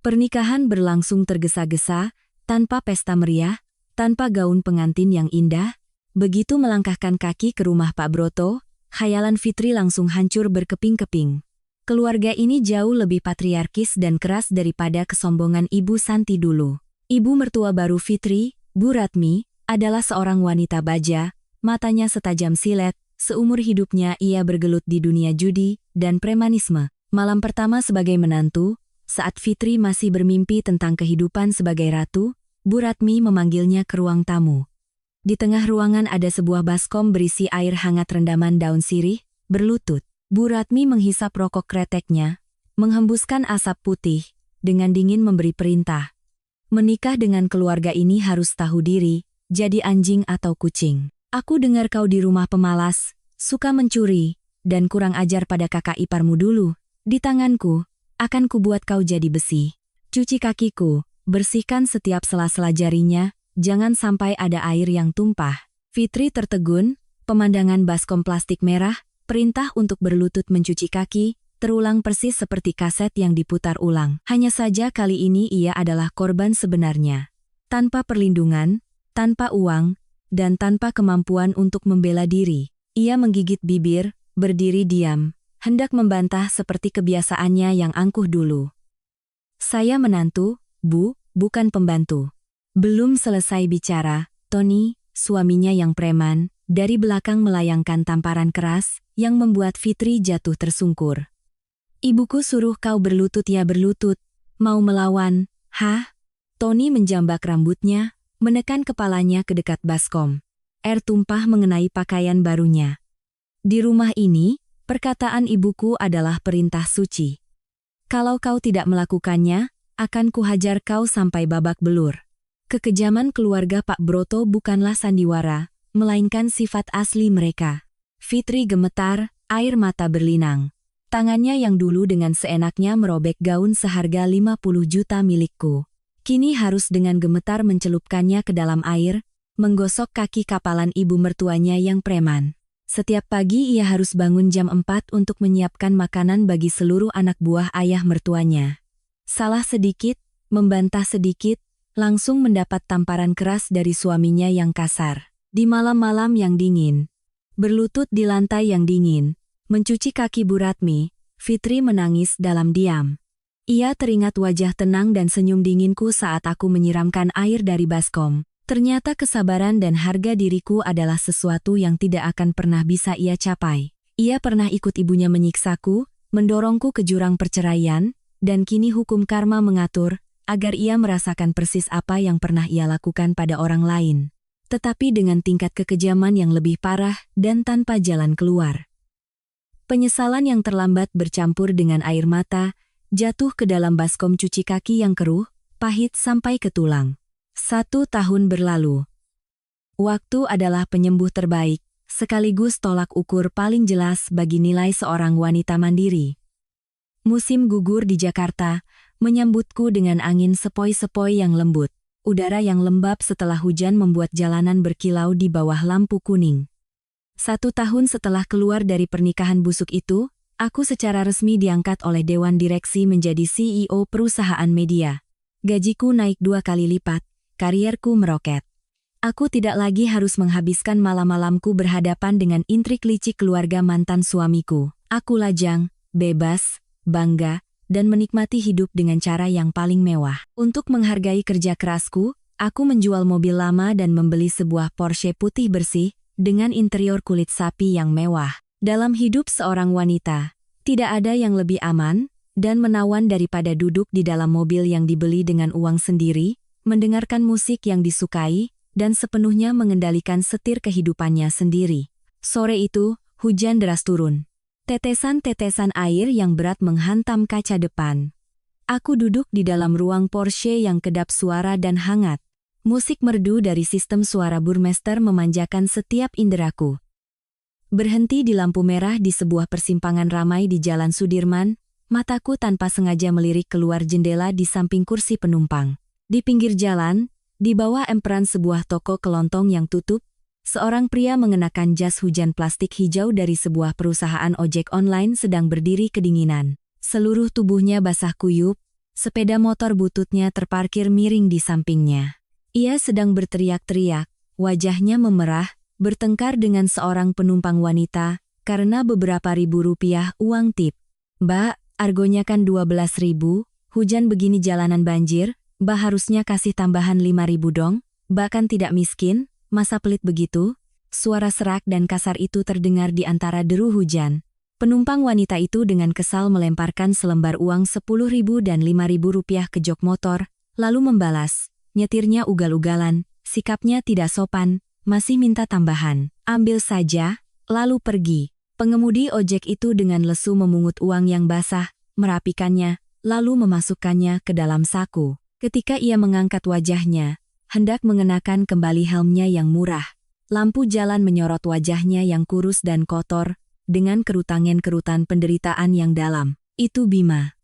Pernikahan berlangsung tergesa-gesa, tanpa pesta meriah, tanpa gaun pengantin yang indah. Begitu melangkahkan kaki ke rumah Pak Broto, khayalan Fitri langsung hancur berkeping-keping. Keluarga ini jauh lebih patriarkis dan keras daripada kesombongan Ibu Santi dulu. Ibu mertua baru Fitri, Bu Ratmi, adalah seorang wanita baja, matanya setajam silet, seumur hidupnya ia bergelut di dunia judi dan premanisme. Malam pertama sebagai menantu, saat Fitri masih bermimpi tentang kehidupan sebagai ratu, Bu Ratmi memanggilnya ke ruang tamu. Di tengah ruangan ada sebuah baskom berisi air hangat rendaman daun sirih, berlutut. Bu Ratmi menghisap rokok kreteknya, menghembuskan asap putih, dengan dingin memberi perintah. Menikah dengan keluarga ini harus tahu diri, jadi anjing atau kucing. Aku dengar kau di rumah pemalas, suka mencuri, dan kurang ajar pada kakak iparmu dulu. Di tanganku, akan kubuat kau jadi besi. Cuci kakiku, bersihkan setiap sela-sela jarinya, jangan sampai ada air yang tumpah. Fitri tertegun, pemandangan baskom plastik merah, perintah untuk berlutut mencuci kaki, terulang persis seperti kaset yang diputar ulang. Hanya saja kali ini ia adalah korban sebenarnya. Tanpa perlindungan, tanpa uang, dan tanpa kemampuan untuk membela diri. Ia menggigit bibir, berdiri diam, hendak membantah seperti kebiasaannya yang angkuh dulu. Saya menantu, Bu, bukan pembantu. Belum selesai bicara, Tony, suaminya yang preman, dari belakang melayangkan tamparan keras, yang membuat Fitri jatuh tersungkur. Ibuku suruh kau berlutut ya berlutut, mau melawan, hah? Tony menjambak rambutnya, menekan kepalanya ke dekat baskom. Air tumpah mengenai pakaian barunya. Di rumah ini, perkataan ibuku adalah perintah suci. Kalau kau tidak melakukannya, akan kuhajar kau sampai babak belur. Kekejaman keluarga Pak Broto bukanlah sandiwara, melainkan sifat asli mereka. Fitri gemetar, air mata berlinang. Tangannya yang dulu dengan seenaknya merobek gaun seharga 50 juta milikku, kini harus dengan gemetar mencelupkannya ke dalam air, menggosok kaki kapalan ibu mertuanya yang preman. Setiap pagi ia harus bangun jam 4 untuk menyiapkan makanan bagi seluruh anak buah ayah mertuanya. Salah sedikit, membantah sedikit, langsung mendapat tamparan keras dari suaminya yang kasar. Di malam-malam yang dingin, berlutut di lantai yang dingin, mencuci kaki Bu Ratmi, Fitri menangis dalam diam. Ia teringat wajah tenang dan senyum dinginku saat aku menyiramkan air dari baskom. Ternyata kesabaran dan harga diriku adalah sesuatu yang tidak akan pernah bisa ia capai. Ia pernah ikut ibunya menyiksaku, mendorongku ke jurang perceraian, dan kini hukum karma mengatur agar ia merasakan persis apa yang pernah ia lakukan pada orang lain. Tetapi dengan tingkat kekejaman yang lebih parah dan tanpa jalan keluar. Penyesalan yang terlambat bercampur dengan air mata, jatuh ke dalam baskom cuci kaki yang keruh, pahit sampai ke tulang. 1 tahun berlalu. Waktu adalah penyembuh terbaik, sekaligus tolak ukur paling jelas bagi nilai seorang wanita mandiri. Musim gugur di Jakarta menyambutku dengan angin sepoi-sepoi yang lembut. Udara yang lembab setelah hujan membuat jalanan berkilau di bawah lampu kuning. 1 tahun setelah keluar dari pernikahan busuk itu, aku secara resmi diangkat oleh Dewan Direksi menjadi CEO perusahaan media. Gajiku naik 2 kali lipat. Karierku meroket. Aku tidak lagi harus menghabiskan malam-malamku berhadapan dengan intrik licik keluarga mantan suamiku. Aku lajang, bebas, bangga, dan menikmati hidup dengan cara yang paling mewah. Untuk menghargai kerja kerasku, aku menjual mobil lama dan membeli sebuah Porsche putih bersih dengan interior kulit sapi yang mewah. Dalam hidup seorang wanita, tidak ada yang lebih aman dan menawan daripada duduk di dalam mobil yang dibeli dengan uang sendiri, mendengarkan musik yang disukai, dan sepenuhnya mengendalikan setir kehidupannya sendiri. Sore itu, hujan deras turun. Tetesan-tetesan air yang berat menghantam kaca depan. Aku duduk di dalam ruang Porsche yang kedap suara dan hangat. Musik merdu dari sistem suara Burmester memanjakan setiap inderaku. Berhenti di lampu merah di sebuah persimpangan ramai di Jalan Sudirman, mataku tanpa sengaja melirik keluar jendela di samping kursi penumpang. Di pinggir jalan, di bawah emperan sebuah toko kelontong yang tutup, seorang pria mengenakan jas hujan plastik hijau dari sebuah perusahaan ojek online sedang berdiri kedinginan. Seluruh tubuhnya basah kuyup, sepeda motor bututnya terparkir miring di sampingnya. Ia sedang berteriak-teriak, wajahnya memerah, bertengkar dengan seorang penumpang wanita, karena beberapa ribu rupiah uang tip. "Mbak, argonya kan 12.000, hujan begini jalanan banjir, Mbak harusnya kasih tambahan 5.000 dong, Mbak kan tidak miskin, masa pelit begitu?" Suara serak dan kasar itu terdengar di antara deru hujan. Penumpang wanita itu dengan kesal melemparkan selembar uang 10.000 dan 5.000 rupiah ke jok motor, lalu membalas. Nyetirnya ugal-ugalan, sikapnya tidak sopan, masih minta tambahan. "Ambil saja, lalu pergi." Pengemudi ojek itu dengan lesu memungut uang yang basah, merapikannya, lalu memasukkannya ke dalam saku. Ketika ia mengangkat wajahnya, hendak mengenakan kembali helmnya yang murah. Lampu jalan menyorot wajahnya yang kurus dan kotor, dengan kerutangan-kerutan penderitaan yang dalam. Itu Bima.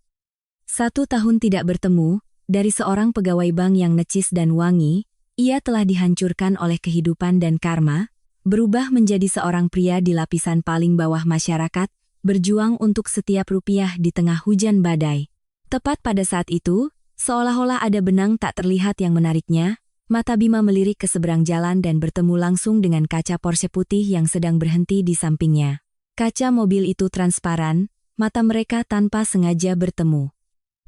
1 tahun tidak bertemu, dari seorang pegawai bank yang necis dan wangi, ia telah dihancurkan oleh kehidupan dan karma, berubah menjadi seorang pria di lapisan paling bawah masyarakat, berjuang untuk setiap rupiah di tengah hujan badai. Tepat pada saat itu, seolah-olah ada benang tak terlihat yang menariknya, mata Bima melirik ke seberang jalan dan bertemu langsung dengan kaca Porsche putih yang sedang berhenti di sampingnya. Kaca mobil itu transparan, mata mereka tanpa sengaja bertemu.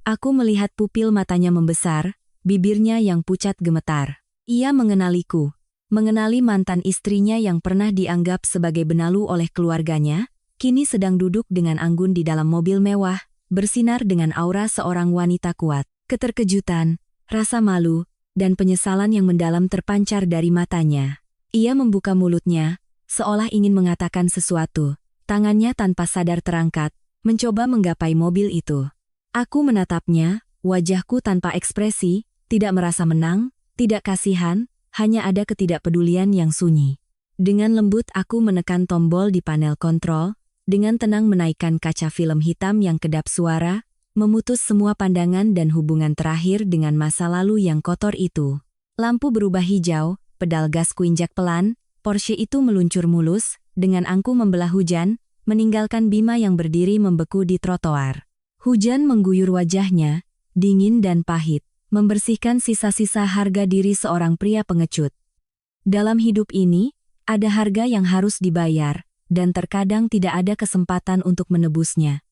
Aku melihat pupil matanya membesar, bibirnya yang pucat gemetar. Ia mengenaliku, mengenali mantan istrinya yang pernah dianggap sebagai benalu oleh keluarganya, kini sedang duduk dengan anggun di dalam mobil mewah, bersinar dengan aura seorang wanita kuat. Keterkejutan, rasa malu, dan penyesalan yang mendalam terpancar dari matanya. Ia membuka mulutnya, seolah ingin mengatakan sesuatu. Tangannya tanpa sadar terangkat, mencoba menggapai mobil itu. Aku menatapnya, wajahku tanpa ekspresi, tidak merasa menang, tidak kasihan, hanya ada ketidakpedulian yang sunyi. Dengan lembut aku menekan tombol di panel kontrol, dengan tenang menaikkan kaca film hitam yang kedap suara, memutus semua pandangan dan hubungan terakhir dengan masa lalu yang kotor itu. Lampu berubah hijau, pedal gas kuinjak pelan, Porsche itu meluncur mulus, dengan angku membelah hujan, meninggalkan Bima yang berdiri membeku di trotoar. Hujan mengguyur wajahnya, dingin dan pahit, membersihkan sisa-sisa harga diri seorang pria pengecut. Dalam hidup ini, ada harga yang harus dibayar, dan terkadang tidak ada kesempatan untuk menebusnya.